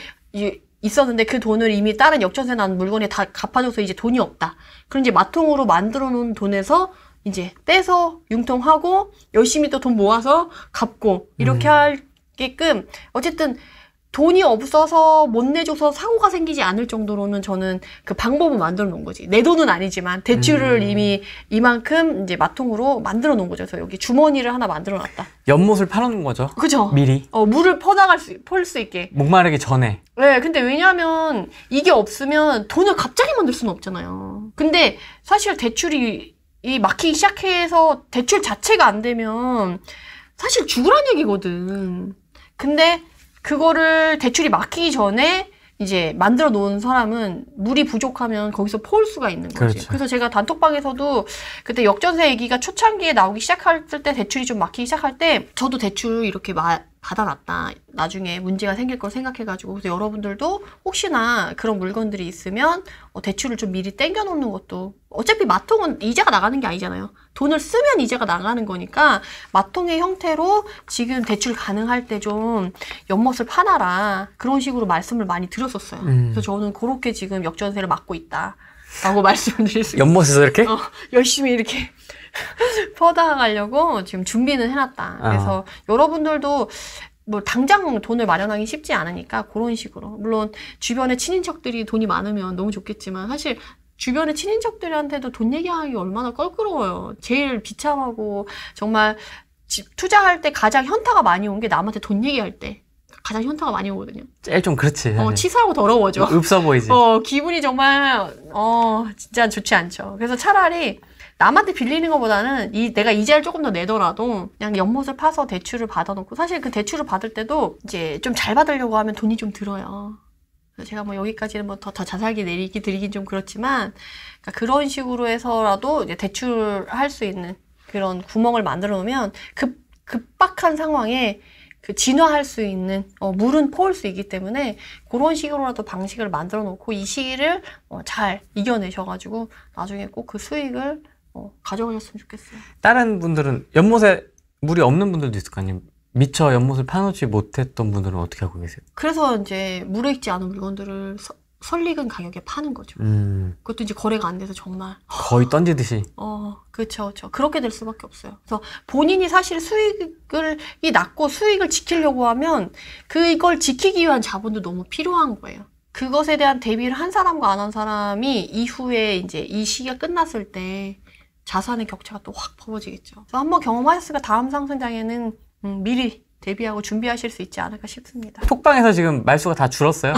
있었는데 그 돈을 이미 다른 역전세 난 물건에 다 갚아줘서 이제 돈이 없다. 그럼 이제 마통으로 만들어 놓은 돈에서 이제 빼서 융통하고 열심히 또 돈 모아서 갚고 이렇게 하게끔, 어쨌든 돈이 없어서 못 내줘서 사고가 생기지 않을 정도로는 저는 그 방법을 만들어 놓은 거지. 내 돈은 아니지만 대출을 이미 이만큼 이제 마통으로 만들어 놓은 거죠. 그래서 여기 주머니를 하나 만들어 놨다. 연못을 파놓는 거죠. 그죠? 미리. 물을 폴 수 있게. 목마르기 전에. 네, 근데 왜냐면 이게 없으면 돈을 갑자기 만들 수는 없잖아요. 근데 사실 대출이 막히기 시작해서 대출 자체가 안 되면 사실 죽으란 얘기거든. 근데 그거를 대출이 막히기 전에 이제 만들어 놓은 사람은 물이 부족하면 거기서 퍼올 수가 있는 거지. 그렇죠. 그래서 제가 단톡방에서도 그때 역전세 얘기가 초창기에 나오기 시작할 때 대출이 좀 막히기 시작할 때 저도 대출 이렇게 받아놨다. 나중에 문제가 생길 걸 생각해가지고. 그래서 여러분들도 혹시나 그런 물건들이 있으면 대출을 좀 미리 땡겨놓는 것도 어차피 마통은 이자가 나가는 게 아니잖아요. 돈을 쓰면 이자가 나가는 거니까 마통의 형태로 지금 대출 가능할 때 좀 연못을 파놔라. 그런 식으로 말씀을 많이 드렸었어요. 그래서 저는 그렇게 지금 역전세를 막고 있다. 라고 말씀을 드릴 수 있어요. 연못에서 이렇게? 열심히 이렇게 퍼다가려고 지금 준비는 해놨다. 그래서 여러분들도 뭐 당장 돈을 마련하기 쉽지 않으니까 그런 식으로. 물론 주변에 친인척들이 돈이 많으면 너무 좋겠지만 사실 주변의 친인척들한테도 돈 얘기하기 얼마나 껄끄러워요. 제일 비참하고 정말 투자할 때 가장 현타가 많이 온 게 남한테 돈 얘기할 때. 가장 현타가 많이 오거든요. 제일 좀 그렇지. 치사하고 더러워져. 없어 보이지. 기분이 정말 진짜 좋지 않죠. 그래서 차라리 남한테 빌리는 것보다는 내가 이자를 조금 더 내더라도 그냥 연못을 파서 대출을 받아놓고, 사실 그 대출을 받을 때도 이제 좀 잘 받으려고 하면 돈이 좀 들어요. 그래서 제가 뭐 여기까지는 뭐 더 자세하게 드리긴 좀 그렇지만, 그러니까 그런 식으로 해서라도 이제 대출할 수 있는 그런 구멍을 만들어 놓으면 급박한 상황에 진화할 수 있는 물은 퍼올 수 있기 때문에 그런 식으로라도 방식을 만들어 놓고 이 시기를 잘 이겨내셔가지고 나중에 꼭 그 수익을 가져가셨으면 좋겠어요. 다른 분들은 연못에 물이 없는 분들도 있을 거 아니에요. 미처 연못을 파놓지 못했던 분들은 어떻게 하고 계세요? 그래서 이제 물에 있지 않은 물건들을 설익은 가격에 파는 거죠. 그것도 이제 거래가 안 돼서 정말 거의 던지듯이. 그렇죠. 그렇게 될 수밖에 없어요. 그래서 본인이 사실 수익이 낮고 수익을 지키려고 하면 그걸 지키기 위한 자본도 너무 필요한 거예요. 그것에 대한 대비를 한 사람과 안 한 사람이 이후에 이제 이 시기가 끝났을 때 자산의 격차가 또 확 벌어지겠죠. 그래서 한번 경험하셨으니까 다음 상승장에는 미리 대비하고 준비하실 수 있지 않을까 싶습니다. 톡방에서 지금 말수가 다 줄었어요.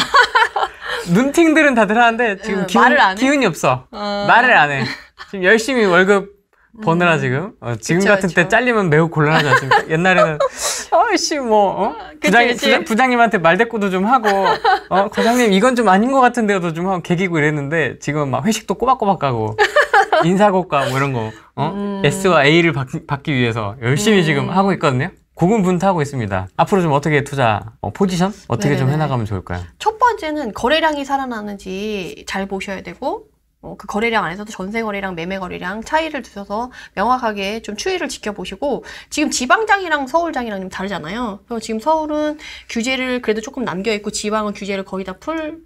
눈팅들은 다들 하는데 지금 말을 안 해? 기운이 없어. 말을 안 해. 지금 열심히 월급 버느라 지금 지금 그쵸, 같은 때 잘리면 매우 곤란하지 않습니까? 옛날에는 아이씨 뭐 부장님한테 말대꾸도 좀 하고 과장님 이건 좀 아닌 것 같은데도 좀 하고 개기고 이랬는데 지금 막 회식도 꼬박꼬박 가고 인사고과 뭐 이런 거 S와 A를 받기 위해서 열심히 지금 하고 있거든요. 고군분투하고 있습니다. 앞으로 좀 어떻게 투자 포지션 어떻게 좀 해나가면 좋을까요? 첫 번째는 거래량이 살아나는지 잘 보셔야 되고, 그 거래량 안에서도 전세 거래량, 매매 거래량 차이를 두셔서 명확하게 좀 추이를 지켜보시고, 지금 지방장이랑 서울장이랑 좀 다르잖아요. 그래서 지금 서울은 규제를 그래도 조금 남겨있고, 지방은 규제를 거의 다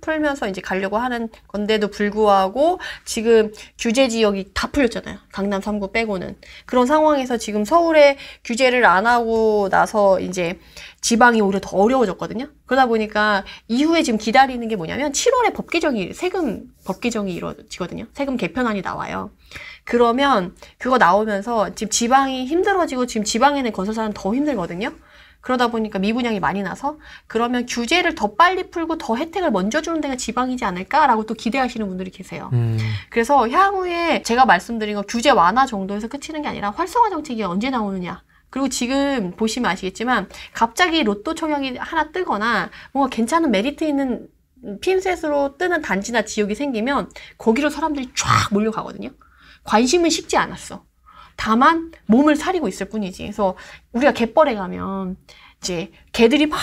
풀면서 이제 가려고 하는 건데도 불구하고, 지금 규제 지역이 다 풀렸잖아요. 강남 3구 빼고는. 그런 상황에서 지금 서울에 규제를 안 하고 나서 이제 지방이 오히려 더 어려워졌거든요. 그러다 보니까 이후에 지금 기다리는 게 뭐냐면 7월에 세금 법 개정이 이루어지거든요. 세금 개편안이 나와요. 그러면 그거 나오면서 지금 지방이 힘들어지고 지금 지방에는 건설사는 더 힘들거든요. 그러다 보니까 미분양이 많이 나서 그러면 규제를 더 빨리 풀고 더 혜택을 먼저 주는 데가 지방이지 않을까라고 또 기대하시는 분들이 계세요. 그래서 향후에 제가 말씀드린 거 규제 완화 정도에서 그치는 게 아니라 활성화 정책이 언제 나오느냐. 그리고 지금 보시면 아시겠지만 갑자기 로또 청약이 하나 뜨거나 뭔가 괜찮은 메리트 있는 핀셋으로 뜨는 단지나 지역이 생기면 거기로 사람들이 쫙 몰려가거든요. 관심은 식지 않았어. 다만 몸을 사리고 있을 뿐이지. 그래서 우리가 갯벌에 가면 이제 개들이 막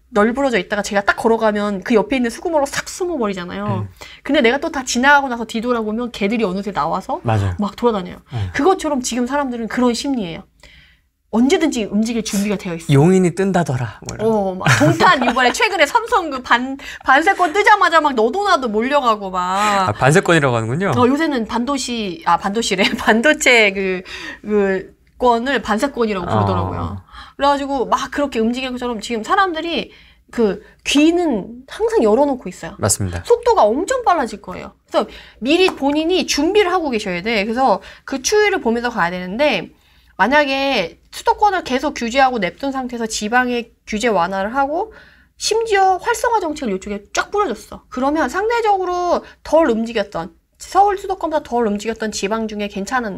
널브러져 있다가 제가 딱 걸어가면 그 옆에 있는 수구멍으로 싹 숨어버리잖아요. 근데 내가 또 다 지나가고 나서 뒤돌아보면 개들이 어느새 나와서 맞아요. 막 돌아다녀요. 그것처럼 지금 사람들은 그런 심리예요. 언제든지 움직일 준비가 되어 있어. 용인이 뜬다더라. 막 동탄 이번에 최근에 삼성 그 반세권 뜨자마자 막 너도 나도 몰려가고 막. 반세권이라고 하는군요. 요새는 반도시래. 반도체 그 권을 반세권이라고 부르더라고요. 그래가지고 막 그렇게 움직이는 것처럼 지금 사람들이 그 귀는 항상 열어놓고 있어요. 맞습니다. 속도가 엄청 빨라질 거예요. 그래서 미리 본인이 준비를 하고 계셔야 돼. 그래서 그 추이를 보면서 가야 되는데 만약에 수도권을 계속 규제하고 냅둔 상태에서 지방의 규제 완화를 하고 심지어 활성화 정책을 이쪽에 쫙 뿌려줬어. 그러면 상대적으로 덜 움직였던 서울 수도권보다 덜 움직였던 지방 중에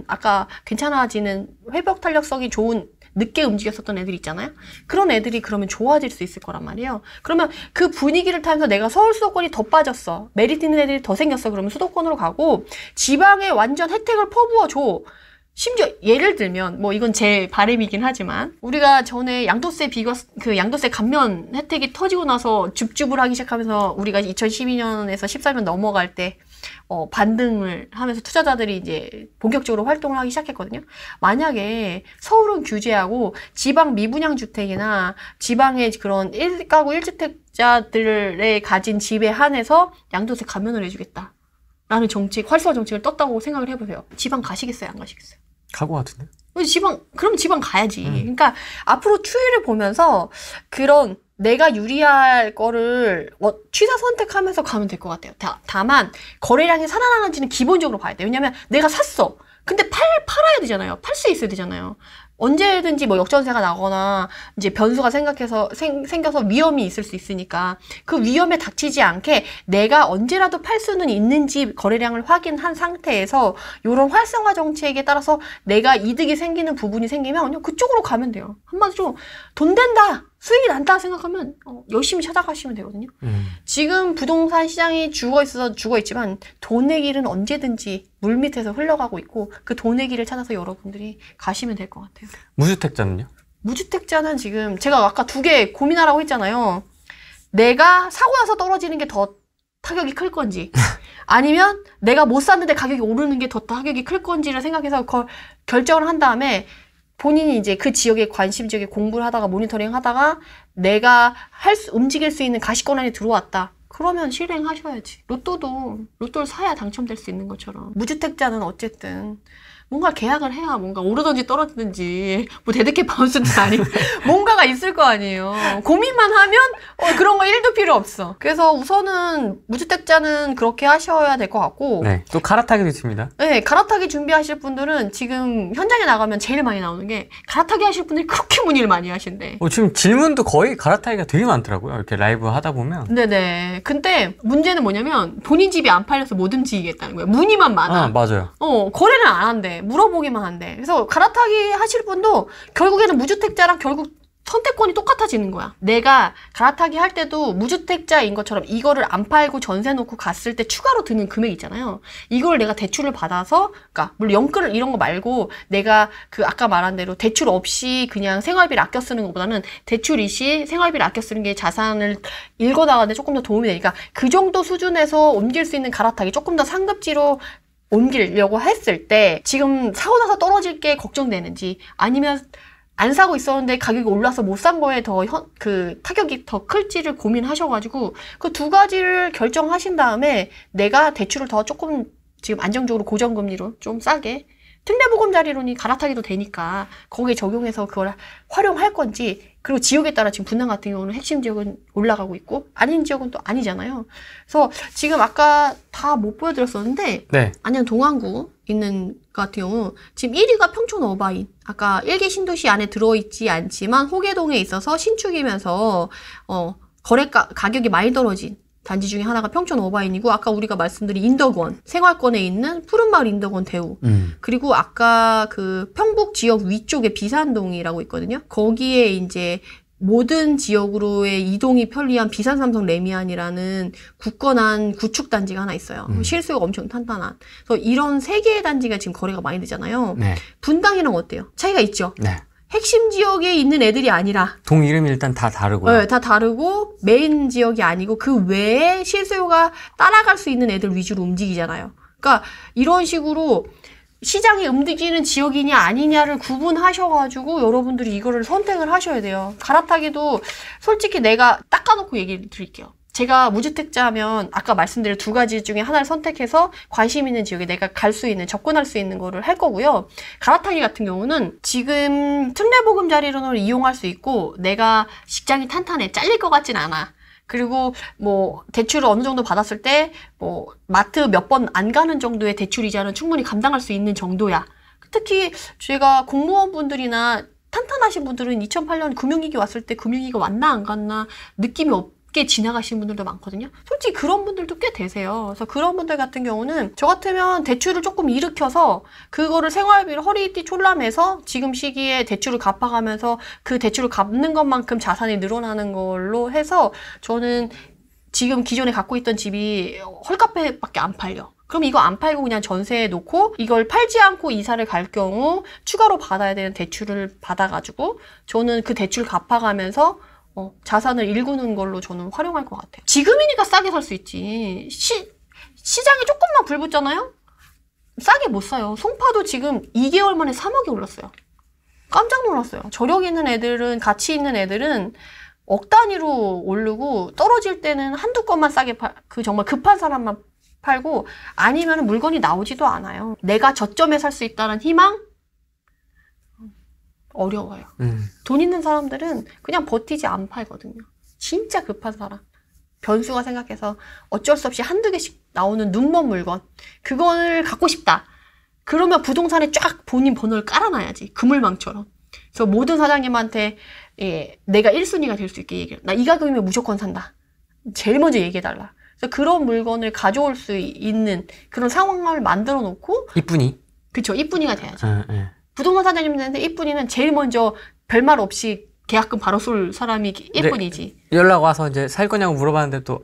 아까 괜찮아지는 회복 탄력성이 좋은 늦게 움직였었던 애들 있잖아요. 그런 애들이 그러면 좋아질 수 있을 거란 말이에요. 그러면 그 분위기를 타면서 내가 서울 수도권이 더 빠졌어. 메리트 있는 애들이 더 생겼어. 그러면 수도권으로 가고 지방에 완전 혜택을 퍼부어줘. 심지어 예를 들면 뭐 이건 제 바람이긴 하지만 우리가 전에 양도세 양도세 감면 혜택이 터지고 나서 줍줍을 하기 시작하면서 우리가 2012년에서 14년 넘어갈 때 반등을 하면서 투자자들이 이제 본격적으로 활동을 하기 시작했거든요. 만약에 서울은 규제하고 지방 미분양 주택이나 지방의 그런 1가구 1주택자들의 가진 집에 한해서 양도세 감면을 해주겠다. 라는 정책, 활성화 정책을 떴다고 생각을 해보세요. 지방 가시겠어요? 안 가시겠어요? 갈 것 같은데? 그럼 지방 가야지. 그러니까 앞으로 추이를 보면서 그런 내가 유리할 거를 취사 선택하면서 가면 될 것 같아요. 다만 거래량이 살아나는지는 기본적으로 봐야 돼요. 왜냐면 내가 샀어. 근데 팔아야 되잖아요. 팔 수 있어야 되잖아요. 언제든지 뭐 역전세가 나거나 이제 변수가 생겨서 위험이 있을 수 있으니까 그 위험에 닥치지 않게 내가 언제라도 팔 수는 있는지 거래량을 확인한 상태에서 이런 활성화 정책에 따라서 내가 이득이 생기는 부분이 생기면 그냥 그쪽으로 가면 돼요. 한마디로 돈 된다, 수익이 난다 생각하면 열심히 찾아가시면 되거든요. 지금 부동산 시장이 죽어있지만 돈의 길은 언제든지 물밑에서 흘러가고 있고 그 돈의 길을 찾아서 여러분들이 가시면 될 것 같아요. 무주택자는요? 무주택자는 지금 제가 아까 두 개 고민하라고 했잖아요. 내가 사고 나서 떨어지는 게 더 타격이 클 건지 아니면 내가 못 샀는데 가격이 오르는 게 더 타격이 클 건지를 생각해서 결정을 한 다음에 본인이 이제 그 지역의 관심 지역에 공부를 하다가 모니터링 하다가 내가 움직일 수 있는 가시권 안에 들어왔다. 그러면 실행하셔야지. 로또를 사야 당첨될 수 있는 것처럼. 무주택자는 어쨌든 뭔가 계약을 해야 뭔가 오르든지 떨어지든지 뭐 대득해 바운스는 아니고 뭔가가 있을 거 아니에요. 고민만 하면 그런 거 1도 필요 없어. 그래서 우선은 무주택자는 그렇게 하셔야 될 것 같고. 네, 또 갈아타기도 있습니다. 네, 갈아타기 준비하실 분들은 지금 현장에 나가면 제일 많이 나오는 게 갈아타기 하실 분들이 그렇게 문의를 많이 하신대. 지금 질문도 거의 갈아타기가 되게 많더라고요. 이렇게 라이브 하다 보면. 네네. 근데 문제는 뭐냐면 본인 집이 안 팔려서 못 움직이겠다는 거예요. 문의만 많아. 맞아요. 거래는 안 한대. 물어보기만 한대. 그래서 갈아타기 하실 분도 결국에는 무주택자랑 결국 선택권이 똑같아지는 거야. 내가 갈아타기 할 때도 무주택자인 것처럼 이거를 안 팔고 전세 놓고 갔을 때 추가로 드는 금액 있잖아요. 이걸 내가 대출을 받아서, 그러니까 물론 연끌 이런 거 말고 내가 아까 말한 대로 대출 없이 그냥 생활비를 아껴 쓰는 것보다는 대출 이시 생활비를 아껴 쓰는 게 자산을 읽어나가는데 조금 더 도움이 되니까 그 정도 수준에서 옮길 수 있는 갈아타기 조금 더 상급지로 옮기려고 했을 때 지금 사고 나서 떨어질 게 걱정되는지 아니면 안 사고 있었는데 가격이 올라서 못 산 거에 더 타격이 더 클지를 고민하셔가지고 그 두 가지를 결정하신 다음에 내가 대출을 더 조금 지금 안정적으로 고정금리로 좀 싸게 특례보금자리론이 갈아타기도 되니까 거기에 적용해서 그걸 활용할 건지 그리고 지역에 따라 지금 분당 같은 경우는 핵심 지역은 올라가고 있고 아닌 지역은 또 아니잖아요. 그래서 지금 아까 다 못 보여드렸었는데 네. 안양 동안구 있는 같은 경우 지금 1위가 평촌 어바인 아까 1개 신도시 안에 들어있지 않지만 호계동에 있어서 신축이면서 가격이 많이 떨어진 단지 중에 하나가 평촌 어바인이고 아까 우리가 말씀드린 인덕원 생활권에 있는 푸른마을 인덕원 대우 그리고 아까 평북 지역 위쪽에 비산동이라고 있거든요. 거기에 이제 모든 지역으로의 이동이 편리한 비산 삼성 레미안이라는 굳건한 구축 단지가 하나 있어요. 실수요가 엄청 탄탄한. 그래서 이런 3개의 단지가 지금 거래가 많이 되잖아요. 네. 분당이랑 어때요? 차이가 있죠? 네. 핵심 지역에 있는 애들이 아니라 동 이름이 일단 다 다르고요. 네, 다 다르고 메인 지역이 아니고 그 외에 실수요가 따라갈 수 있는 애들 위주로 움직이잖아요. 그러니까 이런 식으로 시장이 움직이는 지역이냐 아니냐를 구분하셔가지고 여러분들이 이거를 선택을 하셔야 돼요. 갈아타기도 솔직히 내가 닦아놓고 얘기를 드릴게요. 제가 무주택자면 아까 말씀드린 두 가지 중에 하나를 선택해서 관심 있는 지역에 내가 갈 수 있는, 접근할 수 있는 거를 할 거고요. 갈아타기 같은 경우는 지금 특례보금자리론을 이용할 수 있고 내가 직장이 탄탄해, 잘릴 것 같진 않아. 그리고 뭐 대출을 어느 정도 받았을 때 뭐 마트 몇 번 안 가는 정도의 대출 이자는 충분히 감당할 수 있는 정도야. 특히 제가 공무원분들이나 탄탄하신 분들은 2008년 금융위기 왔을 때 금융위기가 왔나 안 갔나 느낌이 없게 지나가신 분들도 많거든요. 솔직히 그런 분들도 꽤 되세요. 그래서 그런 분들 같은 경우는 저 같으면 대출을 조금 일으켜서 그거를 생활비를 허리띠 촐라매서 지금 시기에 대출을 갚아가면서 그 대출을 갚는 것만큼 자산이 늘어나는 걸로 해서 저는 지금 기존에 갖고 있던 집이 헐카페밖에 안 팔려. 그럼 이거 안 팔고 그냥 전세에 놓고 이걸 팔지 않고 이사를 갈 경우 추가로 받아야 되는 대출을 받아가지고 저는 그 대출 갚아가면서 자산을 일구는 걸로 저는 활용할 것 같아요. 지금이니까 싸게 살 수 있지. 시장에 조금만 불 붙잖아요? 싸게 못 사요. 송파도 지금 2개월 만에 3억이 올랐어요. 깜짝 놀랐어요. 저력 있는 애들은, 가치 있는 애들은 억 단위로 오르고 떨어질 때는 한두 건만 싸게 정말 급한 사람만 팔고 아니면 물건이 나오지도 않아요. 내가 저점에 살 수 있다는 희망? 어려워요. 돈 있는 사람들은 그냥 버티지 안 팔거든요. 진짜 급한 사람. 변수가 생각해서 어쩔 수 없이 한두 개씩 나오는 눈먼 물건. 그걸 갖고 싶다. 그러면 부동산에 쫙 본인 번호를 깔아놔야지. 그물망처럼. 그래서 모든 사장님한테 내가 1순위가 될 수 있게 얘기해요. 나 이 가격이면 무조건 산다. 제일 먼저 얘기해달라. 그래서 그런 물건을 가져올 수 있는 그런 상황을 만들어 놓고 이쁜이? 그쵸. 이쁜이가 돼야죠. 부동산 사장님들한테 이쁜이는 제일 먼저 별말 없이 계약금 바로 쏠 사람이 예쁜이지. 연락 와서 이제 살 거냐고 물어봤는데 또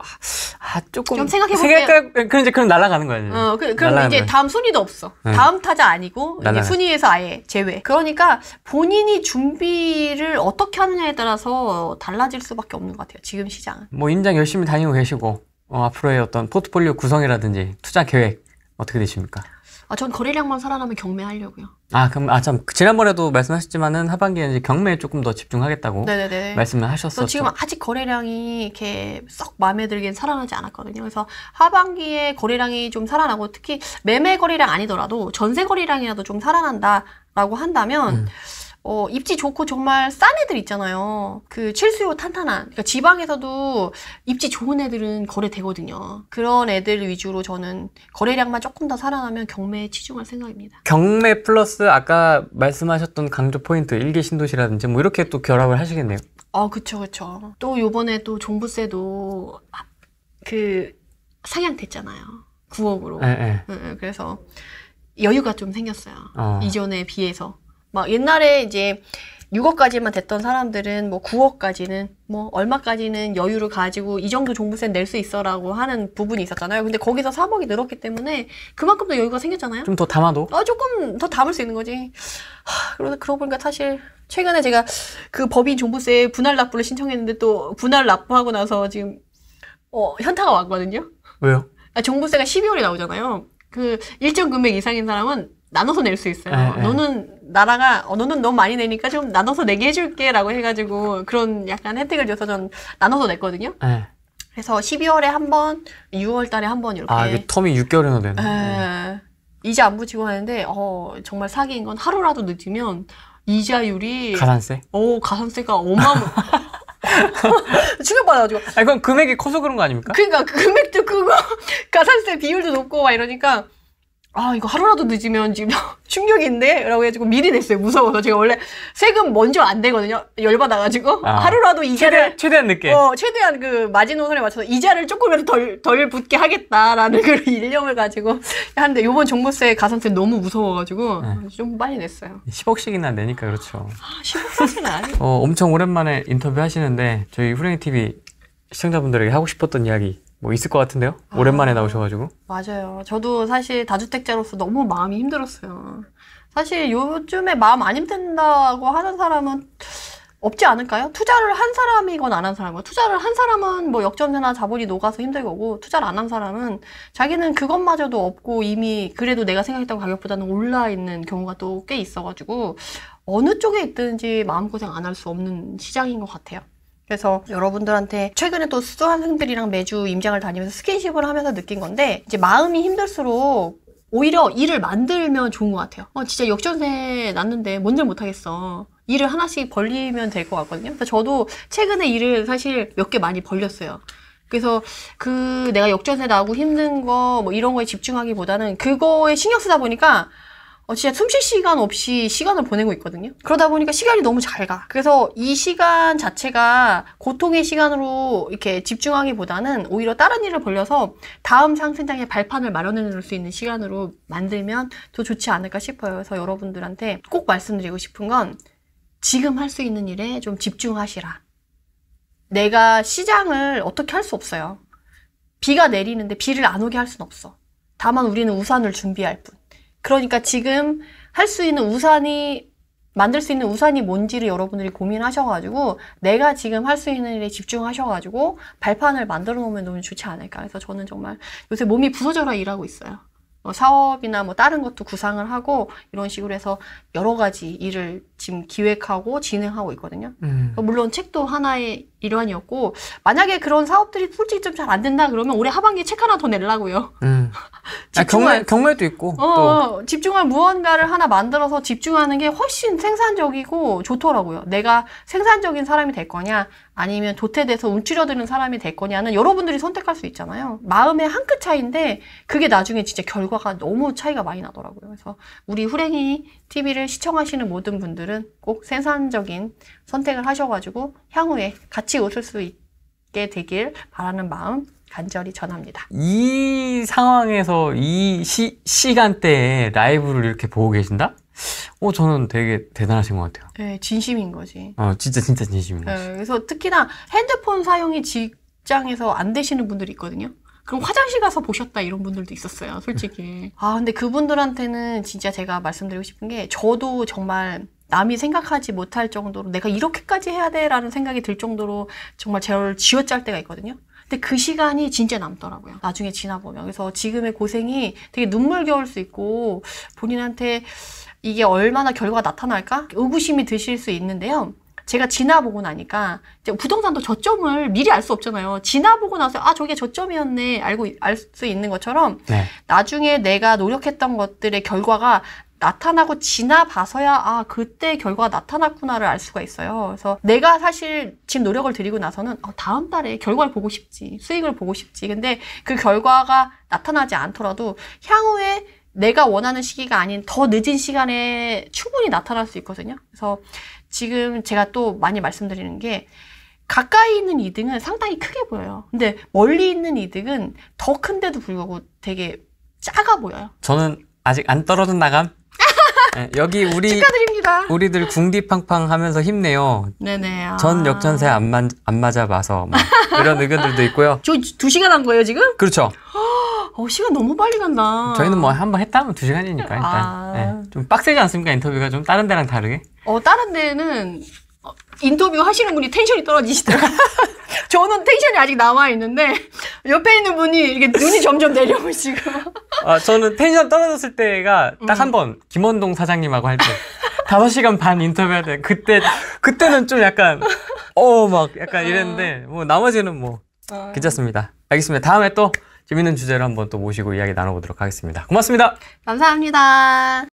조금 좀 생각해볼게요. 그럼 날아가는 거야. 그럼 이제 다음 순위도 없어. 다음 타자 아니고 이제 순위에서 아예 제외. 그러니까 본인이 준비를 어떻게 하느냐에 따라서 달라질 수밖에 없는 것 같아요. 지금 시장은. 뭐 임장 열심히 다니고 계시고 앞으로의 어떤 포트폴리오 구성이라든지 투자 계획 어떻게 되십니까? 전 거래량만 살아나면 경매하려고요. 참, 지난번에도 말씀하셨지만은 하반기에 이제 경매에 조금 더 집중하겠다고 네네네. 말씀을 하셨었죠. 지금 아직 거래량이 이렇게 썩 마음에 들긴 살아나지 않았거든요. 그래서 하반기에 거래량이 좀 살아나고 특히 매매 거래량 아니더라도 전세 거래량이라도 좀 살아난다라고 한다면 입지 좋고 정말 싼 애들 있잖아요. 그 실수요 탄탄한. 그러니까 지방에서도 입지 좋은 애들은 거래되거든요. 그런 애들 위주로 저는 거래량만 조금 더 살아나면 경매에 치중할 생각입니다. 경매 플러스 아까 말씀하셨던 강조 포인트, 일개 신도시라든지 뭐 이렇게 또 결합을 하시겠네요. 그쵸. 또 요번에 또 종부세도 상향됐잖아요. 9억으로. 네. 그래서 여유가 좀 생겼어요. 이전에 비해서. 막 옛날에 이제 6억까지만 됐던 사람들은 뭐 9억까지는 뭐 얼마까지는 여유를 가지고 이 정도 종부세는 낼 수 있어라고 하는 부분이 있었잖아요. 근데 거기서 3억이 늘었기 때문에 그만큼 더 여유가 생겼잖아요. 좀 더 담아도? 조금 더 담을 수 있는 거지. 그러고 보니까 사실 최근에 제가 그 법인 종부세 분할 납부를 신청했는데 또 분할 납부하고 나서 지금 현타가 왔거든요. 왜요? 종부세가 12월에 나오잖아요. 그 일정 금액 이상인 사람은 나눠서 낼 수 있어요. 너는 너무 많이 내니까 좀 나눠서 내게 해줄게 라고 해가지고 그런 약간 혜택을 줘서 전 나눠서 냈거든요. 그래서 12월에 한 번, 6월 달에 한 번 이렇게. 이게 텀이 6개월이나 되네. 이자 안 붙이고 하는데 정말 사기인 건 하루라도 늦으면 이자율이 가산세? 가산세가 어마어마. 충격받아가지고. 그건 금액이 커서 그런 거 아닙니까? 그러니까 금액도 크고 가산세 비율도 높고 막 이러니까 이거 하루라도 늦으면 지금 충격인데? 라고 해가지고 미리 냈어요. 무서워서. 제가 원래 세금 먼저 안 내거든요. 열받아가지고. 하루라도 이자를. 최대한 늦게. 최대한 그 마지노선에 맞춰서 이자를 조금이라도 덜 붙게 하겠다라는 그런 일념을 가지고 하는데 요번 종부세 가산세 너무 무서워가지고 좀 빨리 냈어요. 10억씩이나 내니까 그렇죠. 10억까지는 아니고. 엄청 오랜만에 인터뷰 하시는데 저희 후랭이TV 시청자분들에게 하고 싶었던 이야기 뭐 있을 것 같은데요? 오랜만에 나오셔가지고. 맞아요. 저도 사실 다주택자로서 너무 마음이 힘들었어요. 사실 요즘에 마음 안 힘든다고 하는 사람은 없지 않을까요? 투자를 한 사람이건 안 한 사람이건. 투자를 한 사람은 뭐 역전세나 자본이 녹아서 힘들 거고 투자를 안 한 사람은 자기는 그것마저도 없고 이미 그래도 내가 생각했던 가격보다는 올라 있는 경우가 또 꽤 있어가지고 어느 쪽에 있든지 마음고생 안 할 수 없는 시장인 것 같아요. 그래서 여러분들한테 최근에 또 수강생들이랑 매주 임장을 다니면서 스킨십을 하면서 느낀 건데 이제 마음이 힘들수록 오히려 일을 만들면 좋은 것 같아요. 진짜 역전세 났는데 뭔 일 못하겠어. 일을 하나씩 벌리면 될 것 같거든요. 그래서 저도 최근에 일을 사실 몇 개 많이 벌렸어요. 그래서 내가 역전세 나고 힘든 거 뭐 이런 거에 집중하기보다는 그거에 신경 쓰다 보니까 진짜 숨 쉴 시간 없이 시간을 보내고 있거든요. 그러다 보니까 시간이 너무 잘 가. 그래서 이 시간 자체가 고통의 시간으로 이렇게 집중하기보다는 오히려 다른 일을 벌려서 다음 상승장의 발판을 마련해 놓을 수 있는 시간으로 만들면 더 좋지 않을까 싶어요. 그래서 여러분들한테 꼭 말씀드리고 싶은 건 지금 할 수 있는 일에 좀 집중하시라. 내가 시장을 어떻게 할 수 없어요. 비가 내리는데 비를 안 오게 할 수는 없어. 다만 우리는 우산을 준비할 뿐. 그러니까 지금 할 수 있는 만들 수 있는 우산이 뭔지를 여러분들이 고민하셔가지고 내가 지금 할 수 있는 일에 집중하셔가지고 발판을 만들어 놓으면 너무 좋지 않을까. 그래서 저는 정말 요새 몸이 부서져라 일하고 있어요. 사업이나 뭐 다른 것도 구상을 하고 이런 식으로 해서 여러 가지 일을 지금 기획하고 진행하고 있거든요. 물론 책도 하나의 일환이었고 만약에 그런 사업들이 솔직히 좀 잘 안 된다 그러면 올해 하반기에 책 하나 더 내려고요. 경매도 있고 또 집중할 무언가를 하나 만들어서 집중하는 게 훨씬 생산적이고 좋더라고요. 내가 생산적인 사람이 될 거냐 아니면 도태돼서 움츠려드는 사람이 될 거냐는 여러분들이 선택할 수 있잖아요. 마음의 한 끗 차이인데 그게 나중에 진짜 결과가 너무 차이가 많이 나더라고요. 그래서 우리 후랭이 TV를 시청하시는 모든 분들은 꼭 생산적인 선택을 하셔가지고 향후에 같이 웃을 수 있게 되길 바라는 마음 간절히 전합니다. 이 상황에서 이 시간대에 라이브를 이렇게 보고 계신다? 저는 되게 대단하신 것 같아요. 네, 진심인 거지. 진짜 진심인 거지. 네, 그래서 특히나 핸드폰 사용이 직장에서 안 되시는 분들이 있거든요. 그럼 화장실 가서 보셨다 이런 분들도 있었어요, 솔직히. 근데 그분들한테는 진짜 제가 말씀드리고 싶은 게 저도 정말 남이 생각하지 못할 정도로 내가 이렇게까지 해야 돼 라는 생각이 들 정도로 정말 저를 쥐어짤 때가 있거든요. 근데 그 시간이 진짜 남더라고요. 나중에 지나보면. 그래서 지금의 고생이 되게 눈물겨울 수 있고 본인한테 이게 얼마나 결과가 나타날까? 의구심이 드실 수 있는데요. 제가 지나보고 나니까 이제 부동산도 저점을 미리 알 수 없잖아요. 지나보고 나서 저게 저점이었네 알 수 있는 것처럼 네. 나중에 내가 노력했던 것들의 결과가 나타나고 지나봐서야 그때 결과가 나타났구나를 알 수가 있어요. 그래서 내가 사실 지금 노력을 들이고 나서는 다음 달에 결과를 보고 싶지, 수익을 보고 싶지. 근데 그 결과가 나타나지 않더라도 향후에 내가 원하는 시기가 아닌 더 늦은 시간에 충분히 나타날 수 있거든요. 그래서 지금 제가 또 많이 말씀드리는 게 가까이 있는 이득은 상당히 크게 보여요. 근데 멀리 있는 이득은 더 큰데도 불구하고 되게 작아 보여요. 저는 아직 안 떨어진 나감? 네, 여기 축하드립니다. 우리들 궁디팡팡 하면서 힘내요. 네네. 전 역전세 안 맞아봐서 뭐 이런 의견들도 있고요. 저 2시간 한 거예요, 지금? 그렇죠. 시간 너무 빨리 간다. 저희는 뭐 한 번 했다 하면 2시간이니까 일단. 네, 좀 빡세지 않습니까? 인터뷰가 좀 다른 데랑 다르게? 다른 데는 인터뷰 하시는 분이 텐션이 떨어지시더라고요. 저는 텐션이 아직 남아있는데 옆에 있는 분이 이렇게 눈이 점점 내려오시고. 저는 텐션 떨어졌을 때가 딱 한 번 김원동 사장님하고 할 때 5시간 반 인터뷰할 때 그때는 좀 약간 막 약간 이랬는데 뭐 나머지는 뭐 괜찮습니다. 알겠습니다. 다음에 또 재밌는 주제로 한번 또 모시고 이야기 나눠보도록 하겠습니다. 고맙습니다. 감사합니다.